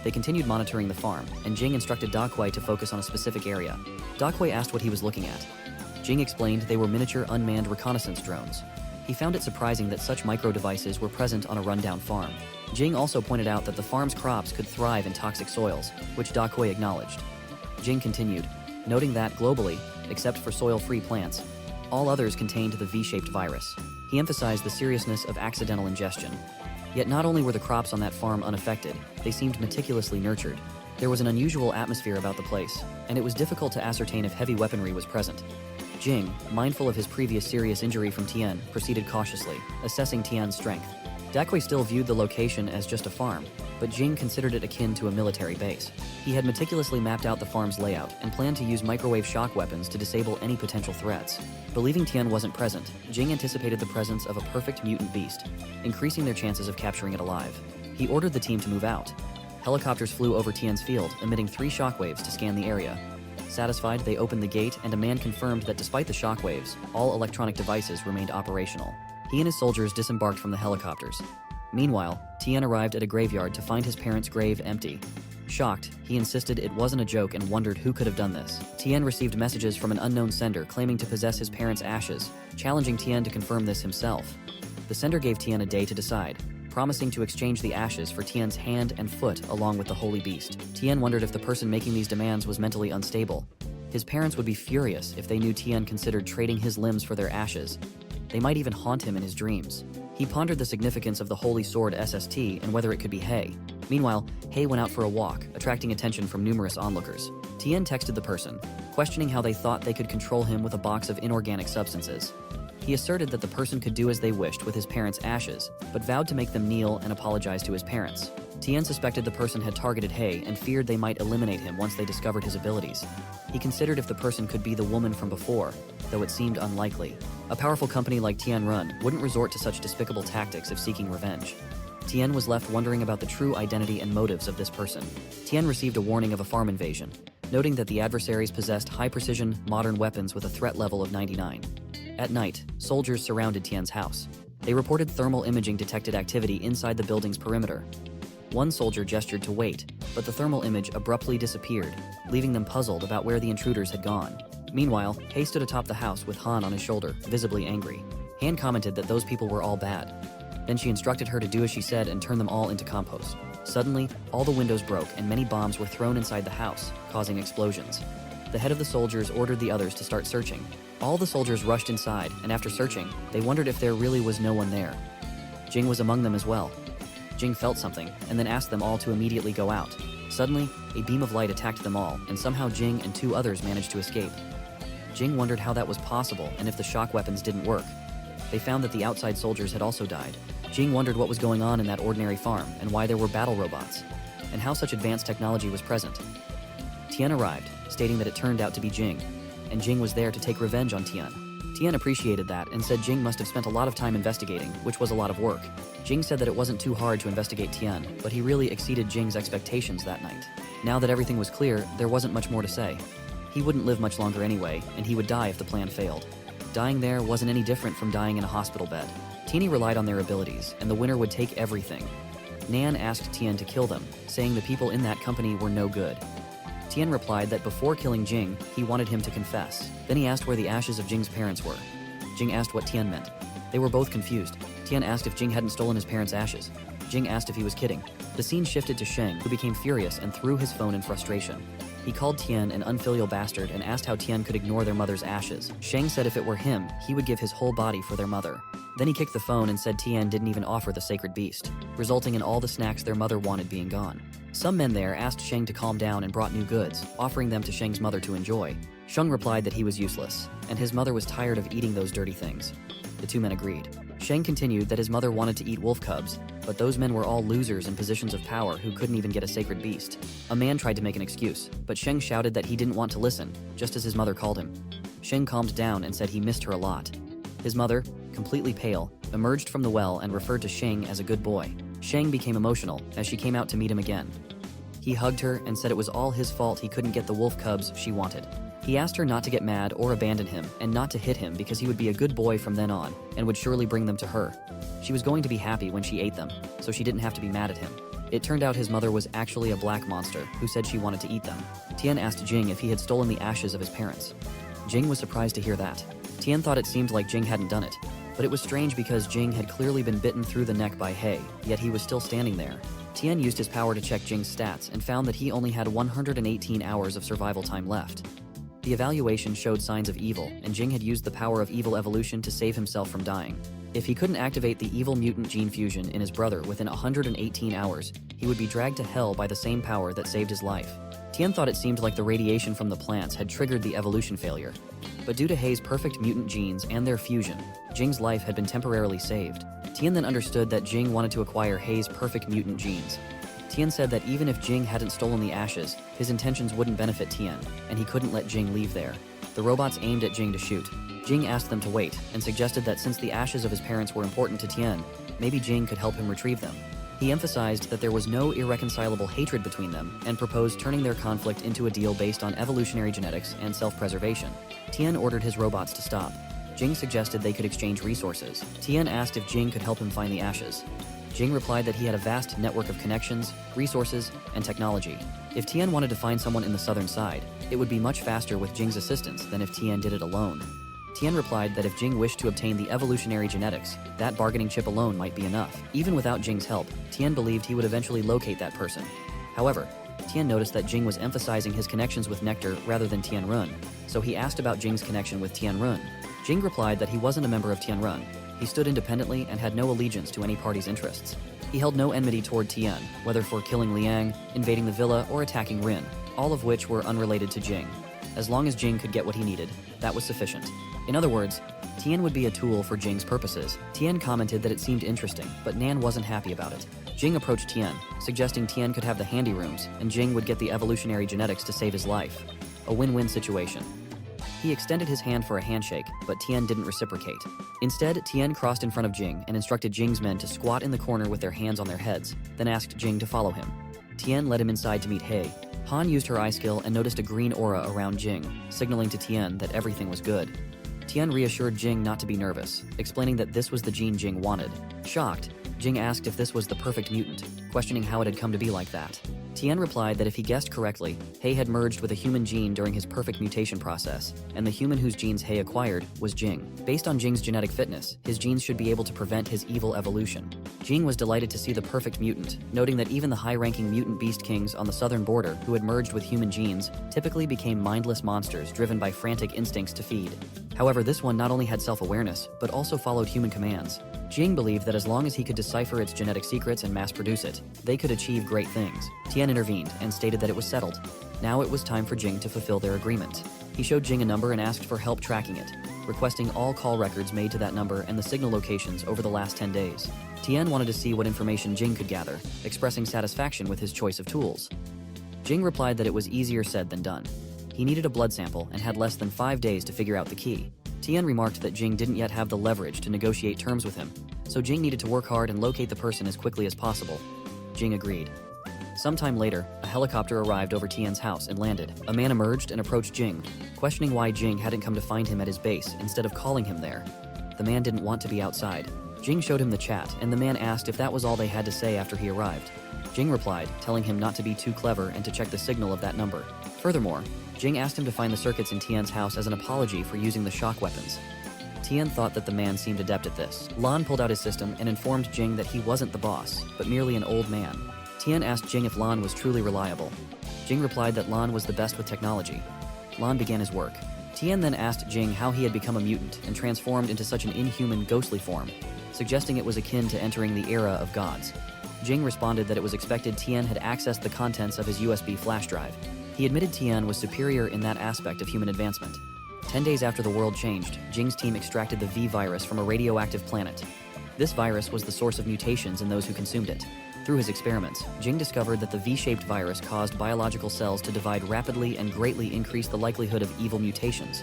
They continued monitoring the farm, and Jing instructed Da Kuai to focus on a specific area. Da Kuai asked what he was looking at. Jing explained they were miniature unmanned reconnaissance drones. He found it surprising that such micro-devices were present on a rundown farm. Jing also pointed out that the farm's crops could thrive in toxic soils, which Da Kuai acknowledged. Jing continued, noting that globally, except for soil-free plants, all others contained the V-shaped virus. He emphasized the seriousness of accidental ingestion. Yet not only were the crops on that farm unaffected, they seemed meticulously nurtured. There was an unusual atmosphere about the place, and it was difficult to ascertain if heavy weaponry was present. Jing, mindful of his previous serious injury from Tien, proceeded cautiously, assessing Tien's strength. Da Kuai still viewed the location as just a farm, but Jing considered it akin to a military base. He had meticulously mapped out the farm's layout and planned to use microwave shock weapons to disable any potential threats. Believing Tien wasn't present, Jing anticipated the presence of a perfect mutant beast, increasing their chances of capturing it alive. He ordered the team to move out. Helicopters flew over Tien's field, emitting 3 shockwaves to scan the area. Satisfied, they opened the gate, and a man confirmed that despite the shockwaves, all electronic devices remained operational. He and his soldiers disembarked from the helicopters. Meanwhile, Tien arrived at a graveyard to find his parents' grave empty. Shocked, he insisted it wasn't a joke and wondered who could have done this. Tien received messages from an unknown sender claiming to possess his parents' ashes, challenging Tien to confirm this himself. The sender gave Tien a day to decide, promising to exchange the ashes for Tien's hand and foot along with the holy beast. Tien wondered if the person making these demands was mentally unstable. His parents would be furious if they knew Tien considered trading his limbs for their ashes. They might even haunt him in his dreams. He pondered the significance of the Holy Sword SST and whether it could be Hei. Meanwhile, Hei went out for a walk, attracting attention from numerous onlookers. Tien texted the person, questioning how they thought they could control him with a box of inorganic substances. He asserted that the person could do as they wished with his parents' ashes, but vowed to make them kneel and apologize to his parents. Tien suspected the person had targeted Hei and feared they might eliminate him once they discovered his abilities. He considered if the person could be the woman from before, though it seemed unlikely. A powerful company like Tianrun wouldn't resort to such despicable tactics if seeking revenge. Tien was left wondering about the true identity and motives of this person. Tien received a warning of a farm invasion, noting that the adversaries possessed high-precision, modern weapons with a threat level of 99. At night, soldiers surrounded Tien's house. They reported thermal imaging detected activity inside the building's perimeter. One soldier gestured to wait, but the thermal image abruptly disappeared, leaving them puzzled about where the intruders had gone. Meanwhile, Hei stood atop the house with Han on his shoulder, visibly angry. Han commented that those people were all bad. Then she instructed her to do as she said and turn them all into compost. Suddenly, all the windows broke and many bombs were thrown inside the house, causing explosions. The head of the soldiers ordered the others to start searching. All the soldiers rushed inside, and after searching, they wondered if there really was no one there. Jing was among them as well. Jing felt something, and then asked them all to immediately go out. Suddenly, a beam of light attacked them all, and somehow Jing and 2 others managed to escape. Jing wondered how that was possible and if the shock weapons didn't work. They found that the outside soldiers had also died. Jing wondered what was going on in that ordinary farm and why there were battle robots, and how such advanced technology was present. Tien arrived, stating that it turned out to be Jing, and Jing was there to take revenge on Tien. Tien appreciated that and said Jing must have spent a lot of time investigating, which was a lot of work. Jing said that it wasn't too hard to investigate Tien, but he really exceeded Jing's expectations that night. Now that everything was clear, there wasn't much more to say. He wouldn't live much longer anyway, and he would die if the plan failed. Dying there wasn't any different from dying in a hospital bed. Teeny relied on their abilities, and the winner would take everything. Nan asked Tien to kill them, saying the people in that company were no good. Tien replied that before killing Jing, he wanted him to confess. Then he asked where the ashes of Jing's parents were. Jing asked what Tien meant. They were both confused. Tien asked if Jing hadn't stolen his parents' ashes. Jing asked if he was kidding. The scene shifted to Sheng, who became furious and threw his phone in frustration. He called Tien an unfilial bastard and asked how Tien could ignore their mother's ashes. Sheng said if it were him, he would give his whole body for their mother. Then he kicked the phone and said Tien didn't even offer the sacred beast, resulting in all the snacks their mother wanted being gone. Some men there asked Sheng to calm down and brought new goods, offering them to Sheng's mother to enjoy. Sheng replied that he was useless, and his mother was tired of eating those dirty things. The two men agreed. Sheng continued that his mother wanted to eat wolf cubs, but those men were all losers in positions of power who couldn't even get a sacred beast. A man tried to make an excuse, but Sheng shouted that he didn't want to listen, just as his mother called him. Sheng calmed down and said he missed her a lot. His mother, completely pale, emerged from the well and referred to Sheng as a good boy. Sheng became emotional as she came out to meet him again. He hugged her and said it was all his fault he couldn't get the wolf cubs she wanted. He asked her not to get mad or abandon him and not to hit him because he would be a good boy from then on and would surely bring them to her. She was going to be happy when she ate them, so she didn't have to be mad at him. It turned out his mother was actually a black monster who said she wanted to eat them. Tien asked Jing if he had stolen the ashes of his parents. Jing was surprised to hear that. Tien thought it seemed like Jing hadn't done it, but it was strange because Jing had clearly been bitten through the neck by He, yet he was still standing there. Tien used his power to check Jing's stats and found that he only had 118 hours of survival time left. The evaluation showed signs of evil, and Jing had used the power of evil evolution to save himself from dying. If he couldn't activate the evil mutant gene fusion in his brother within 118 hours, he would be dragged to hell by the same power that saved his life. Tien thought it seemed like the radiation from the plants had triggered the evolution failure. But due to He's perfect mutant genes and their fusion, Jing's life had been temporarily saved. Tien then understood that Jing wanted to acquire He's perfect mutant genes. Tien said that even if Jing hadn't stolen the ashes, his intentions wouldn't benefit Tien, and he couldn't let Jing leave there. The robots aimed at Jing to shoot. Jing asked them to wait, and suggested that since the ashes of his parents were important to Tien, maybe Jing could help him retrieve them. He emphasized that there was no irreconcilable hatred between them, and proposed turning their conflict into a deal based on evolutionary genetics and self-preservation. Tien ordered his robots to stop. Jing suggested they could exchange resources. Tien asked if Jing could help him find the ashes. Jing replied that he had a vast network of connections, resources, and technology. If Tien wanted to find someone in the southern side, it would be much faster with Jing's assistance than if Tien did it alone. Tien replied that if Jing wished to obtain the evolutionary genetics, that bargaining chip alone might be enough. Even without Jing's help, Tien believed he would eventually locate that person. However, Tien noticed that Jing was emphasizing his connections with Nectar rather than Tianrun, so he asked about Jing's connection with Tianrun. Jing replied that he wasn't a member of Tianrun. He stood independently and had no allegiance to any party's interests. He held no enmity toward Tien, whether for killing Liang, invading the villa, or attacking Rin, all of which were unrelated to Jing. As long as Jing could get what he needed, that was sufficient. In other words, Tien would be a tool for Jing's purposes. Tien commented that it seemed interesting, but Nan wasn't happy about it. Jing approached Tien, suggesting Tien could have the handy rooms, and Jing would get the evolutionary genetics to save his life. A win-win situation. He extended his hand for a handshake, but Tien didn't reciprocate. Instead, Tien crossed in front of Jing and instructed Jing's men to squat in the corner with their hands on their heads, then asked Jing to follow him. Tien led him inside to meet He. Han used her eye skill and noticed a green aura around Jing, signaling to Tien that everything was good. Tien reassured Jing not to be nervous, explaining that this was the gene Jing wanted. Shocked, Jing asked if this was the perfect mutant, questioning how it had come to be like that. Tien replied that if he guessed correctly, He had merged with a human gene during his perfect mutation process, and the human whose genes He acquired was Jing. Based on Jing's genetic fitness, his genes should be able to prevent his evil evolution. Jing was delighted to see the perfect mutant, noting that even the high-ranking mutant beast kings on the southern border who had merged with human genes typically became mindless monsters driven by frantic instincts to feed. However, this one not only had self-awareness, but also followed human commands. Jing believed that as long as he could decipher its genetic secrets and mass-produce it, they could achieve great things. Tien intervened and stated that it was settled. Now it was time for Jing to fulfill their agreement. He showed Jing a number and asked for help tracking it, requesting all call records made to that number and the signal locations over the last 10 days. Tien wanted to see what information Jing could gather, expressing satisfaction with his choice of tools. Jing replied that it was easier said than done. He needed a blood sample and had less than 5 days to figure out the key. Tien remarked that Jing didn't yet have the leverage to negotiate terms with him, so Jing needed to work hard and locate the person as quickly as possible. Jing agreed. Sometime later, a helicopter arrived over Tien's house and landed. A man emerged and approached Jing, questioning why Jing hadn't come to find him at his base instead of calling him there. The man didn't want to be outside. Jing showed him the chat, and the man asked if that was all they had to say after he arrived. Jing replied, telling him not to be too clever and to check the signal of that number. Furthermore, Jing asked him to find the circuits in Tien's house as an apology for using the shock weapons. Tien thought that the man seemed adept at this. Lan pulled out his system and informed Jing that he wasn't the boss, but merely an old man. Tien asked Jing if Lan was truly reliable. Jing replied that Lan was the best with technology. Lan began his work. Tien then asked Jing how he had become a mutant and transformed into such an inhuman, ghostly form, suggesting it was akin to entering the era of gods. Jing responded that it was expected Tien had accessed the contents of his USB flash drive. He admitted Tien was superior in that aspect of human advancement. 10 days after the world changed, Jing's team extracted the V virus from a radioactive planet. This virus was the source of mutations in those who consumed it. Through his experiments, Jing discovered that the V-shaped virus caused biological cells to divide rapidly and greatly increased the likelihood of evil mutations,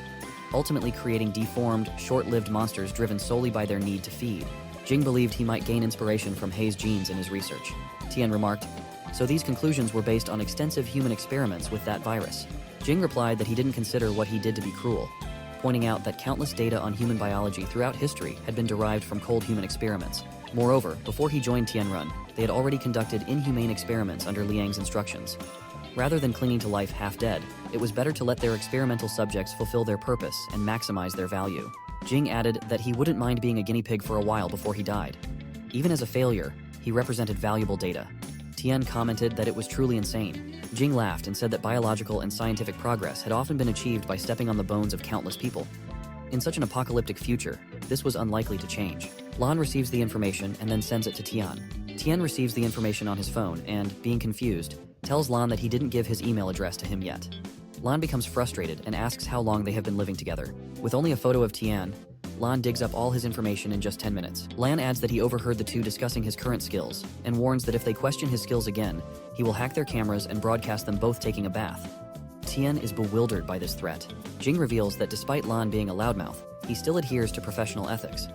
ultimately creating deformed, short-lived monsters driven solely by their need to feed. Jing believed he might gain inspiration from Hei's genes in his research. Tien remarked, "So these conclusions were based on extensive human experiments with that virus." Jing replied that he didn't consider what he did to be cruel, pointing out that countless data on human biology throughout history had been derived from cold human experiments. Moreover, before he joined Tianrun, they had already conducted inhumane experiments under Liang's instructions. Rather than clinging to life half-dead, it was better to let their experimental subjects fulfill their purpose and maximize their value. Jing added that he wouldn't mind being a guinea pig for a while before he died. Even as a failure, he represented valuable data. Tien commented that it was truly insane. Jing laughed and said that biological and scientific progress had often been achieved by stepping on the bones of countless people. In such an apocalyptic future, this was unlikely to change. Lan receives the information and then sends it to Tien. Tien receives the information on his phone and, being confused, tells Lan that he didn't give his email address to him yet. Lan becomes frustrated and asks how long they have been living together. With only a photo of Tien, Lan digs up all his information in just 10 minutes. Lan adds that he overheard the two discussing his current skills and warns that if they question his skills again, he will hack their cameras and broadcast them both taking a bath. Tien is bewildered by this threat. Jing reveals that despite Lan being a loudmouth, he still adheres to professional ethics.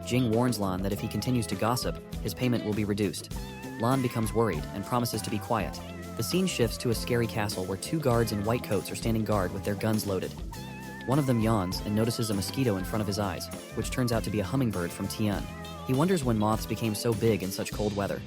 Jing warns Lan that if he continues to gossip, his payment will be reduced. Lan becomes worried and promises to be quiet. The scene shifts to a scary castle where two guards in white coats are standing guard with their guns loaded. One of them yawns and notices a mosquito in front of his eyes, which turns out to be a hummingbird from Tien. He wonders when moths became so big in such cold weather.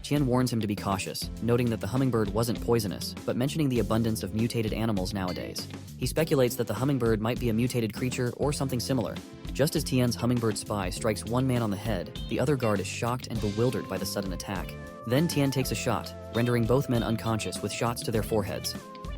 Tien warns him to be cautious, noting that the hummingbird wasn't poisonous, but mentioning the abundance of mutated animals nowadays. He speculates that the hummingbird might be a mutated creature or something similar. Just as Tien's hummingbird spy strikes one man on the head, the other guard is shocked and bewildered by the sudden attack. Then Tien takes a shot, rendering both men unconscious with shots to their foreheads.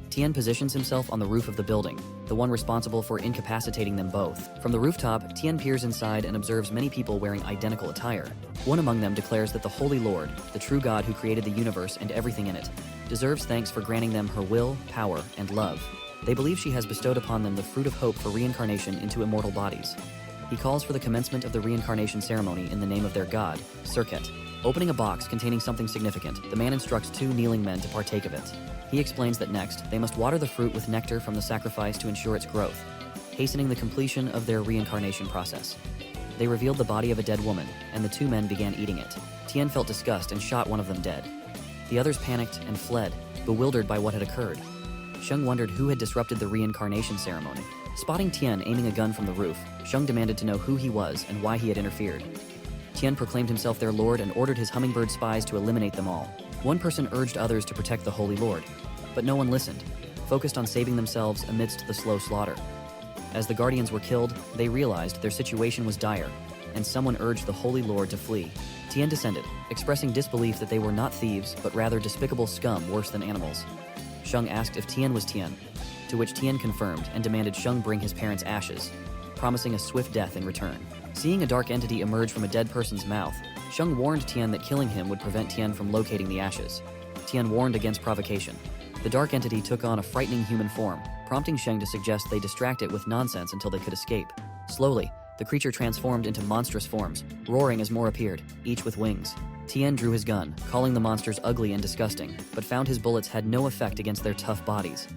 Tien positions himself on the roof of the building, the one responsible for incapacitating them both. From the rooftop, Tien peers inside and observes many people wearing identical attire. One among them declares that the Holy Lord, the true God who created the universe and everything in it, deserves thanks for granting them her will, power, and love. They believe she has bestowed upon them the fruit of hope for reincarnation into immortal bodies. He calls for the commencement of the reincarnation ceremony in the name of their god, Serket. Opening a box containing something significant, the man instructs two kneeling men to partake of it. He explains that next, they must water the fruit with nectar from the sacrifice to ensure its growth, hastening the completion of their reincarnation process. They revealed the body of a dead woman, and the two men began eating it. Tien felt disgust and shot one of them dead. The others panicked and fled, bewildered by what had occurred. Sheng wondered who had disrupted the reincarnation ceremony. Spotting Tien aiming a gun from the roof, Sheng demanded to know who he was and why he had interfered. Tien proclaimed himself their lord and ordered his hummingbird spies to eliminate them all. One person urged others to protect the Holy Lord, but no one listened, focused on saving themselves amidst the slow slaughter. As the Guardians were killed, they realized their situation was dire, and someone urged the Holy Lord to flee. Tien descended, expressing disbelief that they were not thieves, but rather despicable scum worse than animals. Sheng asked if Tien was Tien, to which Tien confirmed and demanded Sheng bring his parents' ashes, promising a swift death in return. Seeing a dark entity emerge from a dead person's mouth, Sheng warned Tien that killing him would prevent Tien from locating the ashes. Tien warned against provocation. The dark entity took on a frightening human form, prompting Sheng to suggest they distract it with nonsense until they could escape. Slowly, the creature transformed into monstrous forms, roaring as more appeared, each with wings. Tien drew his gun, calling the monsters ugly and disgusting, but found his bullets had no effect against their tough bodies.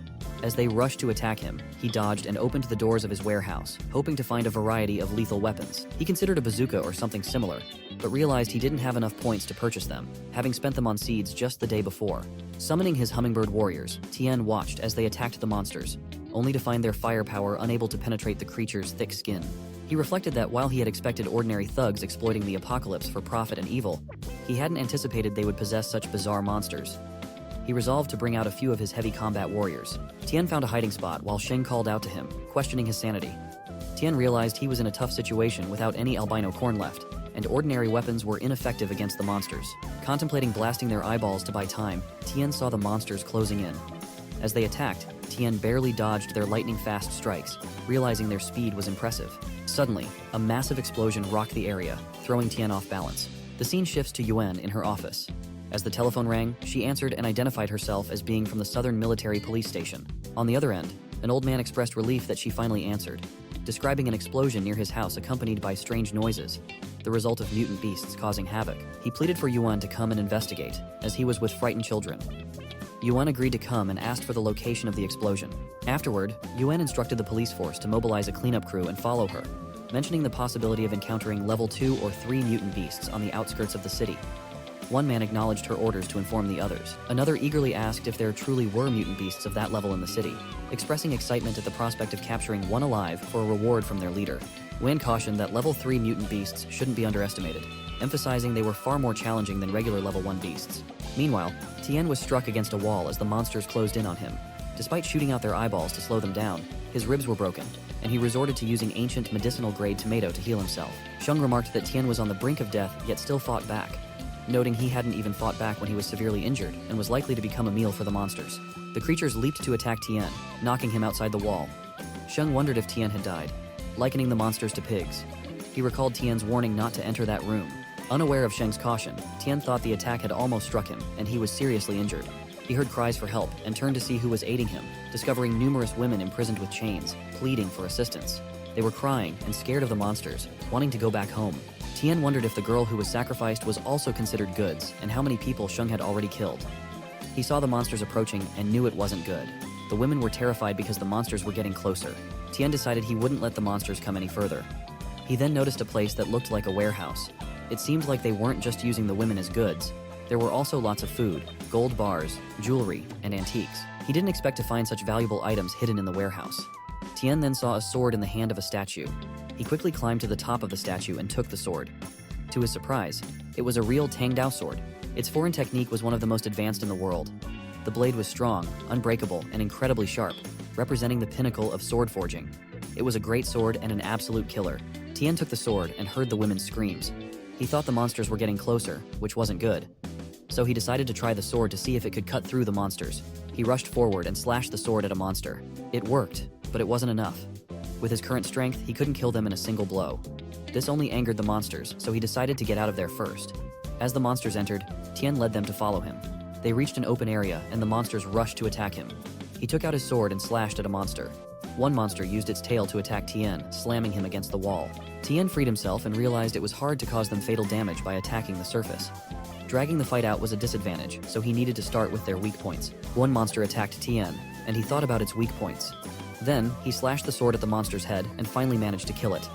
As they rushed to attack him, he dodged and opened the doors of his warehouse, hoping to find a variety of lethal weapons. He considered a bazooka or something similar, but realized he didn't have enough points to purchase them, having spent them on seeds just the day before. Summoning his hummingbird warriors, Tien watched as they attacked the monsters, only to find their firepower unable to penetrate the creature's thick skin. He reflected that while he had expected ordinary thugs exploiting the apocalypse for profit and evil, he hadn't anticipated they would possess such bizarre monsters. He resolved to bring out a few of his heavy combat warriors. Tien found a hiding spot while Sheng called out to him, questioning his sanity. Tien realized he was in a tough situation without any albino corn left, and ordinary weapons were ineffective against the monsters. Contemplating blasting their eyeballs to buy time, Tien saw the monsters closing in. As they attacked, Tien barely dodged their lightning-fast strikes, realizing their speed was impressive. Suddenly, a massive explosion rocked the area, throwing Tien off balance. The scene shifts to Yuan in her office. As the telephone rang, she answered and identified herself as being from the Southern Military Police Station. On the other end, an old man expressed relief that she finally answered, describing an explosion near his house accompanied by strange noises, the result of mutant beasts causing havoc. He pleaded for Yuan to come and investigate, as he was with frightened children. Yuan agreed to come and asked for the location of the explosion. Afterward, Yuan instructed the police force to mobilize a cleanup crew and follow her, mentioning the possibility of encountering level 2 or 3 mutant beasts on the outskirts of the city. One man acknowledged her orders to inform the others. Another eagerly asked if there truly were mutant beasts of that level in the city, expressing excitement at the prospect of capturing one alive for a reward from their leader. Yuan cautioned that level 3 mutant beasts shouldn't be underestimated, emphasizing they were far more challenging than regular level 1 beasts. Meanwhile, Tien was struck against a wall as the monsters closed in on him. Despite shooting out their eyeballs to slow them down, his ribs were broken, and he resorted to using ancient medicinal-grade tomato to heal himself. Sheng remarked that Tien was on the brink of death yet still fought back, noting he hadn't even fought back when he was severely injured and was likely to become a meal for the monsters. The creatures leaped to attack Tien, knocking him outside the wall. Sheng wondered if Tien had died, likening the monsters to pigs. He recalled Tien's warning not to enter that room. Unaware of Sheng's caution, Tien thought the attack had almost struck him, and he was seriously injured. He heard cries for help and turned to see who was aiding him, discovering numerous women imprisoned with chains, pleading for assistance. They were crying and scared of the monsters, wanting to go back home. Tien wondered if the girl who was sacrificed was also considered goods, and how many people Sheng had already killed. He saw the monsters approaching and knew it wasn't good. The women were terrified because the monsters were getting closer. Tien decided he wouldn't let the monsters come any further. He then noticed a place that looked like a warehouse. It seemed like they weren't just using the women as goods. There were also lots of food, gold bars, jewelry, and antiques. He didn't expect to find such valuable items hidden in the warehouse. Tien then saw a sword in the hand of a statue. He quickly climbed to the top of the statue and took the sword. To his surprise, it was a real Tang Dao sword. Its foreign technique was one of the most advanced in the world. The blade was strong, unbreakable, and incredibly sharp, representing the pinnacle of sword forging. It was a great sword and an absolute killer. Tien took the sword and heard the women's screams. He thought the monsters were getting closer, which wasn't good. So he decided to try the sword to see if it could cut through the monsters. He rushed forward and slashed the sword at a monster. It worked, but it wasn't enough. With his current strength, he couldn't kill them in a single blow. This only angered the monsters, so he decided to get out of there first. As the monsters entered, Tien led them to follow him. They reached an open area, and the monsters rushed to attack him. He took out his sword and slashed at a monster. One monster used its tail to attack Tien, slamming him against the wall. Tien freed himself and realized it was hard to cause them fatal damage by attacking the surface. Dragging the fight out was a disadvantage, so he needed to start with their weak points. One monster attacked Tien, and he thought about its weak points. Then, he slashed the sword at the monster's head and finally managed to kill it.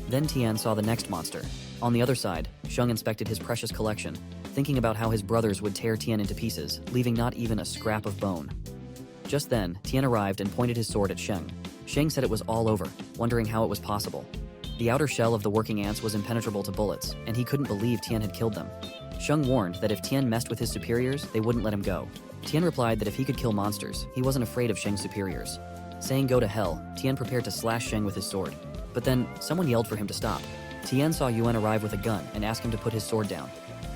Then Tien saw the next monster. On the other side, Sheng inspected his precious collection, thinking about how his brothers would tear Tien into pieces, leaving not even a scrap of bone. Just then, Tien arrived and pointed his sword at Sheng. Sheng said it was all over, wondering how it was possible. The outer shell of the working ants was impenetrable to bullets, and he couldn't believe Tien had killed them. Sheng warned that if Tien messed with his superiors, they wouldn't let him go. Tien replied that if he could kill monsters, he wasn't afraid of Sheng's superiors. Saying go to hell, Tien prepared to slash Sheng with his sword. But then, someone yelled for him to stop. Tien saw Yuan arrive with a gun and asked him to put his sword down.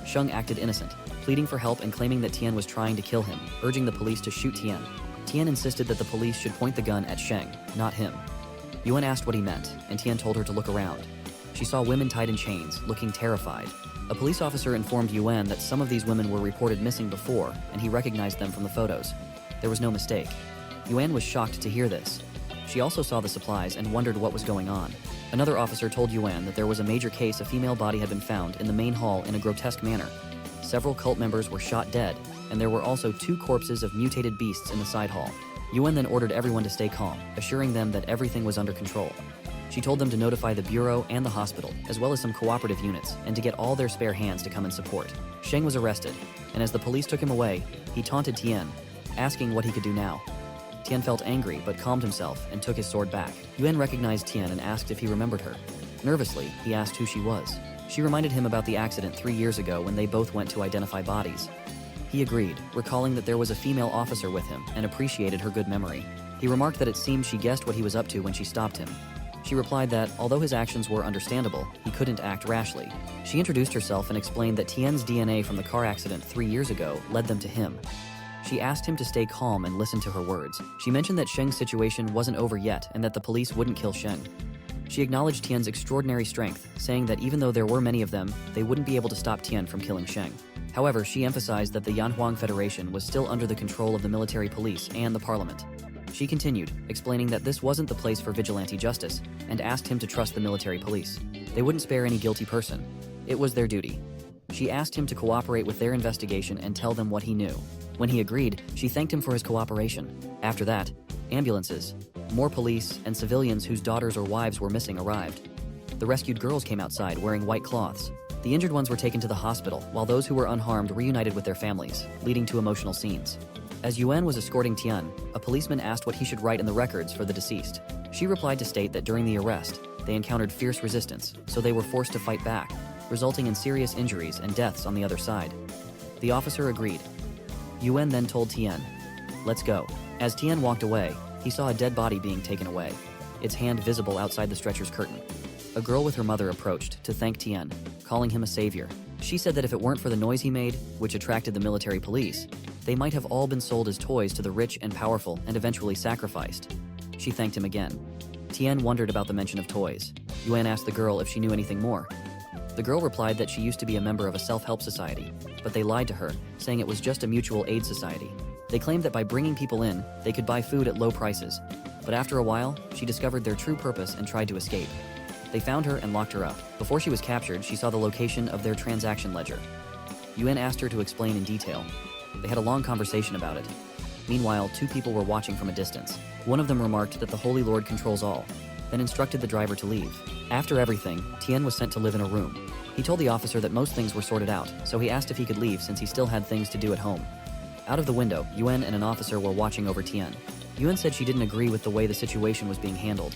Sheng acted innocent, pleading for help and claiming that Tien was trying to kill him, urging the police to shoot Tien. Tien insisted that the police should point the gun at Sheng, not him. Yuan asked what he meant, and Tien told her to look around. She saw women tied in chains, looking terrified. A police officer informed Yuan that some of these women were reported missing before, and he recognized them from the photos. There was no mistake. Yuan was shocked to hear this. She also saw the supplies and wondered what was going on. Another officer told Yuan that there was a major case a female body had been found in the main hall in a grotesque manner. Several cult members were shot dead, and there were also 2 corpses of mutated beasts in the side hall. Yuan then ordered everyone to stay calm, assuring them that everything was under control. She told them to notify the bureau and the hospital, as well as some cooperative units, and to get all their spare hands to come and support. Sheng was arrested, and as the police took him away, he taunted Tien, asking what he could do now. Tien felt angry but calmed himself and took his sword back. Yuan recognized Tien and asked if he remembered her. Nervously, he asked who she was. She reminded him about the accident 3 years ago when they both went to identify bodies. He agreed, recalling that there was a female officer with him and appreciated her good memory. He remarked that it seemed she guessed what he was up to when she stopped him. She replied that, although his actions were understandable, he couldn't act rashly. She introduced herself and explained that Tien's DNA from the car accident 3 years ago led them to him. She asked him to stay calm and listen to her words. She mentioned that Sheng's situation wasn't over yet and that the police wouldn't kill Sheng. She acknowledged Tien's extraordinary strength, saying that even though there were many of them, they wouldn't be able to stop Tien from killing Sheng. However, she emphasized that the Yanhuang Federation was still under the control of the military police and the parliament. She continued, explaining that this wasn't the place for vigilante justice, and asked him to trust the military police. They wouldn't spare any guilty person. It was their duty. She asked him to cooperate with their investigation and tell them what he knew. When he agreed, she thanked him for his cooperation. After that, ambulances, more police, and civilians whose daughters or wives were missing arrived. The rescued girls came outside wearing white cloths. The injured ones were taken to the hospital, while those who were unharmed reunited with their families, leading to emotional scenes. As Yuan was escorting Tien, a policeman asked what he should write in the records for the deceased. She replied to state that during the arrest, they encountered fierce resistance, so they were forced to fight back, resulting in serious injuries and deaths on the other side. The officer agreed. Yuan then told Tien, "Let's go." As Tien walked away, he saw a dead body being taken away, its hand visible outside the stretcher's curtain. A girl with her mother approached to thank Tien, calling him a savior. She said that if it weren't for the noise he made, which attracted the military police, they might have all been sold as toys to the rich and powerful and eventually sacrificed. She thanked him again. Tien wondered about the mention of toys. Yuan asked the girl if she knew anything more. The girl replied that she used to be a member of a self-help society, but they lied to her, saying it was just a mutual aid society. They claimed that by bringing people in, they could buy food at low prices. But after a while, she discovered their true purpose and tried to escape. They found her and locked her up. Before she was captured, she saw the location of their transaction ledger. Yuan asked her to explain in detail. They had a long conversation about it. Meanwhile, two people were watching from a distance. One of them remarked that the Holy Lord controls all, then instructed the driver to leave. After everything, Tien was sent to live in a room. He told the officer that most things were sorted out, so he asked if he could leave since he still had things to do at home. Out of the window, Yuan and an officer were watching over Tien. Yuan said she didn't agree with the way the situation was being handled.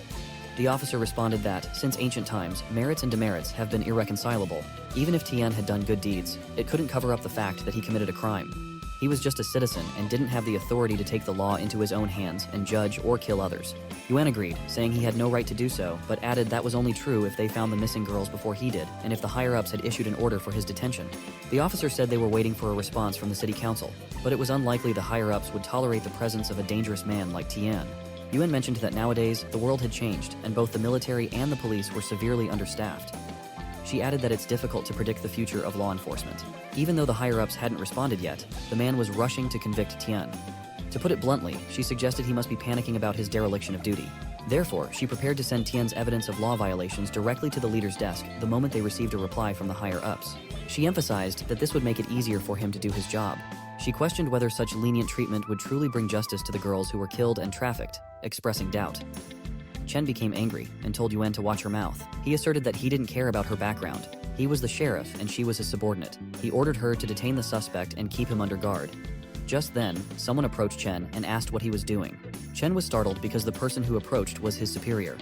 The officer responded that, since ancient times, merits and demerits have been irreconcilable. Even if Tien had done good deeds, it couldn't cover up the fact that he committed a crime. He was just a citizen and didn't have the authority to take the law into his own hands and judge or kill others. Yuan agreed, saying he had no right to do so, but added that was only true if they found the missing girls before he did, and if the higher-ups had issued an order for his detention. The officer said they were waiting for a response from the city council, but it was unlikely the higher-ups would tolerate the presence of a dangerous man like Tien. Yuan mentioned that nowadays, the world had changed, and both the military and the police were severely understaffed. She added that it's difficult to predict the future of law enforcement. Even though the higher-ups hadn't responded yet, the man was rushing to convict Tien. To put it bluntly, she suggested he must be panicking about his dereliction of duty. Therefore, she prepared to send Tien's evidence of law violations directly to the leader's desk the moment they received a reply from the higher-ups. She emphasized that this would make it easier for him to do his job. She questioned whether such lenient treatment would truly bring justice to the girls who were killed and trafficked, expressing doubt. Chen became angry and told Yuan to watch her mouth. He asserted that he didn't care about her background. He was the sheriff and she was his subordinate. He ordered her to detain the suspect and keep him under guard. Just then, someone approached Chen and asked what he was doing. Chen was startled because the person who approached was his superior.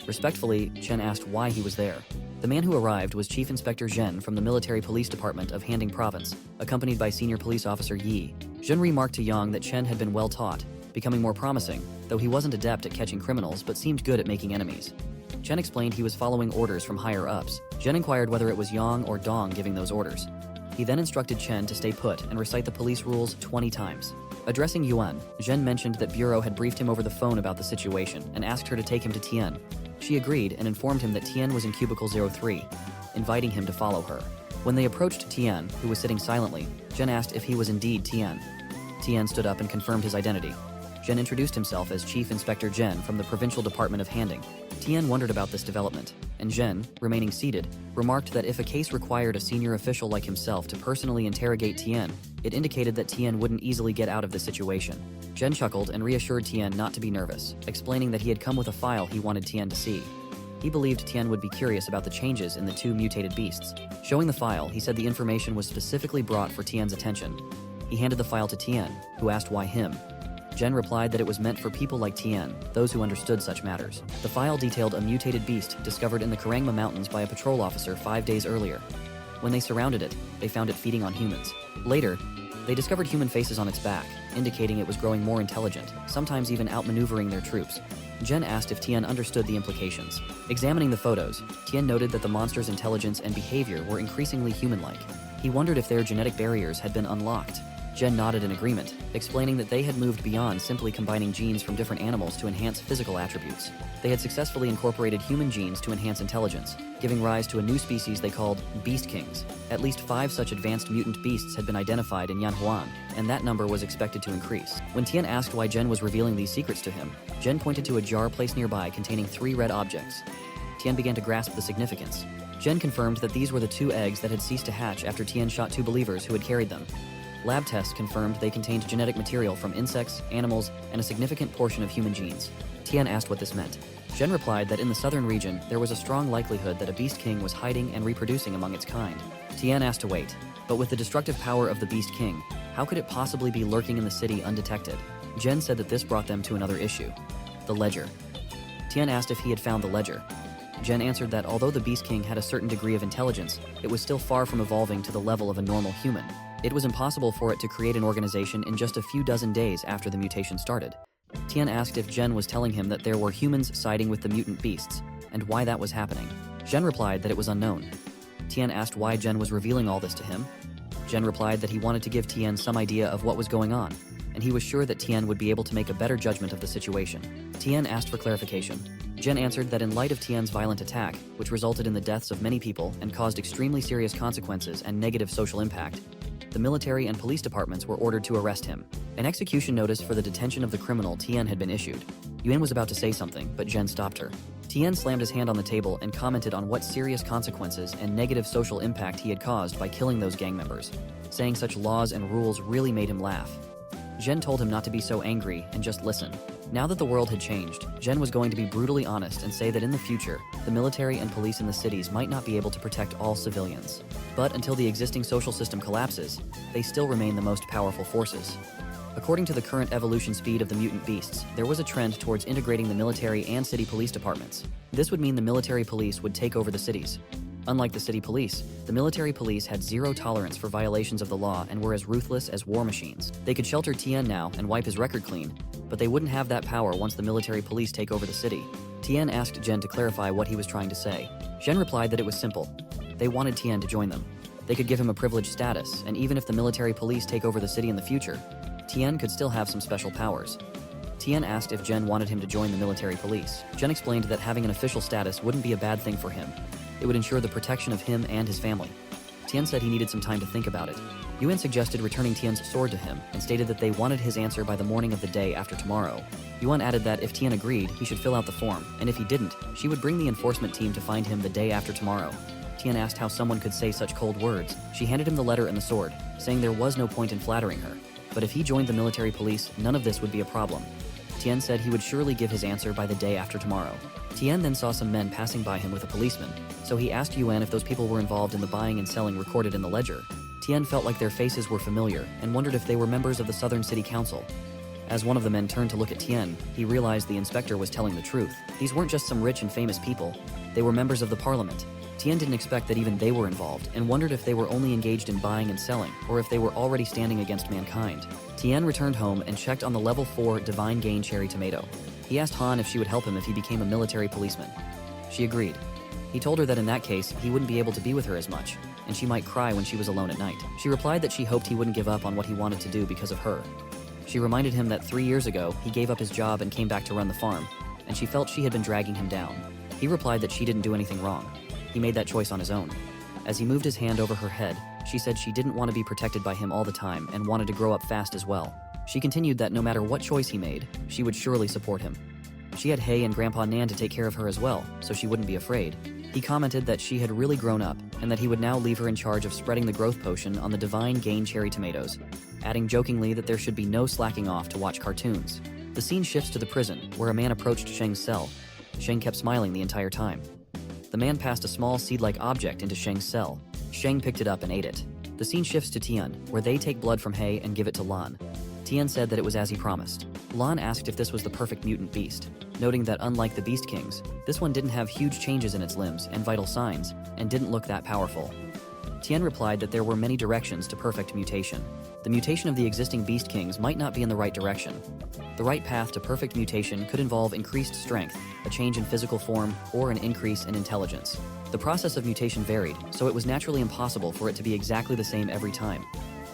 Respectfully, Chen asked why he was there. The man who arrived was Chief Inspector Zhen from the Military Police Department of Handing Province, accompanied by Senior Police Officer Yi. Zhen remarked to Yang that Chen had been well taught, becoming more promising, though he wasn't adept at catching criminals but seemed good at making enemies. Chen explained he was following orders from higher-ups. Zhen inquired whether it was Yang or Dong giving those orders. He then instructed Chen to stay put and recite the police rules 20 times. Addressing Yuan, Zhen mentioned that Bureau had briefed him over the phone about the situation and asked her to take him to Tien. She agreed and informed him that Tien was in cubicle 03, inviting him to follow her. When they approached Tien, who was sitting silently, Zhen asked if he was indeed Tien. Tien stood up and confirmed his identity. Zhen introduced himself as Chief Inspector Zhen from the Provincial Department of Handing. Tien wondered about this development, and Zhen, remaining seated, remarked that if a case required a senior official like himself to personally interrogate Tien, it indicated that Tien wouldn't easily get out of the situation. Zhen chuckled and reassured Tien not to be nervous, explaining that he had come with a file he wanted Tien to see. He believed Tien would be curious about the changes in the two mutated beasts. Showing the file, he said the information was specifically brought for Tien's attention. He handed the file to Tien, who asked why him. Zhen replied that it was meant for people like Tien, those who understood such matters. The file detailed a mutated beast discovered in the Karangma Mountains by a patrol officer 5 days earlier. When they surrounded it, they found it feeding on humans. Later, they discovered human faces on its back, indicating it was growing more intelligent, sometimes even outmaneuvering their troops. Zhen asked if Tien understood the implications. Examining the photos, Tien noted that the monster's intelligence and behavior were increasingly human-like. He wondered if their genetic barriers had been unlocked. Jen nodded in agreement, explaining that they had moved beyond simply combining genes from different animals to enhance physical attributes. They had successfully incorporated human genes to enhance intelligence, giving rise to a new species they called Beast Kings. At least 5 such advanced mutant beasts had been identified in Yanhuan, and that number was expected to increase. When Tien asked why Jen was revealing these secrets to him, Jen pointed to a jar placed nearby containing 3 red objects. Tien began to grasp the significance. Jen confirmed that these were the 2 eggs that had ceased to hatch after Tien shot 2 believers who had carried them. Lab tests confirmed they contained genetic material from insects, animals, and a significant portion of human genes. Tien asked what this meant. Jen replied that in the southern region, there was a strong likelihood that a Beast King was hiding and reproducing among its kind. Tien asked to wait, but with the destructive power of the Beast King, how could it possibly be lurking in the city undetected? Jen said that this brought them to another issue: the ledger. Tien asked if he had found the ledger. Jen answered that although the Beast King had a certain degree of intelligence, it was still far from evolving to the level of a normal human. It was impossible for it to create an organization in just a few dozen days after the mutation started. Tien asked if Jen was telling him that there were humans siding with the mutant beasts, and why that was happening. Jen replied that it was unknown. Tien asked why Jen was revealing all this to him. Jen replied that he wanted to give Tien some idea of what was going on, and he was sure that Tien would be able to make a better judgment of the situation. Tien asked for clarification. Jen answered that in light of Tien's violent attack, which resulted in the deaths of many people and caused extremely serious consequences and negative social impact, the military and police departments were ordered to arrest him. An execution notice for the detention of the criminal Tien had been issued. Yuan was about to say something, but Jen stopped her. Tien slammed his hand on the table and commented on what serious consequences and negative social impact he had caused by killing those gang members, saying such laws and rules really made him laugh. Jen told him not to be so angry and just listen. Now that the world had changed, Jen was going to be brutally honest and say that in the future, the military and police in the cities might not be able to protect all civilians. But until the existing social system collapses, they still remain the most powerful forces. According to the current evolution speed of the mutant beasts, there was a trend towards integrating the military and city police departments. This would mean the military police would take over the cities. Unlike the city police, the military police had zero tolerance for violations of the law and were as ruthless as war machines. They could shelter Tien now and wipe his record clean, but they wouldn't have that power once the military police take over the city. Tien asked Jen to clarify what he was trying to say. Jen replied that it was simple. They wanted Tien to join them. They could give him a privileged status, and even if the military police take over the city in the future, Tien could still have some special powers. Tien asked if Jen wanted him to join the military police. Jen explained that having an official status wouldn't be a bad thing for him. It would ensure the protection of him and his family. Tien said he needed some time to think about it. Yuan suggested returning Tien's sword to him and stated that they wanted his answer by the morning of the day after tomorrow. Yuan added that if Tien agreed, he should fill out the form, and if he didn't, she would bring the enforcement team to find him the day after tomorrow. Tien asked how someone could say such cold words. She handed him the letter and the sword, saying there was no point in flattering her. But if he joined the military police, none of this would be a problem. Tien said he would surely give his answer by the day after tomorrow. Tien then saw some men passing by him with a policeman, so he asked Yuan if those people were involved in the buying and selling recorded in the ledger. Tien felt like their faces were familiar and wondered if they were members of the Southern City Council. As one of the men turned to look at Tien, he realized the inspector was telling the truth. These weren't just some rich and famous people, they were members of the parliament. Tien didn't expect that even they were involved and wondered if they were only engaged in buying and selling, or if they were already standing against mankind. Tien returned home and checked on the level 4 Divine Gain cherry tomato. He asked Han if she would help him if he became a military policeman. She agreed. He told her that in that case, he wouldn't be able to be with her as much, and she might cry when she was alone at night. She replied that she hoped he wouldn't give up on what he wanted to do because of her. She reminded him that 3 years ago, he gave up his job and came back to run the farm, and she felt she had been dragging him down. He replied that she didn't do anything wrong. He made that choice on his own. As he moved his hand over her head, she said she didn't want to be protected by him all the time and wanted to grow up fast as well. She continued that no matter what choice he made, she would surely support him. She had Hay and Grandpa Nan to take care of her as well, so she wouldn't be afraid. He commented that she had really grown up and that he would now leave her in charge of spreading the growth potion on the Divine Gain cherry tomatoes, adding jokingly that there should be no slacking off to watch cartoons. The scene shifts to the prison, where a man approached Sheng's cell. Sheng kept smiling the entire time. The man passed a small seed-like object into Sheng's cell. Sheng picked it up and ate it. The scene shifts to Tien, where they take blood from Hay and give it to Lan. Tien said that it was as he promised. Lan asked if this was the perfect mutant beast, noting that unlike the Beast Kings, this one didn't have huge changes in its limbs and vital signs, and didn't look that powerful. Tien replied that there were many directions to perfect mutation. The mutation of the existing Beast Kings might not be in the right direction. The right path to perfect mutation could involve increased strength, a change in physical form, or an increase in intelligence. The process of mutation varied, so it was naturally impossible for it to be exactly the same every time.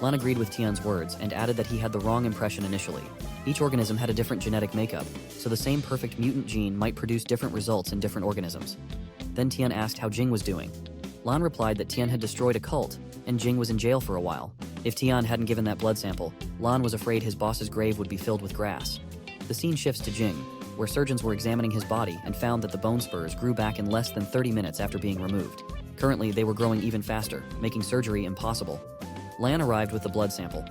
Lan agreed with Tien's words and added that he had the wrong impression initially. Each organism had a different genetic makeup, so the same perfect mutant gene might produce different results in different organisms. Then Tien asked how Jing was doing. Lan replied that Tien had destroyed a cult, and Jing was in jail for a while. If Tien hadn't given that blood sample, Lan was afraid his boss's grave would be filled with grass. The scene shifts to Jing, where surgeons were examining his body and found that the bone spurs grew back in less than 30 minutes after being removed. Currently, they were growing even faster, making surgery impossible. Lan arrived with the blood sample.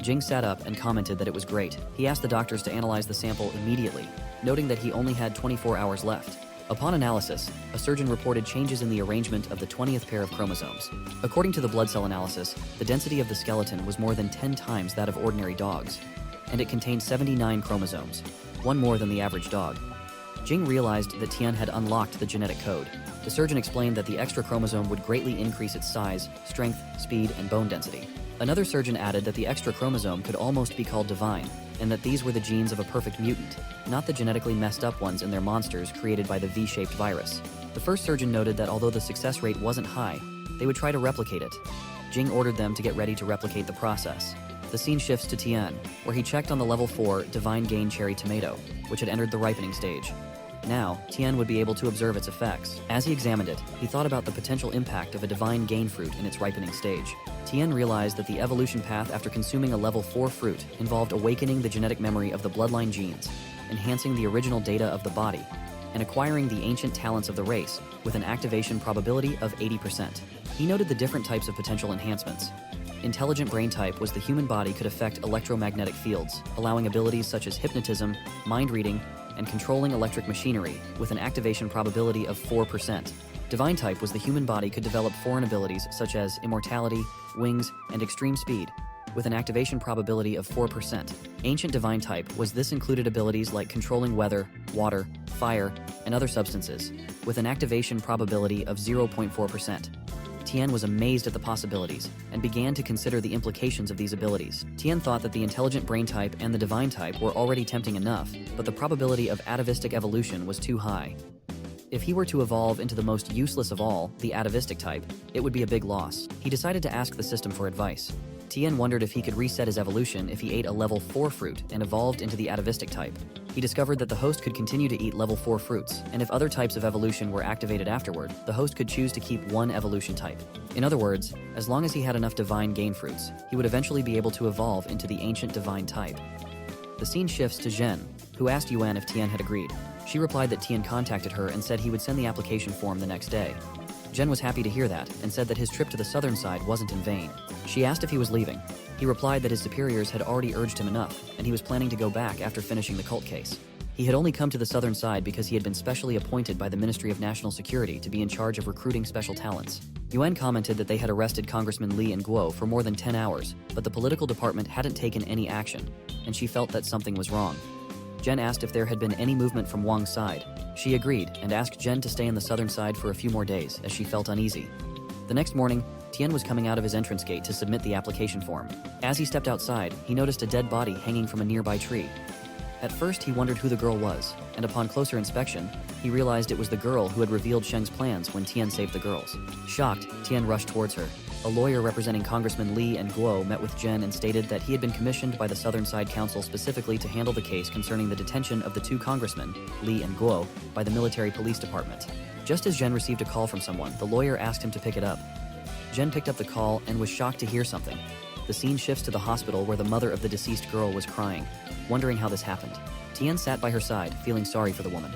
Jing sat up and commented that it was great. He asked the doctors to analyze the sample immediately, noting that he only had 24 hours left. Upon analysis, a surgeon reported changes in the arrangement of the 20th pair of chromosomes. According to the blood cell analysis, the density of the skeleton was more than 10 times that of ordinary dogs, and it contained 79 chromosomes, one more than the average dog. Jing realized that Tien had unlocked the genetic code. The surgeon explained that the extra chromosome would greatly increase its size, strength, speed, and bone density. Another surgeon added that the extra chromosome could almost be called divine, and that these were the genes of a perfect mutant, not the genetically messed up ones in their monsters created by the V-shaped virus. The first surgeon noted that although the success rate wasn't high, they would try to replicate it. Jing ordered them to get ready to replicate the process. The scene shifts to Tien, where he checked on the level 4 Divine Gain Cherry Tomato, which had entered the ripening stage. Now, Tien would be able to observe its effects. As he examined it, he thought about the potential impact of a divine gain fruit in its ripening stage. Tien realized that the evolution path after consuming a level 4 fruit involved awakening the genetic memory of the bloodline genes, enhancing the original data of the body, and acquiring the ancient talents of the race with an activation probability of 80%. He noted the different types of potential enhancements. Intelligent brain type was the human body could affect electromagnetic fields, allowing abilities such as hypnotism, mind reading, and controlling electric machinery with an activation probability of 4%. Divine type was the human body could develop foreign abilities such as immortality, wings, and extreme speed, with an activation probability of 4%. Ancient divine type was this included abilities like controlling weather, water, fire, and other substances, with an activation probability of 0.4%. Tien was amazed at the possibilities and began to consider the implications of these abilities. Tien thought that the intelligent brain type and the divine type were already tempting enough, but the probability of atavistic evolution was too high. If he were to evolve into the most useless of all, the atavistic type, it would be a big loss. He decided to ask the system for advice. Tien wondered if he could reset his evolution if he ate a level 4 fruit and evolved into the atavistic type. He discovered that the host could continue to eat level 4 fruits, and if other types of evolution were activated afterward, the host could choose to keep one evolution type. In other words, as long as he had enough divine gain fruits, he would eventually be able to evolve into the ancient divine type. The scene shifts to Zhen, who asked Yuan if Tien had agreed. She replied that Tien contacted her and said he would send the application form the next day. Zhen was happy to hear that and said that his trip to the southern side wasn't in vain. She asked if he was leaving. He replied that his superiors had already urged him enough, and he was planning to go back after finishing the cult case. He had only come to the southern side because he had been specially appointed by the Ministry of National Security to be in charge of recruiting special talents. Yuan commented that they had arrested Congressman Li and Guo for more than 10 hours, but the political department hadn't taken any action, and she felt that something was wrong. Zhen asked if there had been any movement from Wang's side. She agreed and asked Zhen to stay on the southern side for a few more days as she felt uneasy. The next morning, Tien was coming out of his entrance gate to submit the application form. As he stepped outside, he noticed a dead body hanging from a nearby tree. At first, he wondered who the girl was, and upon closer inspection, he realized it was the girl who had revealed Sheng's plans when Tien saved the girls. Shocked, Tien rushed towards her. A lawyer representing Congressman Li and Guo met with Zhen and stated that he had been commissioned by the Southern Side Council specifically to handle the case concerning the detention of the two congressmen, Li and Guo, by the military police department. Just as Zhen received a call from someone, the lawyer asked him to pick it up. Zhen picked up the call and was shocked to hear something. The scene shifts to the hospital where the mother of the deceased girl was crying, wondering how this happened. Tien sat by her side, feeling sorry for the woman.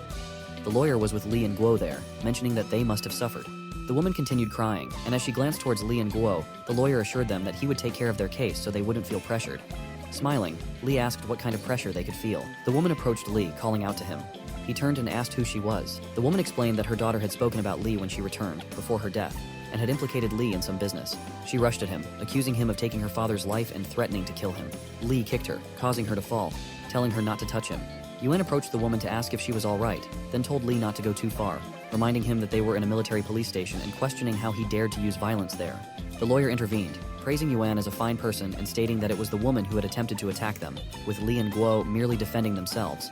The lawyer was with Li and Guo there, mentioning that they must have suffered. The woman continued crying, and as she glanced towards Li and Guo, the lawyer assured them that he would take care of their case so they wouldn't feel pressured. Smiling, Li asked what kind of pressure they could feel. The woman approached Li, calling out to him. He turned and asked who she was. The woman explained that her daughter had spoken about Li when she returned, before her death, and had implicated Li in some business. She rushed at him, accusing him of taking her father's life and threatening to kill him. Li kicked her, causing her to fall, telling her not to touch him. Yuan approached the woman to ask if she was all right, then told Li not to go too far, reminding him that they were in a military police station and questioning how he dared to use violence there. The lawyer intervened, praising Yuan as a fine person and stating that it was the woman who had attempted to attack them, with Li and Guo merely defending themselves.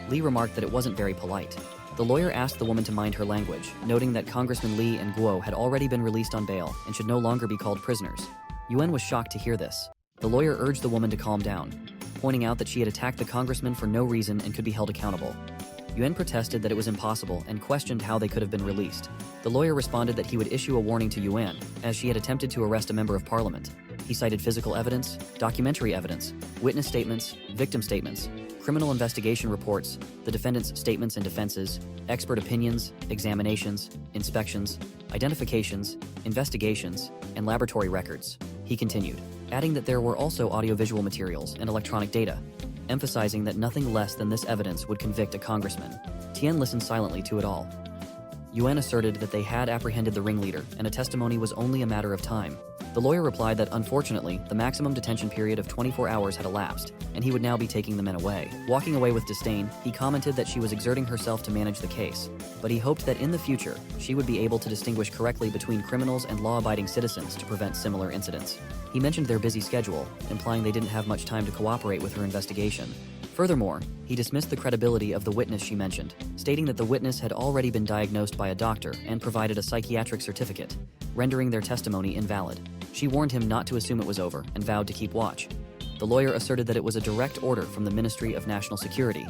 Li remarked that it wasn't very polite. The lawyer asked the woman to mind her language, noting that Congressman Li and Guo had already been released on bail and should no longer be called prisoners. Yuan was shocked to hear this. The lawyer urged the woman to calm down, pointing out that she had attacked the congressman for no reason and could be held accountable. Yuan protested that it was impossible and questioned how they could have been released. The lawyer responded that he would issue a warning to Yuan, as she had attempted to arrest a member of parliament. He cited physical evidence, documentary evidence, witness statements, victim statements, criminal investigation reports, the defendant's statements and defenses, expert opinions, examinations, inspections, identifications, investigations, and laboratory records. He continued, adding that there were also audiovisual materials and electronic data, emphasizing that nothing less than this evidence would convict a congressman. Tien listened silently to it all. Yuan asserted that they had apprehended the ringleader and a testimony was only a matter of time. The lawyer replied that unfortunately, the maximum detention period of 24 hours had elapsed, and he would now be taking the men away. Walking away with disdain, he commented that she was exerting herself to manage the case, but he hoped that in the future, she would be able to distinguish correctly between criminals and law-abiding citizens to prevent similar incidents. He mentioned their busy schedule, implying they didn't have much time to cooperate with her investigation. Furthermore, he dismissed the credibility of the witness she mentioned, stating that the witness had already been diagnosed by a doctor and provided a psychiatric certificate, rendering their testimony invalid. She warned him not to assume it was over and vowed to keep watch. The lawyer asserted that it was a direct order from the Ministry of National Security.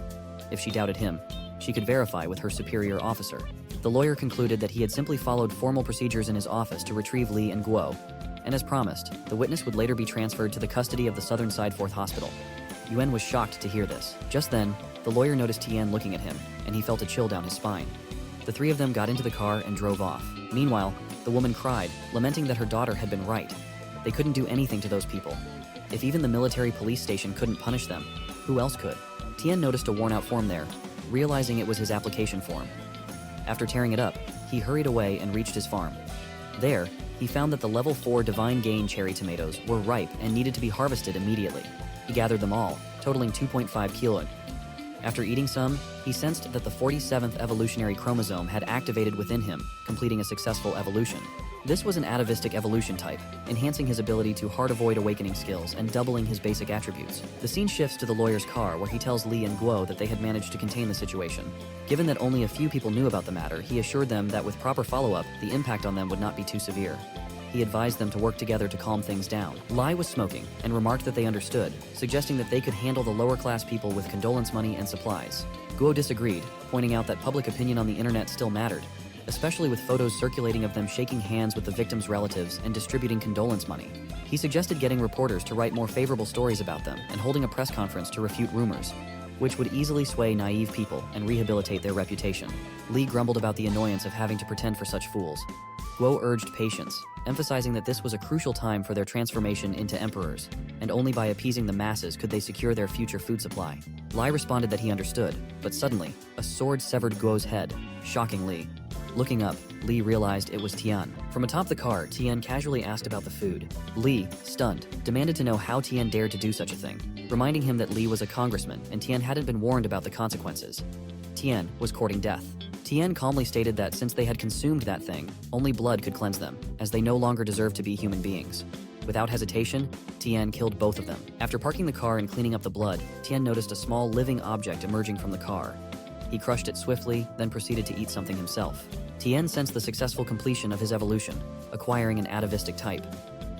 If she doubted him, she could verify with her superior officer. The lawyer concluded that he had simply followed formal procedures in his office to retrieve Li and Guo, and as promised, the witness would later be transferred to the custody of the Southern Side 4th Hospital. Yuan was shocked to hear this. Just then, the lawyer noticed Tien looking at him, and he felt a chill down his spine. The three of them got into the car and drove off. Meanwhile, the woman cried, lamenting that her daughter had been right. They couldn't do anything to those people. If even the military police station couldn't punish them, who else could? Tien noticed a worn-out form there, realizing it was his application form. After tearing it up, he hurried away and reached his farm. There, he found that the level 4 Divine Gain cherry tomatoes were ripe and needed to be harvested immediately. He gathered them all, totaling 2.5 kilos. After eating some, he sensed that the 47th evolutionary chromosome had activated within him, completing a successful evolution. This was an atavistic evolution type, enhancing his ability to hard-avoid awakening skills and doubling his basic attributes. The scene shifts to the lawyer's car where he tells Li and Guo that they had managed to contain the situation. Given that only a few people knew about the matter, he assured them that with proper follow-up, the impact on them would not be too severe. He advised them to work together to calm things down. Lai was smoking and remarked that they understood, suggesting that they could handle the lower-class people with condolence money and supplies. Guo disagreed, pointing out that public opinion on the internet still mattered, especially with photos circulating of them shaking hands with the victims' relatives and distributing condolence money. He suggested getting reporters to write more favorable stories about them and holding a press conference to refute rumors, which would easily sway naive people and rehabilitate their reputation. Li grumbled about the annoyance of having to pretend for such fools. Guo urged patience, emphasizing that this was a crucial time for their transformation into emperors, and only by appeasing the masses could they secure their future food supply. Lai responded that he understood, but suddenly, a sword severed Guo's head, shocking Li. Looking up, Li realized it was Tien. From atop the car, Tien casually asked about the food. Li, stunned, demanded to know how Tien dared to do such a thing, reminding him that Li was a congressman and Tien hadn't been warned about the consequences. Tien was courting death. Tien calmly stated that since they had consumed that thing, only blood could cleanse them, as they no longer deserved to be human beings. Without hesitation, Tien killed both of them. After parking the car and cleaning up the blood, Tien noticed a small living object emerging from the car. He crushed it swiftly, then proceeded to eat something himself. Tien sensed the successful completion of his evolution, acquiring an atavistic type.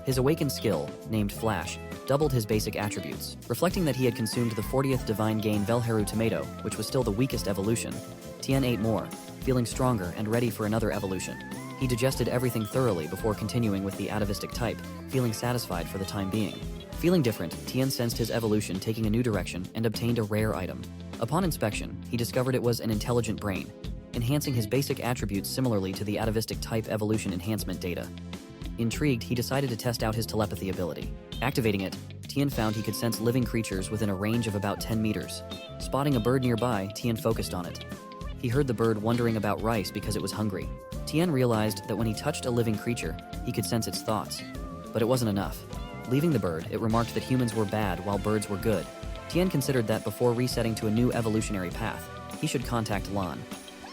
His awakened skill, named Flash, doubled his basic attributes, reflecting that he had consumed the 40th Divine Gain Velheru tomato, which was still the weakest evolution. Tien ate more, feeling stronger and ready for another evolution. He digested everything thoroughly before continuing with the atavistic type, feeling satisfied for the time being. Feeling different, Tien sensed his evolution taking a new direction and obtained a rare item. Upon inspection, he discovered it was an intelligent brain, enhancing his basic attributes similarly to the atavistic type evolution enhancement data. Intrigued, he decided to test out his telepathy ability. Activating it, Tien found he could sense living creatures within a range of about 10 meters. Spotting a bird nearby, Tien focused on it. He heard the bird wondering about rice because it was hungry. Tien realized that when he touched a living creature, he could sense its thoughts. But it wasn't enough. Leaving the bird, it remarked that humans were bad while birds were good. Tien considered that before resetting to a new evolutionary path, he should contact Lan.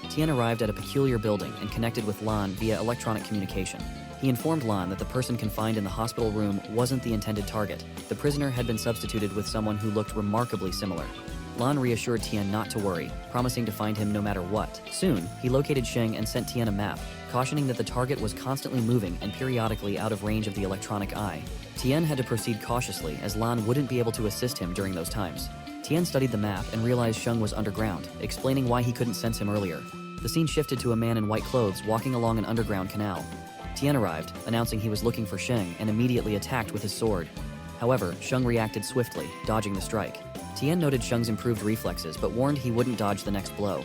Tien arrived at a peculiar building and connected with Lan via electronic communication. He informed Lan that the person confined in the hospital room wasn't the intended target. The prisoner had been substituted with someone who looked remarkably similar. Lan reassured Tien not to worry, promising to find him no matter what. Soon, he located Sheng and sent Tien a map, cautioning that the target was constantly moving and periodically out of range of the electronic eye. Tien had to proceed cautiously as Lan wouldn't be able to assist him during those times. Tien studied the map and realized Sheng was underground, explaining why he couldn't sense him earlier. The scene shifted to a man in white clothes walking along an underground canal. Tien arrived, announcing he was looking for Sheng, and immediately attacked with his sword. However, Sheng reacted swiftly, dodging the strike. Tien noted Sheng's improved reflexes, but warned he wouldn't dodge the next blow.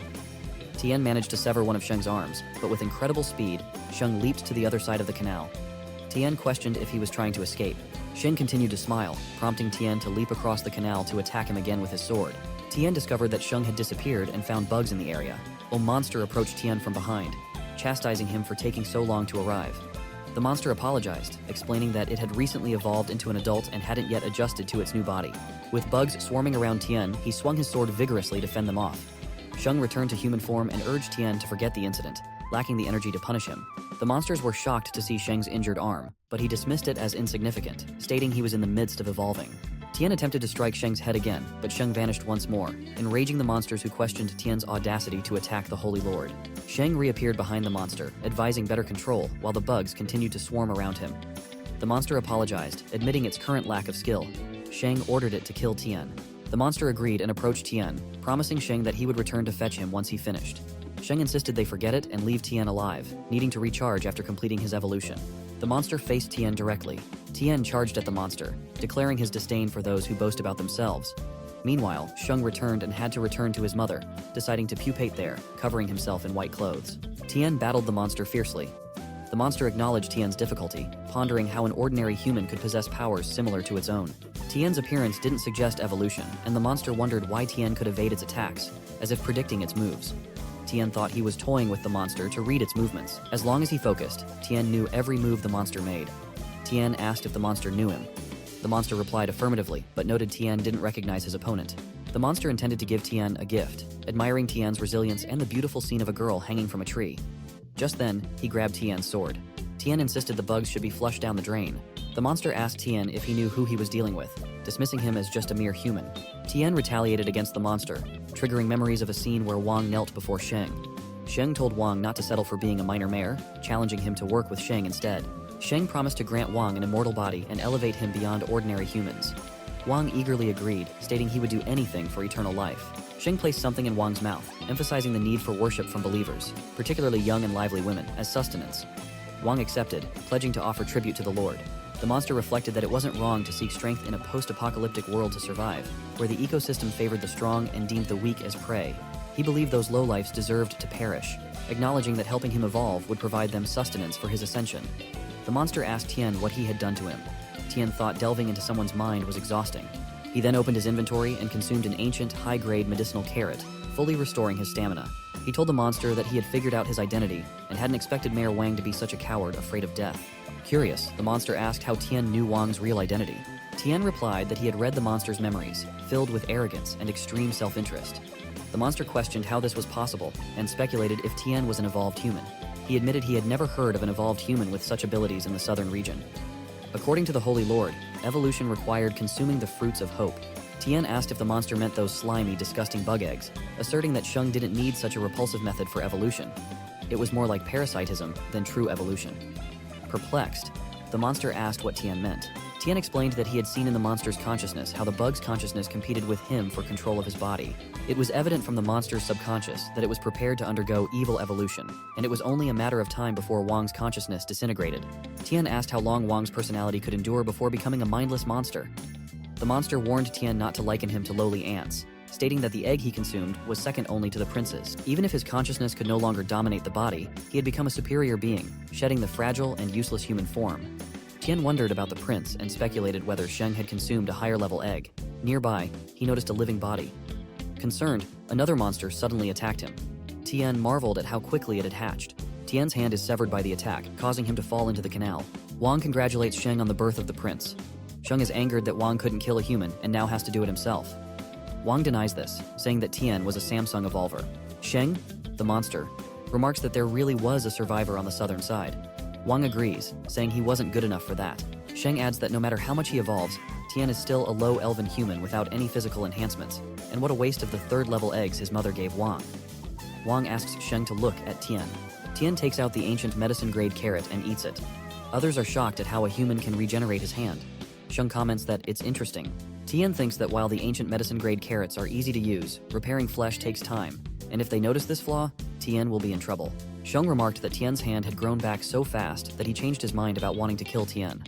Tien managed to sever one of Sheng's arms, but with incredible speed, Sheng leaped to the other side of the canal. Tien questioned if he was trying to escape. Sheng continued to smile, prompting Tien to leap across the canal to attack him again with his sword. Tien discovered that Sheng had disappeared and found bugs in the area. A monster approached Tien from behind, chastising him for taking so long to arrive. The monster apologized, explaining that it had recently evolved into an adult and hadn't yet adjusted to its new body. With bugs swarming around Tien, he swung his sword vigorously to fend them off. Sheng returned to human form and urged Tien to forget the incident, lacking the energy to punish him. The monsters were shocked to see Sheng's injured arm, but he dismissed it as insignificant, stating he was in the midst of evolving. Tien attempted to strike Sheng's head again, but Sheng vanished once more, enraging the monsters who questioned Tien's audacity to attack the Holy Lord. Sheng reappeared behind the monster, advising better control, while the bugs continued to swarm around him. The monster apologized, admitting its current lack of skill. Sheng ordered it to kill Tien. The monster agreed and approached Tien, promising Sheng that he would return to fetch him once he finished. Sheng insisted they forget it and leave Tien alive, needing to recharge after completing his evolution. The monster faced Tien directly. Tien charged at the monster, declaring his disdain for those who boast about themselves. Meanwhile, Sheng returned and had to return to his mother, deciding to pupate there, covering himself in white clothes. Tien battled the monster fiercely. The monster acknowledged Tien's difficulty, pondering how an ordinary human could possess powers similar to its own. Tien's appearance didn't suggest evolution, and the monster wondered why Tien could evade its attacks, as if predicting its moves. Tien thought he was toying with the monster to read its movements. As long as he focused, Tien knew every move the monster made. Tien asked if the monster knew him. The monster replied affirmatively, but noted Tien didn't recognize his opponent. The monster intended to give Tien a gift, admiring Tien's resilience and the beautiful scene of a girl hanging from a tree. Just then, he grabbed Tien's sword. Tien insisted the bugs should be flushed down the drain. The monster asked Tien if he knew who he was dealing with, dismissing him as just a mere human. Tien retaliated against the monster, triggering memories of a scene where Wang knelt before Sheng. Sheng told Wang not to settle for being a minor mare, challenging him to work with Sheng instead. Sheng promised to grant Wang an immortal body and elevate him beyond ordinary humans. Wang eagerly agreed, stating he would do anything for eternal life. Sheng placed something in Wang's mouth, emphasizing the need for worship from believers, particularly young and lively women, as sustenance. Wang accepted, pledging to offer tribute to the Lord. The monster reflected that it wasn't wrong to seek strength in a post-apocalyptic world to survive, where the ecosystem favored the strong and deemed the weak as prey. He believed those lowlifes deserved to perish, acknowledging that helping him evolve would provide them sustenance for his ascension. The monster asked Tien what he had done to him. Tien thought delving into someone's mind was exhausting. He then opened his inventory and consumed an ancient, high-grade medicinal carrot, fully restoring his stamina. He told the monster that he had figured out his identity and hadn't expected Mayor Wang to be such a coward afraid of death. Curious, the monster asked how Tien knew Wang's real identity. Tien replied that he had read the monster's memories, filled with arrogance and extreme self-interest. The monster questioned how this was possible and speculated if Tien was an evolved human. He admitted he had never heard of an evolved human with such abilities in the southern region. According to the Holy Lord, evolution required consuming the fruits of hope. Tien asked if the monster meant those slimy, disgusting bug eggs, asserting that Sheng didn't need such a repulsive method for evolution. It was more like parasitism than true evolution. Perplexed, the monster asked what Tien meant. Tien explained that he had seen in the monster's consciousness how the bug's consciousness competed with him for control of his body. It was evident from the monster's subconscious that it was prepared to undergo evil evolution, and it was only a matter of time before Wang's consciousness disintegrated. Tien asked how long Wang's personality could endure before becoming a mindless monster. The monster warned Tien not to liken him to lowly ants, stating that the egg he consumed was second only to the prince's. Even if his consciousness could no longer dominate the body, he had become a superior being, shedding the fragile and useless human form. Tien wondered about the prince and speculated whether Sheng had consumed a higher-level egg. Nearby, he noticed a living body. Concerned, another monster suddenly attacked him. Tien marveled at how quickly it had hatched. Tien's hand is severed by the attack, causing him to fall into the canal. Wang congratulates Sheng on the birth of the prince. Sheng is angered that Wang couldn't kill a human and now has to do it himself. Wang denies this, saying that Tien was a Samsung evolver. Sheng, the monster, remarks that there really was a survivor on the southern side. Wang agrees, saying he wasn't good enough for that. Sheng adds that no matter how much he evolves, Tien is still a low elven human without any physical enhancements, and what a waste of the third-level eggs his mother gave Wang. Wang asks Sheng to look at Tien. Tien takes out the ancient medicine-grade carrot and eats it. Others are shocked at how a human can regenerate his hand. Sheng comments that it's interesting. Tien thinks that while the ancient medicine-grade carrots are easy to use, repairing flesh takes time, and if they notice this flaw, Tien will be in trouble. Sheng remarked that Tien's hand had grown back so fast that he changed his mind about wanting to kill Tien.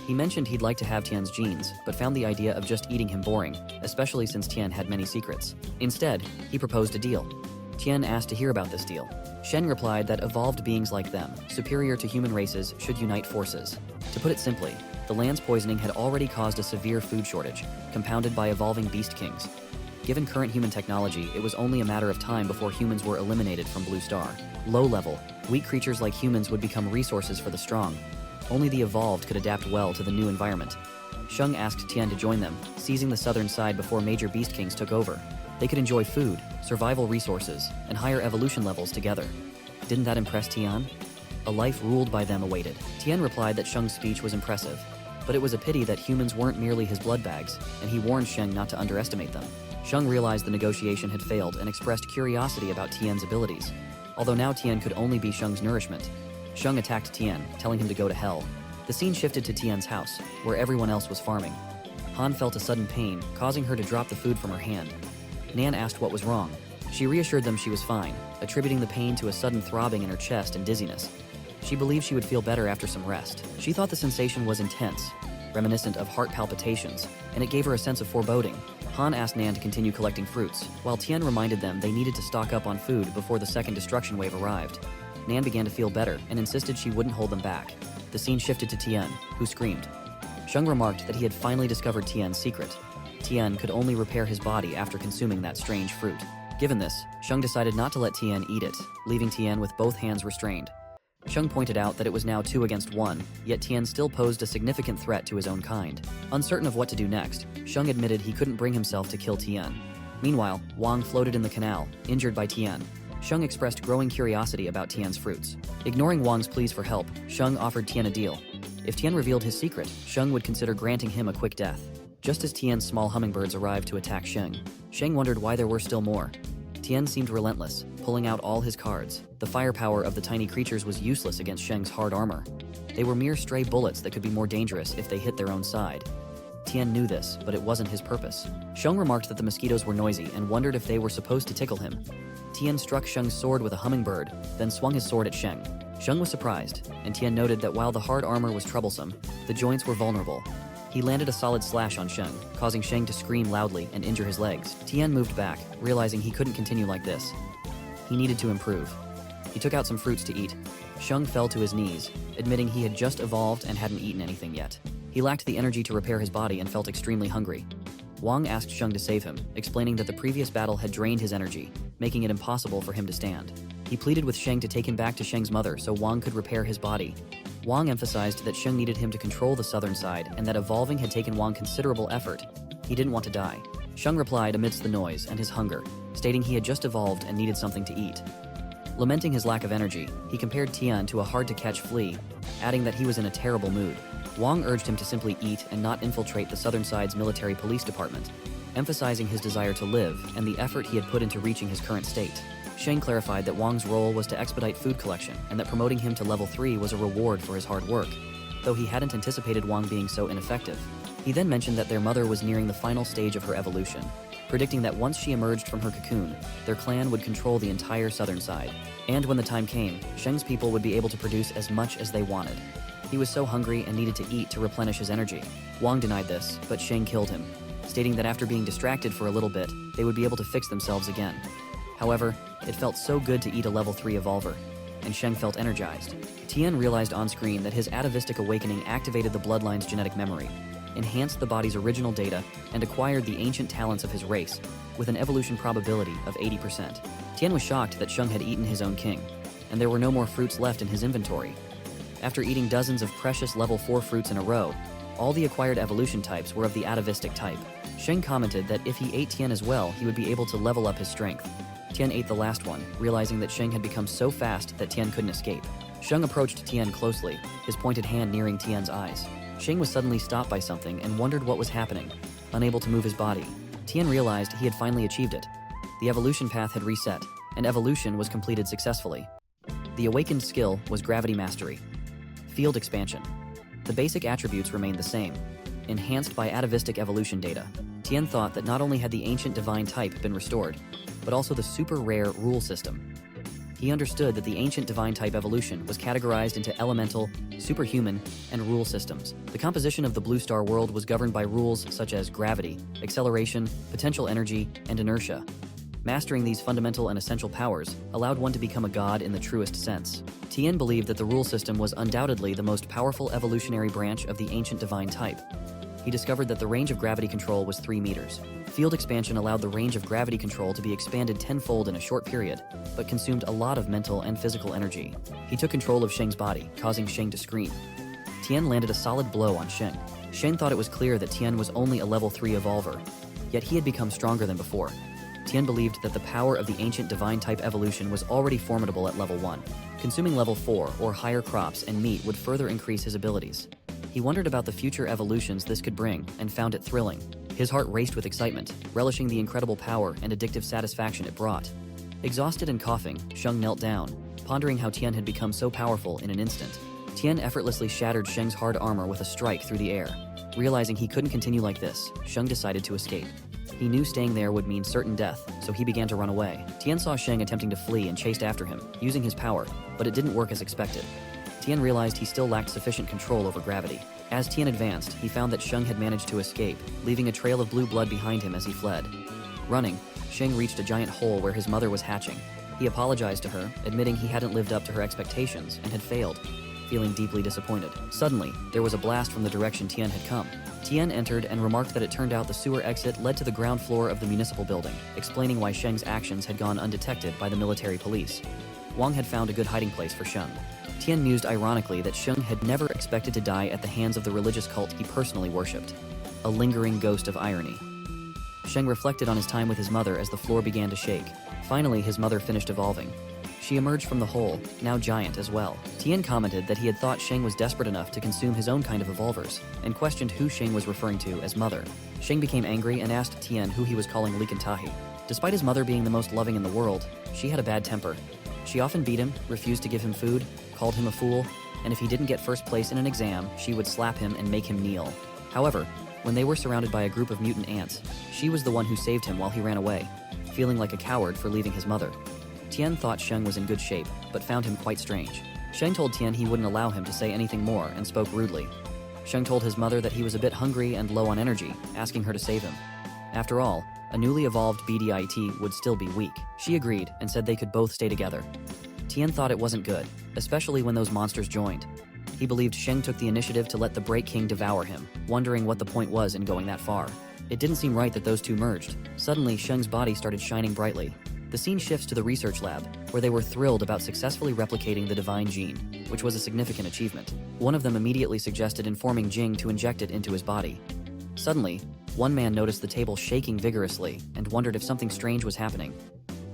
He mentioned he'd like to have Tien's genes, but found the idea of just eating him boring, especially since Tien had many secrets. Instead, he proposed a deal. Tien asked to hear about this deal. Sheng replied that evolved beings like them, superior to human races, should unite forces. To put it simply, the land's poisoning had already caused a severe food shortage, compounded by evolving beast kings. Given current human technology, it was only a matter of time before humans were eliminated from Blue Star. Low-level, weak creatures like humans would become resources for the strong. Only the evolved could adapt well to the new environment. Sheng asked Tien to join them, seizing the southern side before major beast kings took over. They could enjoy food, survival resources, and higher evolution levels together. Didn't that impress Tien? A life ruled by them awaited. Tien replied that Sheng's speech was impressive, but it was a pity that humans weren't merely his blood bags, and he warned Sheng not to underestimate them. Sheng realized the negotiation had failed and expressed curiosity about Tien's abilities. Although now Tien could only be Sheng's nourishment. Sheng attacked Tien, telling him to go to hell. The scene shifted to Tien's house, where everyone else was farming. Han felt a sudden pain, causing her to drop the food from her hand. Nan asked what was wrong. She reassured them she was fine, attributing the pain to a sudden throbbing in her chest and dizziness. She believed she would feel better after some rest. She thought the sensation was intense, reminiscent of heart palpitations, and it gave her a sense of foreboding. Han asked Nan to continue collecting fruits, while Tien reminded them they needed to stock up on food before the second destruction wave arrived. Nan began to feel better and insisted she wouldn't hold them back. The scene shifted to Tien, who screamed. Sheng remarked that he had finally discovered Tien's secret. Tien could only repair his body after consuming that strange fruit. Given this, Sheng decided not to let Tien eat it, leaving Tien with both hands restrained. Sheng pointed out that it was now 2 against 1, yet Tien still posed a significant threat to his own kind. Uncertain of what to do next, Sheng admitted he couldn't bring himself to kill Tien. Meanwhile, Wang floated in the canal, injured by Tien. Sheng expressed growing curiosity about Tien's fruits. Ignoring Wang's pleas for help, Sheng offered Tien a deal. If Tien revealed his secret, Sheng would consider granting him a quick death. Just as Tien's small hummingbirds arrived to attack Sheng wondered why there were still more. Tien seemed relentless, pulling out all his cards. The firepower of the tiny creatures was useless against Sheng's hard armor. They were mere stray bullets that could be more dangerous if they hit their own side. Tien knew this, but it wasn't his purpose. Sheng remarked that the mosquitoes were noisy and wondered if they were supposed to tickle him. Tien struck Sheng's sword with a hummingbird, then swung his sword at Sheng. Sheng was surprised, and Tien noted that while the hard armor was troublesome, the joints were vulnerable. He landed a solid slash on Sheng, causing Sheng to scream loudly and injure his legs. Tien moved back, realizing he couldn't continue like this. He needed to improve. He took out some fruits to eat. Sheng fell to his knees, admitting he had just evolved and hadn't eaten anything yet. He lacked the energy to repair his body and felt extremely hungry. Wang asked Sheng to save him, explaining that the previous battle had drained his energy, making it impossible for him to stand. He pleaded with Sheng to take him back to Sheng's mother so Wang could repair his body. Wang emphasized that Sheng needed him to control the southern side and that evolving had taken Wang considerable effort. He didn't want to die. Sheng replied amidst the noise and his hunger, stating he had just evolved and needed something to eat. Lamenting his lack of energy, he compared Tien to a hard-to-catch flea, adding that he was in a terrible mood. Wang urged him to simply eat and not infiltrate the southern side's military police department, emphasizing his desire to live and the effort he had put into reaching his current state. Sheng clarified that Wang's role was to expedite food collection and that promoting him to level 3 was a reward for his hard work, though he hadn't anticipated Wang being so ineffective. He then mentioned that their mother was nearing the final stage of her evolution, predicting that once she emerged from her cocoon, their clan would control the entire southern side. And when the time came, Sheng's people would be able to produce as much as they wanted. He was so hungry and needed to eat to replenish his energy. Wang denied this, but Sheng killed him, stating that after being distracted for a little bit, they would be able to fix themselves again. However, it felt so good to eat a level 3 evolver, and Sheng felt energized. Tien realized on-screen that his atavistic awakening activated the bloodline's genetic memory, enhanced the body's original data, and acquired the ancient talents of his race, with an evolution probability of 80%. Tien was shocked that Sheng had eaten his own king, and there were no more fruits left in his inventory. After eating dozens of precious level 4 fruits in a row, all the acquired evolution types were of the atavistic type. Sheng commented that if he ate Tien as well, he would be able to level up his strength. Tien ate the last one, realizing that Sheng had become so fast that Tien couldn't escape. Sheng approached Tien closely, his pointed hand nearing Tien's eyes. Sheng was suddenly stopped by something and wondered what was happening, unable to move his body. Tien realized he had finally achieved it. The evolution path had reset, and evolution was completed successfully. The awakened skill was gravity mastery. Field expansion. The basic attributes remained the same, enhanced by atavistic evolution data. Tien thought that not only had the ancient divine type been restored, but also the super rare rule system. He understood that the ancient divine type evolution was categorized into elemental, superhuman, and rule systems. The composition of the blue star world was governed by rules such as gravity, acceleration, potential energy, and inertia. Mastering these fundamental and essential powers allowed one to become a god in the truest sense. Tien believed that the rule system was undoubtedly the most powerful evolutionary branch of the ancient divine type. He discovered that the range of gravity control was 3 meters. Field expansion allowed the range of gravity control to be expanded tenfold in a short period, but consumed a lot of mental and physical energy. He took control of Sheng's body, causing Sheng to scream. Tien landed a solid blow on Sheng. Sheng thought it was clear that Tien was only a level 3 evolver, yet he had become stronger than before. Tien believed that the power of the ancient divine type evolution was already formidable at level 1. Consuming level 4 or higher crops and meat would further increase his abilities. He wondered about the future evolutions this could bring and found it thrilling. His heart raced with excitement, relishing the incredible power and addictive satisfaction it brought. Exhausted and coughing, Sheng knelt down, pondering how Tien had become so powerful in an instant. Tien effortlessly shattered Sheng's hard armor with a strike through the air. Realizing he couldn't continue like this, Sheng decided to escape. He knew staying there would mean certain death, so he began to run away. Tien saw Sheng attempting to flee and chased after him, using his power, but it didn't work as expected. Tien realized he still lacked sufficient control over gravity. As Tien advanced, he found that Sheng had managed to escape, leaving a trail of blue blood behind him as he fled. Running, Sheng reached a giant hole where his mother was hatching. He apologized to her, admitting he hadn't lived up to her expectations and had failed, feeling deeply disappointed. Suddenly, there was a blast from the direction Tien had come. Tien entered and remarked that it turned out the sewer exit led to the ground floor of the municipal building, explaining why Sheng's actions had gone undetected by the military police. Wang had found a good hiding place for Sheng. Tien mused ironically that Sheng had never expected to die at the hands of the religious cult he personally worshipped. A lingering ghost of irony. Sheng reflected on his time with his mother as the floor began to shake. Finally, his mother finished evolving. She emerged from the hole, now giant as well. Tien commented that he had thought Sheng was desperate enough to consume his own kind of evolvers, and questioned who Sheng was referring to as mother. Sheng became angry and asked Tien who he was calling Likantahi. Despite his mother being the most loving in the world, she had a bad temper. She often beat him, refused to give him food, called him a fool, and if he didn't get first place in an exam, she would slap him and make him kneel. However, when they were surrounded by a group of mutant ants, she was the one who saved him while he ran away, feeling like a coward for leaving his mother. Tien thought Sheng was in good shape, but found him quite strange. Sheng told Tien he wouldn't allow him to say anything more and spoke rudely. Sheng told his mother that he was a bit hungry and low on energy, asking her to save him. After all, a newly evolved BDIT would still be weak. She agreed and said they could both stay together. Tien thought it wasn't good, especially when those monsters joined. He believed Sheng took the initiative to let the Break King devour him, wondering what the point was in going that far. It didn't seem right that those two merged. Suddenly, Sheng's body started shining brightly. The scene shifts to the research lab, where they were thrilled about successfully replicating the divine gene, which was a significant achievement. One of them immediately suggested informing Jing to inject it into his body. Suddenly, one man noticed the table shaking vigorously and wondered if something strange was happening.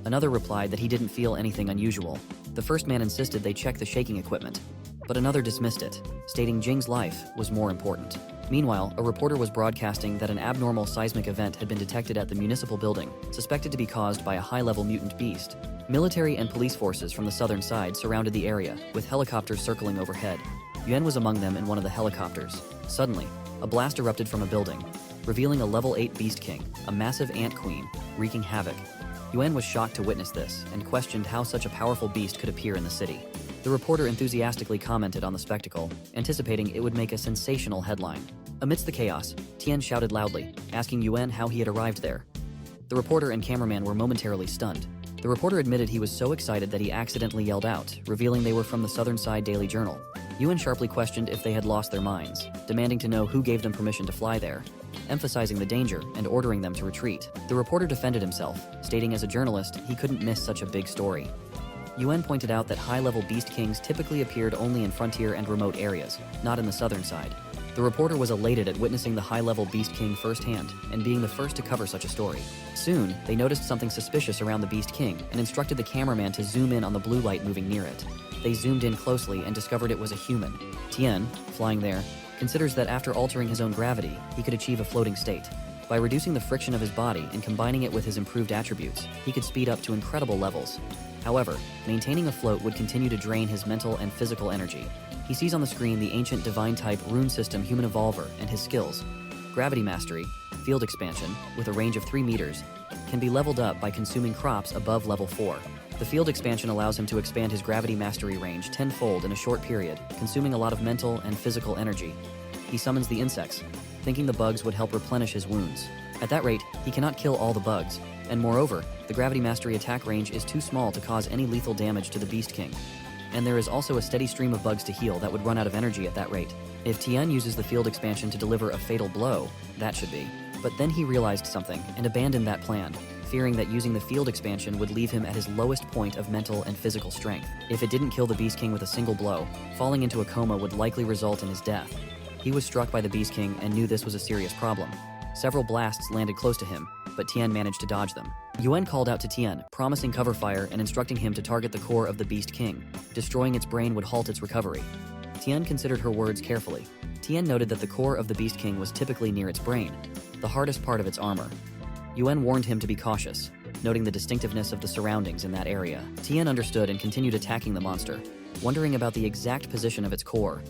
Another replied that he didn't feel anything unusual. The first man insisted they check the shaking equipment, but another dismissed it, stating Jing's life was more important. Meanwhile, a reporter was broadcasting that an abnormal seismic event had been detected at the municipal building, suspected to be caused by a high-level mutant beast. Military and police forces from the southern side surrounded the area, with helicopters circling overhead. Yuan was among them in one of the helicopters. Suddenly, a blast erupted from a building, revealing a level 8 beast king, a massive ant queen, wreaking havoc. Yuan was shocked to witness this, and questioned how such a powerful beast could appear in the city. The reporter enthusiastically commented on the spectacle, anticipating it would make a sensational headline. Amidst the chaos, Tien shouted loudly, asking Yuan how he had arrived there. The reporter and cameraman were momentarily stunned. The reporter admitted he was so excited that he accidentally yelled out, revealing they were from the Southern Side Daily Journal. Yuan sharply questioned if they had lost their minds, demanding to know who gave them permission to fly there, emphasizing the danger and ordering them to retreat. The reporter defended himself, stating as a journalist he couldn't miss such a big story. Yuan pointed out that high-level beast kings typically appeared only in frontier and remote areas, not in the southern side. The reporter was elated at witnessing the high-level beast king firsthand and being the first to cover such a story. Soon, they noticed something suspicious around the beast king and instructed the cameraman to zoom in on the blue light moving near it. They zoomed in closely and discovered it was a human. Tien, flying there, considers that after altering his own gravity, he could achieve a floating state. By reducing the friction of his body and combining it with his improved attributes, he could speed up to incredible levels. However, maintaining afloat would continue to drain his mental and physical energy. He sees on the screen the ancient divine-type rune system human evolver and his skills. Gravity mastery, field expansion, with a range of 3 meters, can be leveled up by consuming crops above level 4. The field expansion allows him to expand his gravity mastery range tenfold in a short period, consuming a lot of mental and physical energy. He summons the insects, thinking the bugs would help replenish his wounds. At that rate, he cannot kill all the bugs, and moreover, the gravity mastery attack range is too small to cause any lethal damage to the Beast King. And there is also a steady stream of bugs to heal that would run out of energy at that rate. If Tien uses the field expansion to deliver a fatal blow, that should be. But then he realized something and abandoned that plan, fearing that using the field expansion would leave him at his lowest point of mental and physical strength. If it didn't kill the Beast King with a single blow, falling into a coma would likely result in his death. He was struck by the Beast King and knew this was a serious problem. Several blasts landed close to him, but Tien managed to dodge them. Yuan called out to Tien, promising cover fire and instructing him to target the core of the Beast King. Destroying its brain would halt its recovery. Tien considered her words carefully. Tien noted that the core of the Beast King was typically near its brain, the hardest part of its armor. Yuan warned him to be cautious, noting the distinctiveness of the surroundings in that area. Tien understood and continued attacking the monster, wondering about the exact position of its core.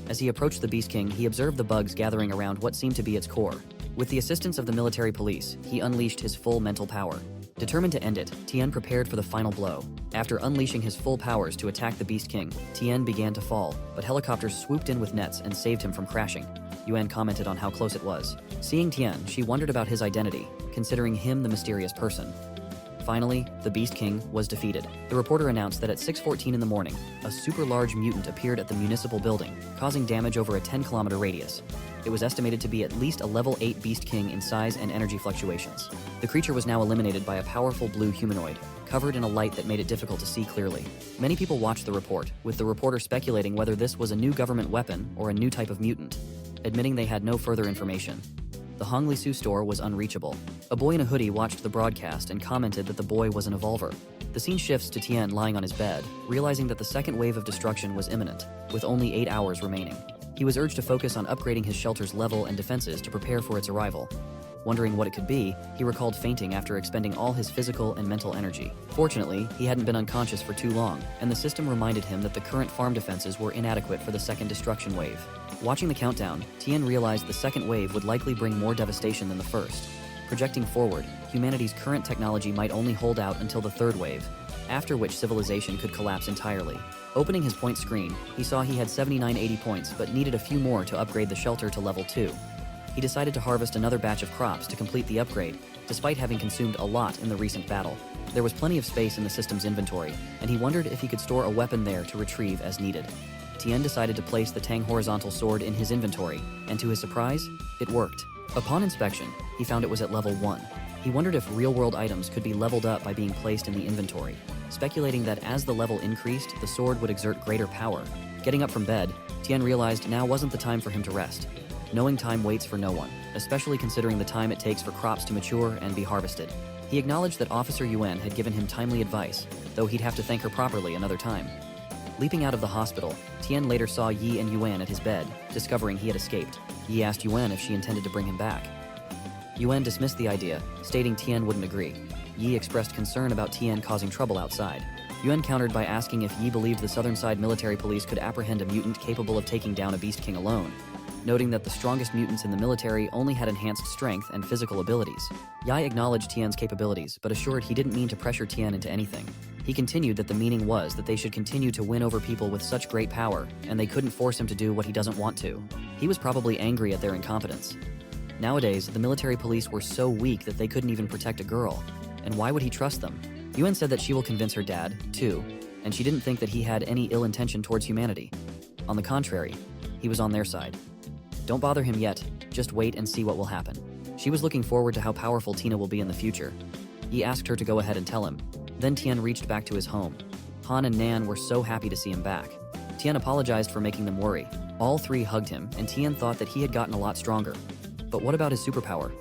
As he approached the Beast King, he observed the bugs gathering around what seemed to be its core. With the assistance of the military police, he unleashed his full mental power. Determined to end it, Tien prepared for the final blow. After unleashing his full powers to attack the Beast King, Tien began to fall, but helicopters swooped in with nets and saved him from crashing. Yuan commented on how close it was. Seeing Tien, she wondered about his identity, considering him the mysterious person. Finally, the Beast King was defeated. The reporter announced that at 6:14 in the morning, a super large mutant appeared at the municipal building, causing damage over a 10-kilometer radius. It was estimated to be at least a level 8 Beast King in size and energy fluctuations. The creature was now eliminated by a powerful blue humanoid, covered in a light that made it difficult to see clearly. Many people watched the report, with the reporter speculating whether this was a new government weapon or a new type of mutant, admitting they had no further information. The Hongli-Su store was unreachable. A boy in a hoodie watched the broadcast and commented that the boy was an evolver. The scene shifts to Tien lying on his bed, realizing that the second wave of destruction was imminent, with only 8 hours remaining. He was urged to focus on upgrading his shelter's level and defenses to prepare for its arrival. Wondering what it could be, he recalled fainting after expending all his physical and mental energy. Fortunately, he hadn't been unconscious for too long, and the system reminded him that the current farm defenses were inadequate for the second destruction wave. Watching the countdown, Tien realized the second wave would likely bring more devastation than the first. Projecting forward, humanity's current technology might only hold out until the third wave, after which civilization could collapse entirely. Opening his point screen, he saw he had 7980 points but needed a few more to upgrade the shelter to level 2. He decided to harvest another batch of crops to complete the upgrade, despite having consumed a lot in the recent battle. There was plenty of space in the system's inventory, and he wondered if he could store a weapon there to retrieve as needed. Tien decided to place the Tang horizontal sword in his inventory, and to his surprise, it worked. Upon inspection, he found it was at level 1. He wondered if real-world items could be leveled up by being placed in the inventory, speculating that as the level increased, the sword would exert greater power. Getting up from bed, Tien realized now wasn't the time for him to rest. Knowing time waits for no one, especially considering the time it takes for crops to mature and be harvested. He acknowledged that Officer Yuan had given him timely advice, though he'd have to thank her properly another time. Leaping out of the hospital, Tien later saw Yi and Yuan at his bed, discovering he had escaped. Yi asked Yuan if she intended to bring him back. Yuan dismissed the idea, stating Tien wouldn't agree. Yi expressed concern about Tien causing trouble outside. Yuan countered by asking if Yi believed the Southern Side military police could apprehend a mutant capable of taking down a Beast King alone, noting that the strongest mutants in the military only had enhanced strength and physical abilities. Yi acknowledged Tien's capabilities, but assured he didn't mean to pressure Tien into anything. He continued that the meaning was that they should continue to win over people with such great power, and they couldn't force him to do what he doesn't want to. He was probably angry at their incompetence. Nowadays, the military police were so weak that they couldn't even protect a girl, and why would he trust them? Yuan said that she will convince her dad, too, and she didn't think that he had any ill intention towards humanity. On the contrary, he was on their side. Don't bother him yet, just wait and see what will happen. She was looking forward to how powerful Tina will be in the future. He asked her to go ahead and tell him. Then Tien reached back to his home. Han and Nan were so happy to see him back. Tien apologized for making them worry. All three hugged him, and Tien thought that he had gotten a lot stronger. But what about his superpower?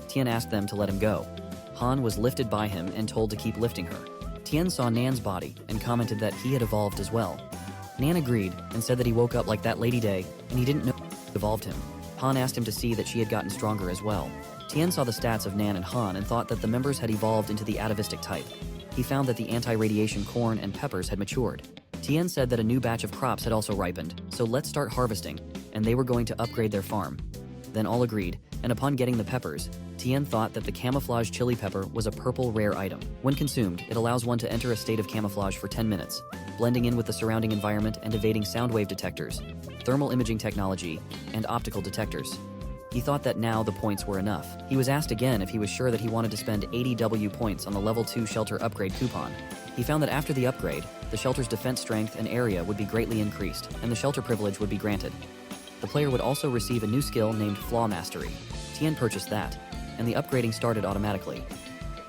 Tien asked them to let him go. Han was lifted by him and told to keep lifting her. Tien saw Nan's body and commented that he had evolved as well. Nan agreed and said that he woke up like that Lady Day and he didn't know what evolved him. Han asked him to see that she had gotten stronger as well. Tien saw the stats of Nan and Han and thought that the members had evolved into the atavistic type. he found that the anti-radiation corn and peppers had matured. Tien said that a new batch of crops had also ripened, so let's start harvesting, and they were going to upgrade their farm. Then all agreed, and upon getting the peppers, Tien thought that the camouflage chili pepper was a purple rare item. When consumed, it allows one to enter a state of camouflage for 10 minutes, blending in with the surrounding environment and evading sound wave detectors, thermal imaging technology, and optical detectors. He thought that now the points were enough. He was asked again if he was sure that he wanted to spend 80 W points on the level 2 shelter upgrade coupon. He found that after the upgrade, the shelter's defense strength and area would be greatly increased, and the shelter privilege would be granted. The player would also receive a new skill named Flaw Mastery. Tien purchased that, and the upgrading started automatically.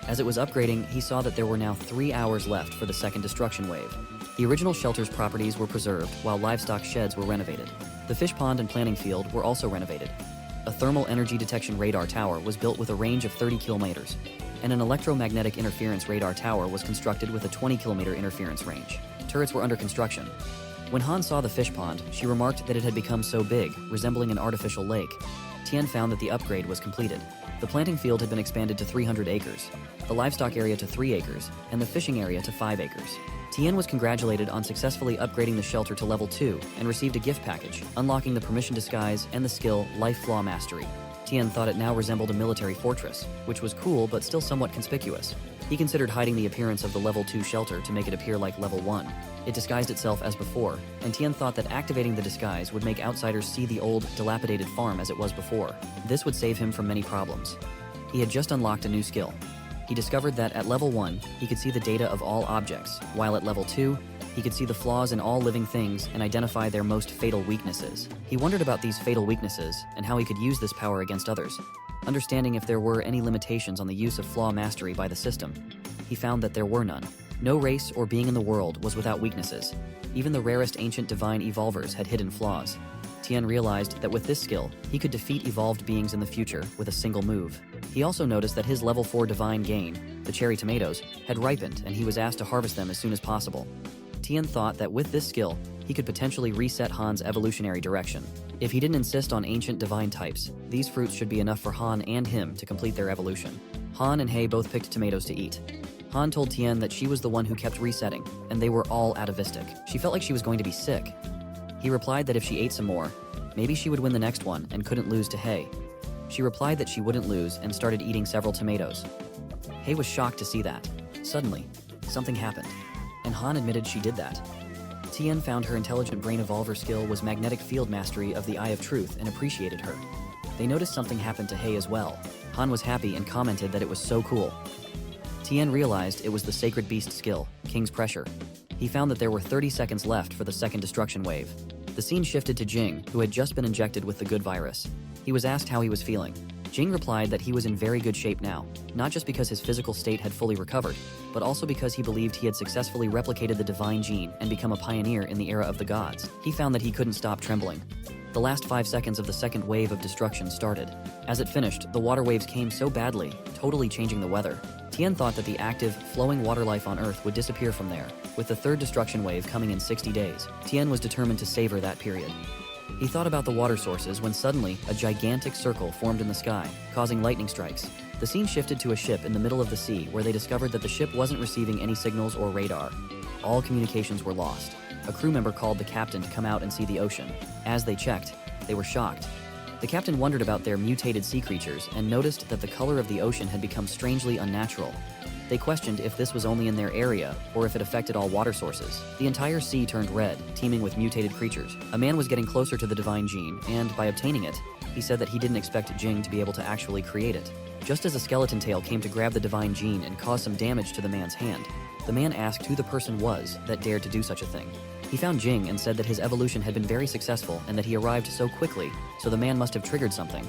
As it was upgrading, he saw that there were now 3 hours left for the second destruction wave. The original shelter's properties were preserved, while livestock sheds were renovated. The fish pond and planting field were also renovated. A thermal energy detection radar tower was built with a range of 30 kilometers, and an electromagnetic interference radar tower was constructed with a 20-kilometer interference range. Turrets were under construction. When Han saw the fish pond, she remarked that it had become so big, resembling an artificial lake. Tien found that the upgrade was completed. The planting field had been expanded to 300 acres, the livestock area to 3 acres, and the fishing area to 5 acres. Tien was congratulated on successfully upgrading the shelter to level 2 and received a gift package, unlocking the permission disguise and the skill Life Flaw Mastery. Tien thought it now resembled a military fortress, which was cool but still somewhat conspicuous. He considered hiding the appearance of the level 2 shelter to make it appear like level 1. It disguised itself as before, and Tien thought that activating the disguise would make outsiders see the old, dilapidated farm as it was before. This would save him from many problems. He had just unlocked a new skill. He discovered that at level 1, he could see the data of all objects, while at level 2, he could see the flaws in all living things and identify their most fatal weaknesses. He wondered about these fatal weaknesses and how he could use this power against others, understanding if there were any limitations on the use of flaw mastery by the system. He found that there were none. No race or being in the world was without weaknesses. Even the rarest ancient divine evolvers had hidden flaws. Tien realized that with this skill, he could defeat evolved beings in the future with a single move. He also noticed that his level 4 divine gain, the cherry tomatoes, had ripened, and he was asked to harvest them as soon as possible. Tien thought that with this skill, he could potentially reset Han's evolutionary direction. If he didn't insist on ancient divine types, these fruits should be enough for Han and him to complete their evolution. Han and Hei both picked tomatoes to eat. Han told Tien that she was the one who kept resetting, and they were all atavistic. She felt like she was going to be sick. He replied that if she ate some more, maybe she would win the next one and couldn't lose to Hei. She replied that she wouldn't lose and started eating several tomatoes. Hei was shocked to see that. Suddenly, something happened, and Han admitted she did that. Tien found her intelligent brain evolver skill was magnetic field mastery of the Eye of Truth and appreciated her. They noticed something happened to Hei as well. Han was happy and commented that it was so cool. Tien realized it was the Sacred Beast skill, King's Pressure. He found that there were 30 seconds left for the second destruction wave. The scene shifted to Jing, who had just been injected with the good virus. He was asked how he was feeling. Jing replied that he was in very good shape now, not just because his physical state had fully recovered, but also because he believed he had successfully replicated the divine gene and become a pioneer in the era of the gods. He found that he couldn't stop trembling. The last 5 seconds of the second wave of destruction started. As it finished, the water waves came so badly, totally changing the weather. Tien thought that the active, flowing water life on Earth would disappear from there. With the third destruction wave coming in 60 days, Tien was determined to savor that period. He thought about the water sources when suddenly a gigantic circle formed in the sky, causing lightning strikes. The scene shifted to a ship in the middle of the sea where they discovered that the ship wasn't receiving any signals or radar. All communications were lost. A crew member called the captain to come out and see the ocean. As they checked, they were shocked. The captain wondered about their mutated sea creatures and noticed that the color of the ocean had become strangely unnatural. They questioned if this was only in their area or if it affected all water sources. The entire sea turned red, teeming with mutated creatures. A man was getting closer to the divine gene, and by obtaining it, he said that he didn't expect Jing to be able to actually create it. Just as a skeleton tail came to grab the divine gene and cause some damage to the man's hand, the man asked who the person was that dared to do such a thing. He found Jing and said that his evolution had been very successful and that he arrived so quickly, so the man must have triggered something.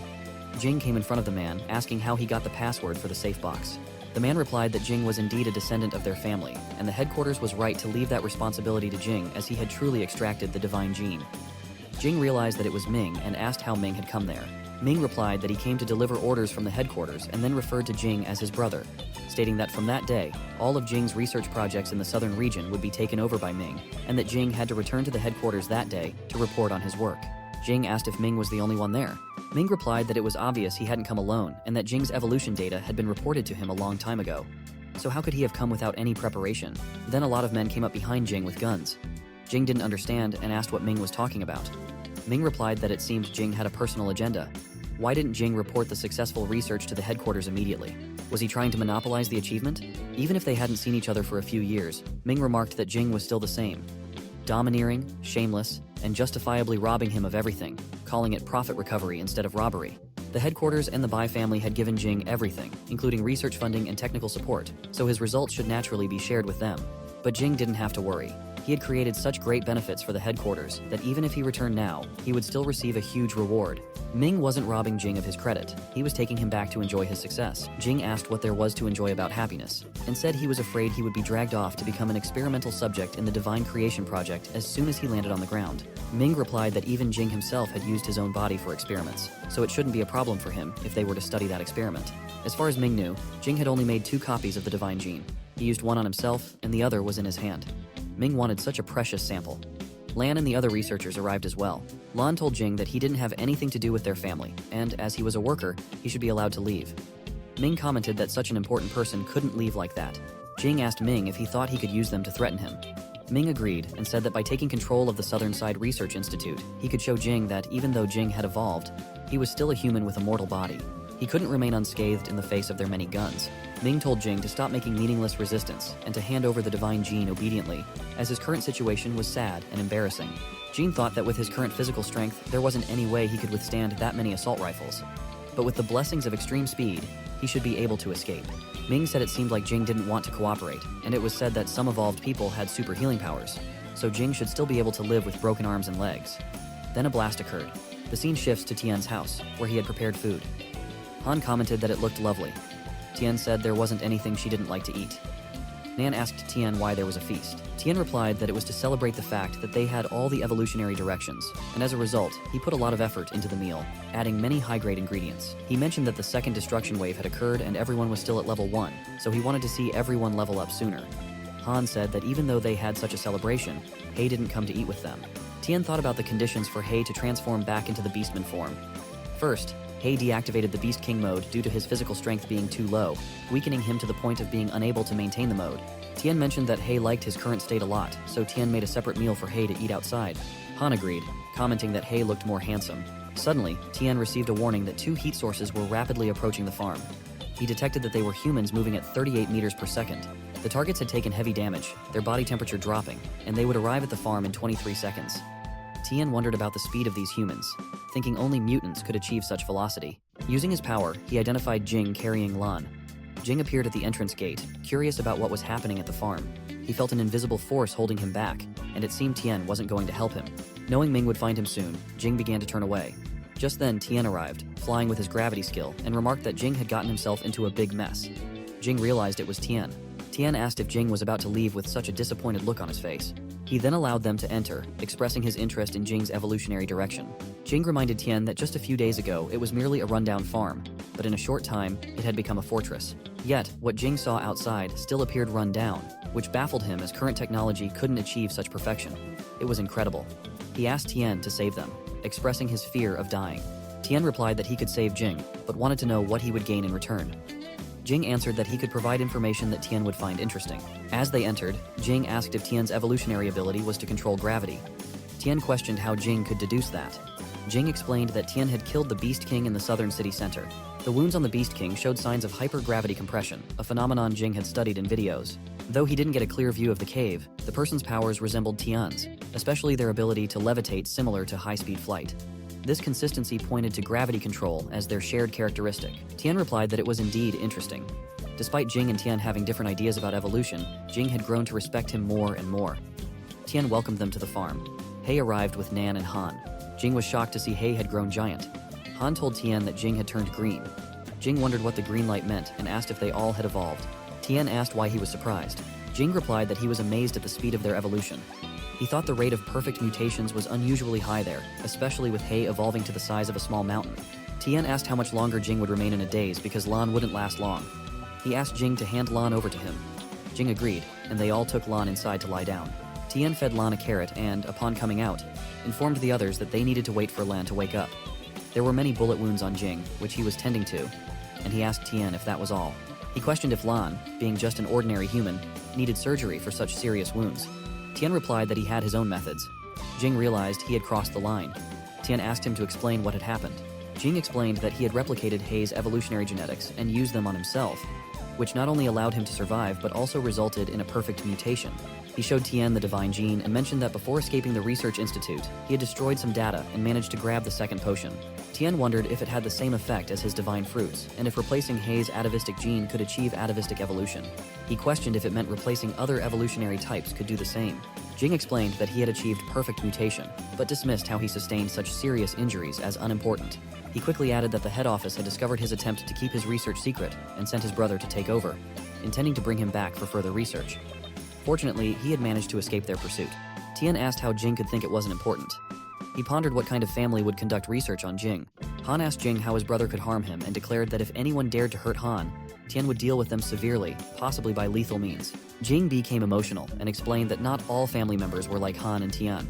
Jing came in front of the man, asking how he got the password for the safe box. The man replied that Jing was indeed a descendant of their family, and the headquarters was right to leave that responsibility to Jing as he had truly extracted the divine gene. Jing realized that it was Ming and asked how Ming had come there. Ming replied that he came to deliver orders from the headquarters and then referred to Jing as his brother, stating that from that day, all of Jing's research projects in the southern region would be taken over by Ming, and that Jing had to return to the headquarters that day to report on his work. Jing asked if Ming was the only one there. Ming replied that it was obvious he hadn't come alone and that Jing's evolution data had been reported to him a long time ago. so how could he have come without any preparation? Then a lot of men came up behind Jing with guns. Jing didn't understand and asked what Ming was talking about. Ming replied that it seemed Jing had a personal agenda. Why didn't Jing report the successful research to the headquarters immediately? Was he trying to monopolize the achievement? Even if they hadn't seen each other for a few years, Ming remarked that Jing was still the same. Domineering, shameless, and justifiably robbing him of everything, calling it profit recovery instead of robbery. The headquarters and the Bai family had given Jing everything, including research funding and technical support, so his results should naturally be shared with them. But Jing didn't have to worry. He had created such great benefits for the headquarters that even if he returned now, he would still receive a huge reward. Ming wasn't robbing Jing of his credit. He was taking him back to enjoy his success. Jing asked what there was to enjoy about happiness, and said he was afraid he would be dragged off to become an experimental subject in the Divine Creation Project as soon as he landed on the ground. Ming replied that even Jing himself had used his own body for experiments, so it shouldn't be a problem for him if they were to study that experiment. As far as Ming knew, Jing had only made 2 copies of the Divine Gene. He used one on himself, and the other was in his hand. Ming wanted such a precious sample. Lan and the other researchers arrived as well. Lan told Jing that he didn't have anything to do with their family, and as he was a worker, he should be allowed to leave. Ming commented that such an important person couldn't leave like that. Jing asked Ming if he thought he could use them to threaten him. Ming agreed and said that by taking control of the Southern Side Research Institute, he could show Jing that even though Jing had evolved, he was still a human with a mortal body. He couldn't remain unscathed in the face of their many guns. Ming told Jing to stop making meaningless resistance and to hand over the Divine Gene obediently, as his current situation was sad and embarrassing. Jing thought that with his current physical strength, there wasn't any way he could withstand that many assault rifles. But with the blessings of extreme speed, he should be able to escape. Ming said it seemed like Jing didn't want to cooperate, and it was said that some evolved people had super healing powers, so Jing should still be able to live with broken arms and legs. Then a blast occurred. The scene shifts to Tien's house, where he had prepared food. Han commented that it looked lovely. Tien said there wasn't anything she didn't like to eat. Nan asked Tien why there was a feast. Tien replied that it was to celebrate the fact that they had all the evolutionary directions, and as a result, he put a lot of effort into the meal, adding many high-grade ingredients. He mentioned that the second destruction wave had occurred and everyone was still at level 1, so he wanted to see everyone level up sooner. Han said that even though they had such a celebration, He didn't come to eat with them. Tien thought about the conditions for He to transform back into the Beastman form. First, He deactivated the Beast King mode due to his physical strength being too low, weakening him to the point of being unable to maintain the mode. Tien mentioned that He liked his current state a lot, so Tien made a separate meal for He to eat outside. Han agreed, commenting that He looked more handsome. Suddenly, Tien received a warning that 2 heat sources were rapidly approaching the farm. He detected that they were humans moving at 38 meters per second. The targets had taken heavy damage, their body temperature dropping, and they would arrive at the farm in 23 seconds. Tien wondered about the speed of these humans, thinking only mutants could achieve such velocity. Using his power, he identified Jing carrying Lan. Jing appeared at the entrance gate, curious about what was happening at the farm. He felt an invisible force holding him back, and it seemed Tien wasn't going to help him. Knowing Ming would find him soon, Jing began to turn away. Just then, Tien arrived, flying with his gravity skill, and remarked that Jing had gotten himself into a big mess. Jing realized it was Tien. Tien asked if Jing was about to leave with such a disappointed look on his face. He then allowed them to enter, expressing his interest in Jing's evolutionary direction. Jing reminded Tien that just a few days ago it was merely a rundown farm, but in a short time, it had become a fortress. Yet, what Jing saw outside still appeared run down, which baffled him as current technology couldn't achieve such perfection. It was incredible. He asked Tien to save them, expressing his fear of dying. Tien replied that he could save Jing, but wanted to know what he would gain in return. Jing answered that he could provide information that Tien would find interesting. As they entered, Jing asked if Tien's evolutionary ability was to control gravity. Tien questioned how Jing could deduce that. Jing explained that Tien had killed the Beast King in the southern city center. The wounds on the Beast King showed signs of hypergravity compression, a phenomenon Jing had studied in videos. Though he didn't get a clear view of the cave, the person's powers resembled Tien's, especially their ability to levitate similar to high-speed flight. This consistency pointed to gravity control as their shared characteristic. Tien replied that it was indeed interesting. Despite Jing and Tien having different ideas about evolution, Jing had grown to respect him more and more. Tien welcomed them to the farm. He arrived with Nan and Han. Jing was shocked to see He had grown giant. Han told Tien that Jing had turned green. Jing wondered what the green light meant and asked if they all had evolved. Tien asked why he was surprised. Jing replied that he was amazed at the speed of their evolution. He thought the rate of perfect mutations was unusually high there, especially with He evolving to the size of a small mountain. Tien asked how much longer Jing would remain in a daze because Lan wouldn't last long. He asked Jing to hand Lan over to him. Jing agreed, and they all took Lan inside to lie down. Tien fed Lan a carrot and, upon coming out, informed the others that they needed to wait for Lan to wake up. There were many bullet wounds on Jing, which he was tending to, and he asked Tien if that was all. He questioned if Lan, being just an ordinary human, needed surgery for such serious wounds. Tien replied that he had his own methods. Jing realized he had crossed the line. Tien asked him to explain what had happened. Jing explained that he had replicated Hei's evolutionary genetics and used them on himself, which not only allowed him to survive but also resulted in a perfect mutation. He showed Tien the divine gene and mentioned that before escaping the research institute, he had destroyed some data and managed to grab the second potion. Tien wondered if it had the same effect as his divine fruits, and if replacing Hei's atavistic gene could achieve atavistic evolution. He questioned if it meant replacing other evolutionary types could do the same. Jing explained that he had achieved perfect mutation, but dismissed how he sustained such serious injuries as unimportant. He quickly added that the head office had discovered his attempt to keep his research secret and sent his brother to take over, intending to bring him back for further research. Fortunately, he had managed to escape their pursuit. Tien asked how Jing could think it wasn't important. He pondered what kind of family would conduct research on Jing. Han asked Jing how his brother could harm him and declared that if anyone dared to hurt Han, Tien would deal with them severely, possibly by lethal means. Jing became emotional and explained that not all family members were like Han and Tien.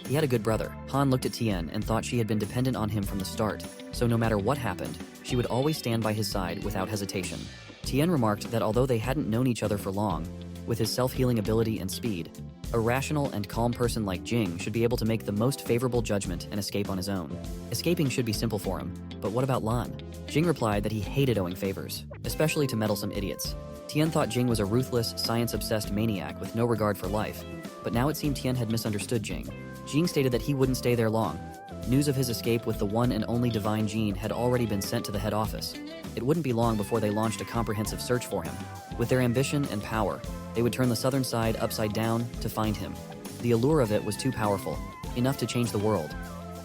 He had a good brother. Han looked at Tien and thought she had been dependent on him from the start, so no matter what happened, she would always stand by his side without hesitation. Tien remarked that although they hadn't known each other for long, with his self-healing ability and speed, a rational and calm person like Jing should be able to make the most favorable judgment and escape on his own. Escaping should be simple for him, but what about Lan? Jing replied that he hated owing favors, especially to meddlesome idiots. Tien thought Jing was a ruthless, science-obsessed maniac with no regard for life, but now it seemed Tien had misunderstood Jing. Jing stated that he wouldn't stay there long. News of his escape with the one and only divine gene had already been sent to the head office. It wouldn't be long before they launched a comprehensive search for him. With their ambition and power, they would turn the southern side upside down to find him. The allure of it was too powerful, enough to change the world.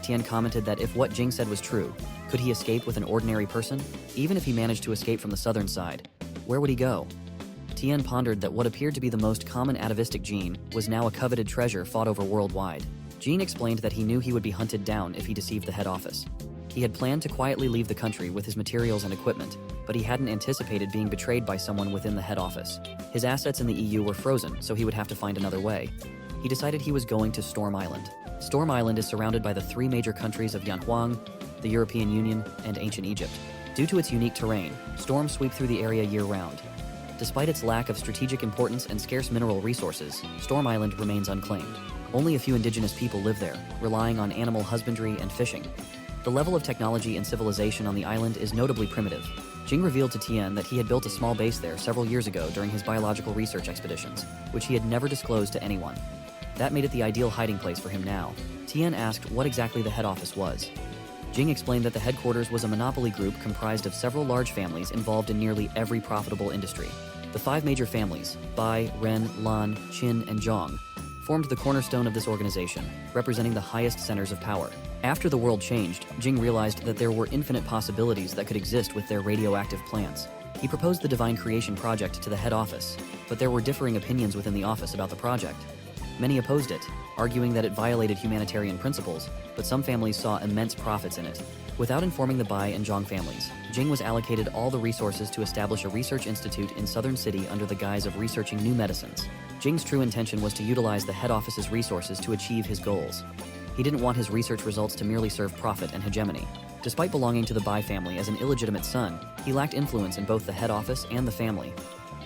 Tien commented that if what Jing said was true, could he escape with an ordinary person? Even if he managed to escape from the southern side, where would he go? Tien pondered that what appeared to be the most common atavistic gene was now a coveted treasure fought over worldwide. Jing explained that he knew he would be hunted down if he deceived the head office. He had planned to quietly leave the country with his materials and equipment, but he hadn't anticipated being betrayed by someone within the head office. His assets in the EU were frozen, so he would have to find another way. He decided he was going to Storm Island. Storm Island is surrounded by the three major countries of Yanhuang, the European Union, and ancient Egypt. Due to its unique terrain, storms sweep through the area year-round. Despite its lack of strategic importance and scarce mineral resources, Storm Island remains unclaimed. Only a few indigenous people live there, relying on animal husbandry and fishing. The level of technology and civilization on the island is notably primitive. Jing revealed to Tien that he had built a small base there several years ago during his biological research expeditions, which he had never disclosed to anyone. That made it the ideal hiding place for him now. Tien asked what exactly the head office was. Jing explained that the headquarters was a monopoly group comprised of several large families involved in nearly every profitable industry. The five major families, Bai, Ren, Lan, Qin, and Zhong, formed the cornerstone of this organization, representing the highest centers of power. After the world changed, Jing realized that there were infinite possibilities that could exist with their radioactive plants. He proposed the Divine Creation Project to the head office, but there were differing opinions within the office about the project. Many opposed it, arguing that it violated humanitarian principles, but some families saw immense profits in it. Without informing the Bai and Zhong families, Jing was allocated all the resources to establish a research institute in Southern City under the guise of researching new medicines. Jing's true intention was to utilize the head office's resources to achieve his goals. He didn't want his research results to merely serve profit and hegemony. Despite belonging to the Bai family as an illegitimate son, he lacked influence in both the head office and the family.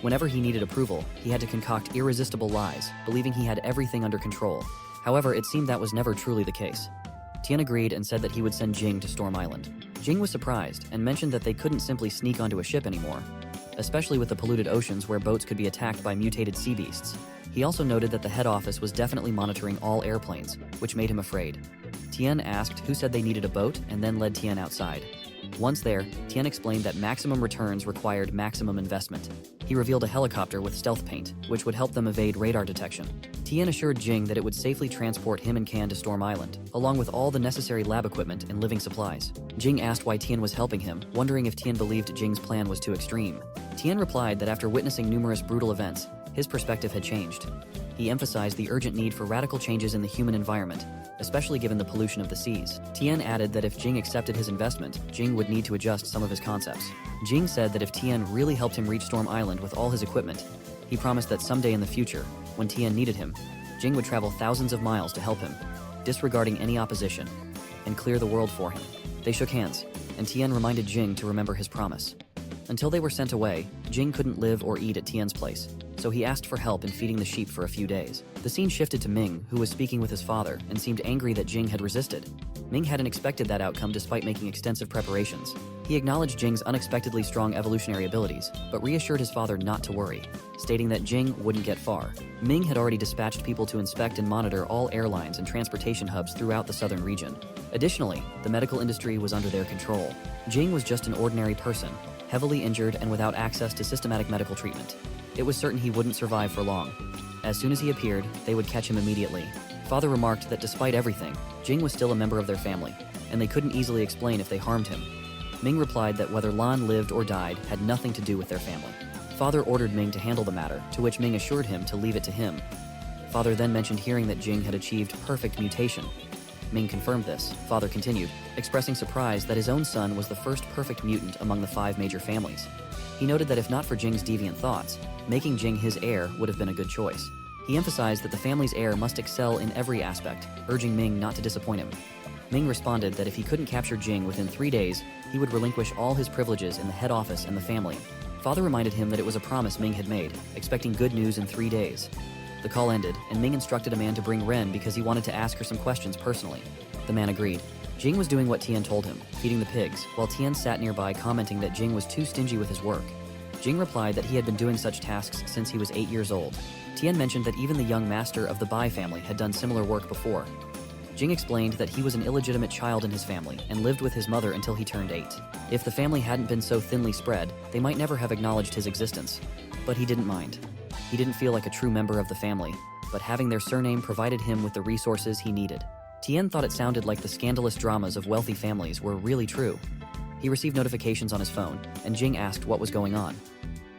Whenever he needed approval, he had to concoct irresistible lies, believing he had everything under control. However, it seemed that was never truly the case. Tien agreed and said that he would send Jing to Storm Island. Jing was surprised and mentioned that they couldn't simply sneak onto a ship anymore, especially with the polluted oceans where boats could be attacked by mutated sea beasts. He also noted that the head office was definitely monitoring all airplanes, which made him afraid. Tien asked who said they needed a boat and then led Tien outside. Once there, Tien explained that maximum returns required maximum investment. He revealed a helicopter with stealth paint, which would help them evade radar detection. Tien assured Jing that it would safely transport him and Can to Storm Island, along with all the necessary lab equipment and living supplies. Jing asked why Tien was helping him, wondering if Tien believed Jing's plan was too extreme. Tien replied that after witnessing numerous brutal events, his perspective had changed. He emphasized the urgent need for radical changes in the human environment, especially given the pollution of the seas. Tien added that if Jing accepted his investment, Jing would need to adjust some of his concepts. Jing said that if Tien really helped him reach Storm Island with all his equipment, he promised that someday in the future, when Tien needed him, Jing would travel thousands of miles to help him, disregarding any opposition, and clear the world for him. They shook hands, and Tien reminded Jing to remember his promise. Until they were sent away, Jing couldn't live or eat at Tien's place, so he asked for help in feeding the sheep for a few days. The scene shifted to Ming, who was speaking with his father and seemed angry that Jing had resisted. Ming hadn't expected that outcome despite making extensive preparations. He acknowledged Jing's unexpectedly strong evolutionary abilities, but reassured his father not to worry, stating that Jing wouldn't get far. Ming had already dispatched people to inspect and monitor all airlines and transportation hubs throughout the southern region. Additionally, the medical industry was under their control. Jing was just an ordinary person, heavily injured and without access to systematic medical treatment. It was certain he wouldn't survive for long. As soon as he appeared, they would catch him immediately. Father remarked that despite everything, Jing was still a member of their family, and they couldn't easily explain if they harmed him. Ming replied that whether Lan lived or died had nothing to do with their family. Father ordered Ming to handle the matter, to which Ming assured him to leave it to him. Father then mentioned hearing that Jing had achieved perfect mutation. Ming confirmed this. Father continued, expressing surprise that his own son was the first perfect mutant among the 5 major families. He noted that if not for Jing's deviant thoughts, making Jing his heir would have been a good choice. He emphasized that the family's heir must excel in every aspect, urging Ming not to disappoint him. Ming responded that if he couldn't capture Jing within 3 days, he would relinquish all his privileges in the head office and the family. Father reminded him that it was a promise Ming had made, expecting good news in 3 days. The call ended, and Ming instructed a man to bring Ren because he wanted to ask her some questions personally. The man agreed. Jing was doing what Tien told him, feeding the pigs, while Tien sat nearby commenting that Jing was too stingy with his work. Jing replied that he had been doing such tasks since he was 8 years old. Tien mentioned that even the young master of the Bai family had done similar work before. Jing explained that he was an illegitimate child in his family and lived with his mother until he turned 8. If the family hadn't been so thinly spread, they might never have acknowledged his existence. But he didn't mind. He didn't feel like a true member of the family, but having their surname provided him with the resources he needed. Tien thought it sounded like the scandalous dramas of wealthy families were really true. He received notifications on his phone, and Jing asked what was going on.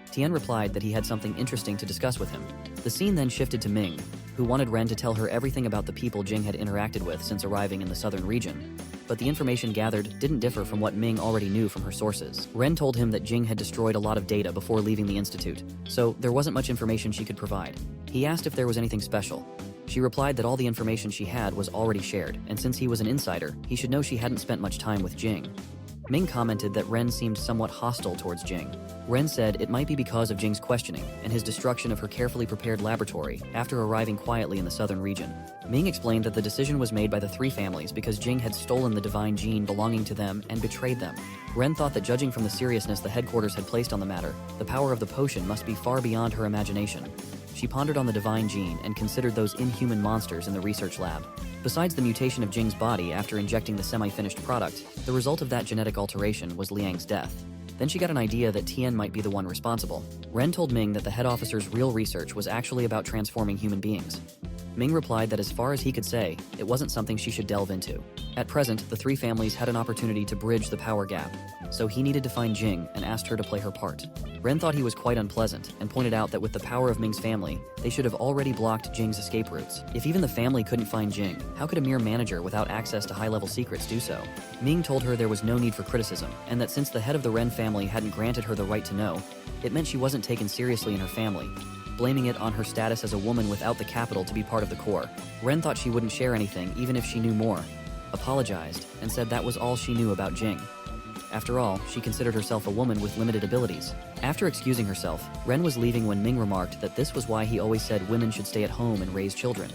Tien replied that he had something interesting to discuss with him. The scene then shifted to Ming, who wanted Ren to tell her everything about the people Jing had interacted with since arriving in the southern region. But the information gathered didn't differ from what Ming already knew from her sources. Ren told him that Jing had destroyed a lot of data before leaving the institute, so there wasn't much information she could provide. He asked if there was anything special. She replied that all the information she had was already shared, and since he was an insider, he should know she hadn't spent much time with Jing. Ming commented that Ren seemed somewhat hostile towards Jing. Ren said it might be because of Jing's questioning and his destruction of her carefully prepared laboratory after arriving quietly in the southern region. Ming explained that the decision was made by the 3 families because Jing had stolen the divine gene belonging to them and betrayed them. Ren thought that judging from the seriousness the headquarters had placed on the matter, the power of the potion must be far beyond her imagination. She pondered on the divine gene and considered those inhuman monsters in the research lab. Besides the mutation of Jing's body after injecting the semi-finished product, the result of that genetic alteration was Liang's death. Then she got an idea that Tien might be the one responsible. Ren told Ming that the head officer's real research was actually about transforming human beings. Ming replied that as far as he could say, it wasn't something she should delve into. At present, the 3 families had an opportunity to bridge the power gap, so he needed to find Jing and asked her to play her part. Ren thought he was quite unpleasant and pointed out that with the power of Ming's family, they should have already blocked Jing's escape routes. If even the family couldn't find Jing, how could a mere manager without access to high-level secrets do so? Ming told her there was no need for criticism, and that since the head of the Ren family hadn't granted her the right to know, it meant she wasn't taken seriously in her family, blaming it on her status as a woman without the capital to be part of the core. Ren thought she wouldn't share anything even if she knew more, apologized, and said that was all she knew about Jing. After all, she considered herself a woman with limited abilities. After excusing herself, Ren was leaving when Ming remarked that this was why he always said women should stay at home and raise children.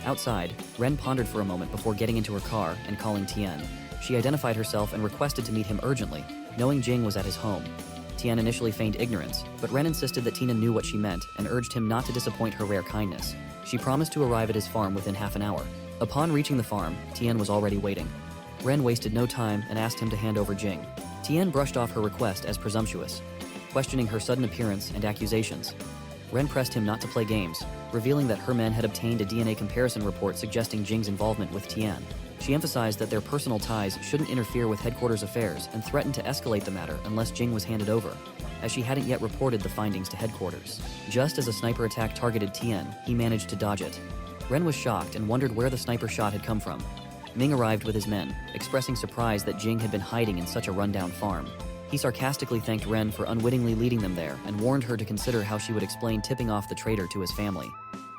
Outside, Ren pondered for a moment before getting into her car and calling Tien. She identified herself and requested to meet him urgently, knowing Jing was at his home. Tien initially feigned ignorance, but Ren insisted that Tina knew what she meant and urged him not to disappoint her rare kindness. She promised to arrive at his farm within half an hour. Upon reaching the farm, Tien was already waiting. Ren wasted no time and asked him to hand over Jing. Tien brushed off her request as presumptuous, questioning her sudden appearance and accusations. Ren pressed him not to play games, revealing that her men had obtained a DNA comparison report suggesting Jing's involvement with Tien. She emphasized that their personal ties shouldn't interfere with headquarters affairs and threatened to escalate the matter unless Jing was handed over, as she hadn't yet reported the findings to headquarters. Just as a sniper attack targeted Tien, he managed to dodge it. Ren was shocked and wondered where the sniper shot had come from. Ming arrived with his men, expressing surprise that Jing had been hiding in such a rundown farm. He sarcastically thanked Ren for unwittingly leading them there and warned her to consider how she would explain tipping off the traitor to his family.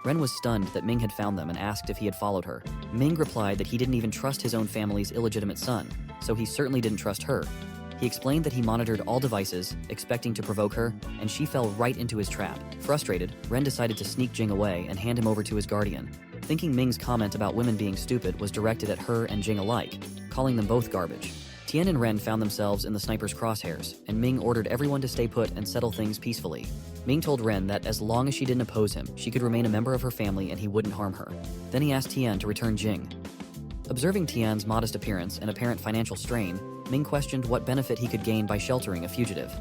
Ren was stunned that Ming had found them and asked if he had followed her. Ming replied that he didn't even trust his own family's illegitimate son, so he certainly didn't trust her. He explained that he monitored all devices, expecting to provoke her, and she fell right into his trap. Frustrated, Ren decided to sneak Jing away and hand him over to his guardian, thinking Ming's comment about women being stupid was directed at her and Jing alike, calling them both garbage. Tien and Ren found themselves in the sniper's crosshairs, and Ming ordered everyone to stay put and settle things peacefully. Ming told Ren that as long as she didn't oppose him, she could remain a member of her family and he wouldn't harm her. Then he asked Tien to return Jing. Observing Tien's modest appearance and apparent financial strain, Ming questioned what benefit he could gain by sheltering a fugitive.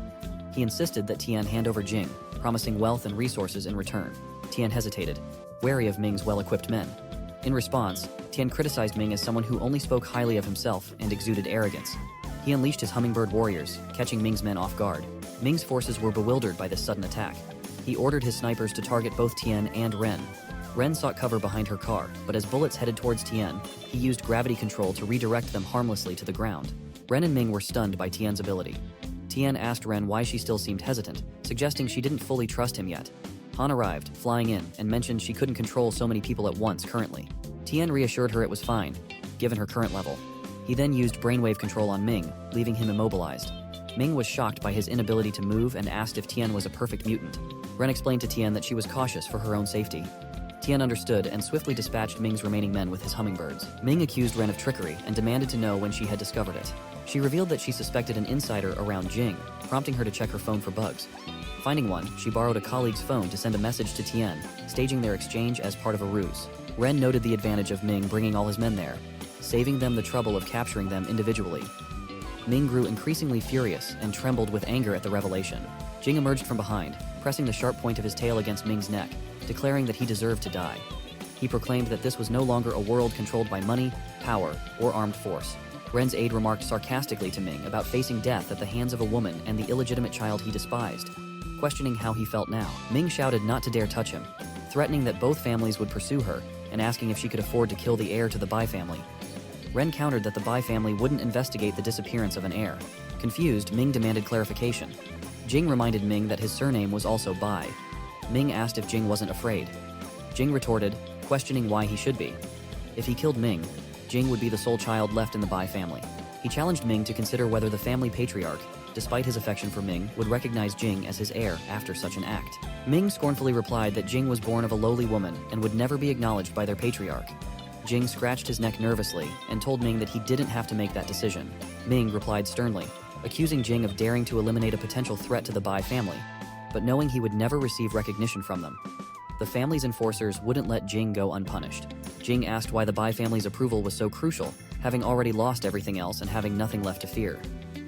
He insisted that Tien hand over Jing, promising wealth and resources in return. Tien hesitated, wary of Ming's well-equipped men. In response, Tien criticized Ming as someone who only spoke highly of himself and exuded arrogance. He unleashed his hummingbird warriors, catching Ming's men off guard. Ming's forces were bewildered by this sudden attack. He ordered his snipers to target both Tien and Ren. Ren sought cover behind her car, but as bullets headed towards Tien, he used gravity control to redirect them harmlessly to the ground. Ren and Ming were stunned by Tien's ability. Tien asked Ren why she still seemed hesitant, suggesting she didn't fully trust him yet. Han arrived, flying in, and mentioned she couldn't control so many people at once currently. Tien reassured her it was fine, given her current level. He then used brainwave control on Ming, leaving him immobilized. Ming was shocked by his inability to move and asked if Tien was a perfect mutant. Ren explained to Tien that she was cautious for her own safety. Tien understood and swiftly dispatched Ming's remaining men with his hummingbirds. Ming accused Ren of trickery and demanded to know when she had discovered it. She revealed that she suspected an insider around Jing, prompting her to check her phone for bugs. Finding one, she borrowed a colleague's phone to send a message to Tien, staging their exchange as part of a ruse. Ren noted the advantage of Ming bringing all his men there, saving them the trouble of capturing them individually. Ming grew increasingly furious and trembled with anger at the revelation. Jing emerged from behind, pressing the sharp point of his tail against Ming's neck, declaring that he deserved to die. He proclaimed that this was no longer a world controlled by money, power, or armed force. Ren's aide remarked sarcastically to Ming about facing death at the hands of a woman and the illegitimate child he despised. Questioning how he felt now, Ming shouted not to dare touch him, threatening that both families would pursue her and asking if she could afford to kill the heir to the Bai family. Ren countered that the Bai family wouldn't investigate the disappearance of an heir. Confused, Ming demanded clarification. Jing reminded Ming that his surname was also Bai. Ming asked if Jing wasn't afraid. Jing retorted, questioning why he should be. If he killed Ming, Jing would be the sole child left in the Bai family. He challenged Ming to consider whether the family patriarch, despite his affection for Ming, would recognize Jing as his heir after such an act. Ming scornfully replied that Jing was born of a lowly woman and would never be acknowledged by their patriarch. Jing scratched his neck nervously and told Ming that he didn't have to make that decision. Ming replied sternly, accusing Jing of daring to eliminate a potential threat to the Bai family, but knowing he would never receive recognition from them. The family's enforcers wouldn't let Jing go unpunished. Jing asked why the Bai family's approval was so crucial, having already lost everything else and having nothing left to fear.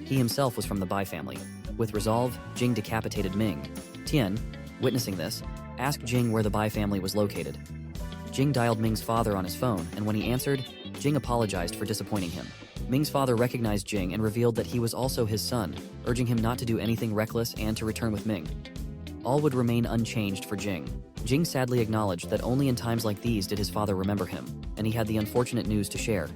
He himself was from the Bai family. With resolve, Jing decapitated Ming. Tien, witnessing this, asked Jing where the Bai family was located. Jing dialed Ming's father on his phone, and when he answered, Jing apologized for disappointing him. Ming's father recognized Jing and revealed that he was also his son, urging him not to do anything reckless and to return with Ming. All would remain unchanged for Jing. Jing sadly acknowledged that only in times like these did his father remember him, and he had the unfortunate news to share.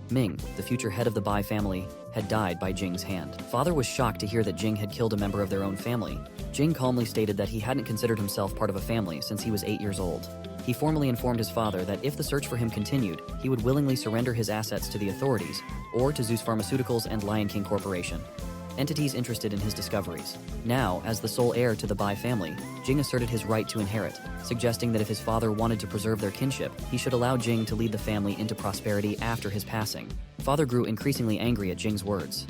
Ming, the future head of the Bai family, had died by Jing's hand. Father was shocked to hear that Jing had killed a member of their own family. Jing calmly stated that he hadn't considered himself part of a family since he was 8 years old. He formally informed his father that if the search for him continued, he would willingly surrender his assets to the authorities, or to Zeus Pharmaceuticals and Lion King Corporation, entities interested in his discoveries. Now, as the sole heir to the Bai family, Jing asserted his right to inherit, suggesting that if his father wanted to preserve their kinship, he should allow Jing to lead the family into prosperity after his passing. Father grew increasingly angry at Jing's words.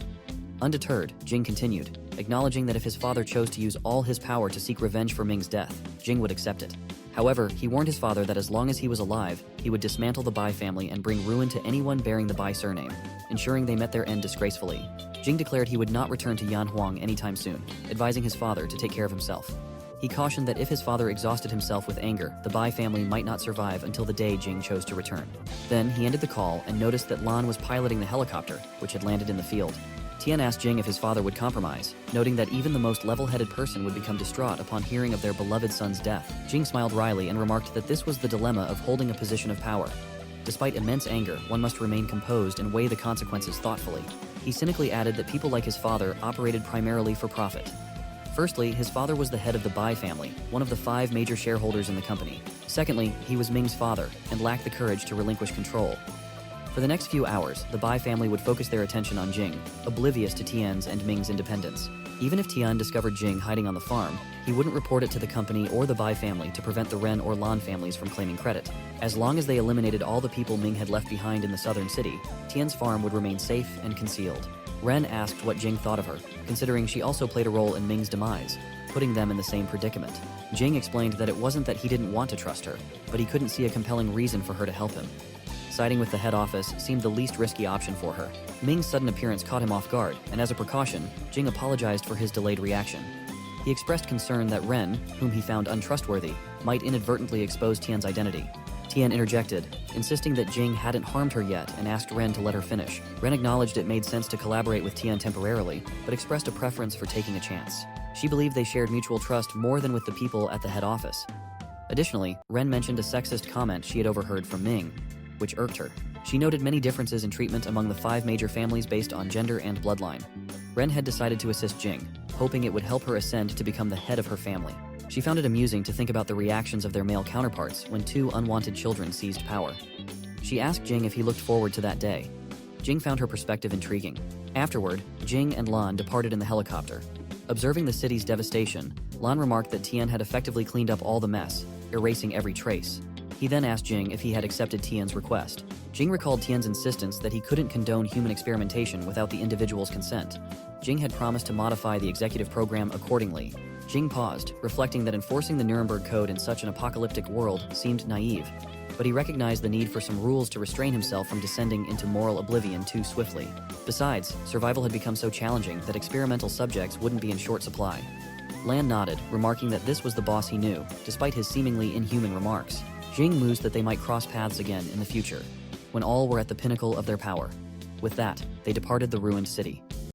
Undeterred, Jing continued, acknowledging that if his father chose to use all his power to seek revenge for Ming's death, Jing would accept it. However, he warned his father that as long as he was alive, he would dismantle the Bai family and bring ruin to anyone bearing the Bai surname, ensuring they met their end disgracefully. Jing declared he would not return to Yanhuang anytime soon, advising his father to take care of himself. He cautioned that if his father exhausted himself with anger, the Bai family might not survive until the day Jing chose to return. Then, he ended the call and noticed that Lan was piloting the helicopter, which had landed in the field. Tien asked Jing if his father would compromise, noting that even the most level-headed person would become distraught upon hearing of their beloved son's death. Jing smiled wryly and remarked that this was the dilemma of holding a position of power. Despite immense anger, one must remain composed and weigh the consequences thoughtfully. He cynically added that people like his father operated primarily for profit. Firstly, his father was the head of the Bai family, one of the 5 major shareholders in the company. Secondly, he was Ming's father and lacked the courage to relinquish control. For the next few hours, the Bai family would focus their attention on Jing, oblivious to Tien's and Ming's independence. Even if Tien discovered Jing hiding on the farm, he wouldn't report it to the company or the Bai family to prevent the Ren or Lan families from claiming credit. As long as they eliminated all the people Ming had left behind in the southern city, Tien's farm would remain safe and concealed. Ren asked what Jing thought of her, considering she also played a role in Ming's demise, putting them in the same predicament. Jing explained that it wasn't that he didn't want to trust her, but he couldn't see a compelling reason for her to help him. Siding with the head office seemed the least risky option for her. Ming's sudden appearance caught him off guard, and as a precaution, Jing apologized for his delayed reaction. He expressed concern that Ren, whom he found untrustworthy, might inadvertently expose Tien's identity. Tien interjected, insisting that Jing hadn't harmed her yet and asked Ren to let her finish. Ren acknowledged it made sense to collaborate with Tien temporarily, but expressed a preference for taking a chance. She believed they shared mutual trust more than with the people at the head office. Additionally, Ren mentioned a sexist comment she had overheard from Ming, which irked her. She noted many differences in treatment among the 5 major families based on gender and bloodline. Ren had decided to assist Jing, hoping it would help her ascend to become the head of her family. She found it amusing to think about the reactions of their male counterparts when 2 unwanted children seized power. She asked Jing if he looked forward to that day. Jing found her perspective intriguing. Afterward, Jing and Lan departed in the helicopter. Observing the city's devastation, Lan remarked that Tien had effectively cleaned up all the mess, erasing every trace. He then asked Jing if he had accepted Tien's request. Jing recalled Tien's insistence that he couldn't condone human experimentation without the individual's consent. Jing had promised to modify the executive program accordingly. Jing paused, reflecting that enforcing the Nuremberg Code in such an apocalyptic world seemed naive, but he recognized the need for some rules to restrain himself from descending into moral oblivion too swiftly. Besides, survival had become so challenging that experimental subjects wouldn't be in short supply. Lan nodded, remarking that this was the boss he knew, despite his seemingly inhuman remarks. Jing mused that they might cross paths again in the future, when all were at the pinnacle of their power. With that, they departed the ruined city.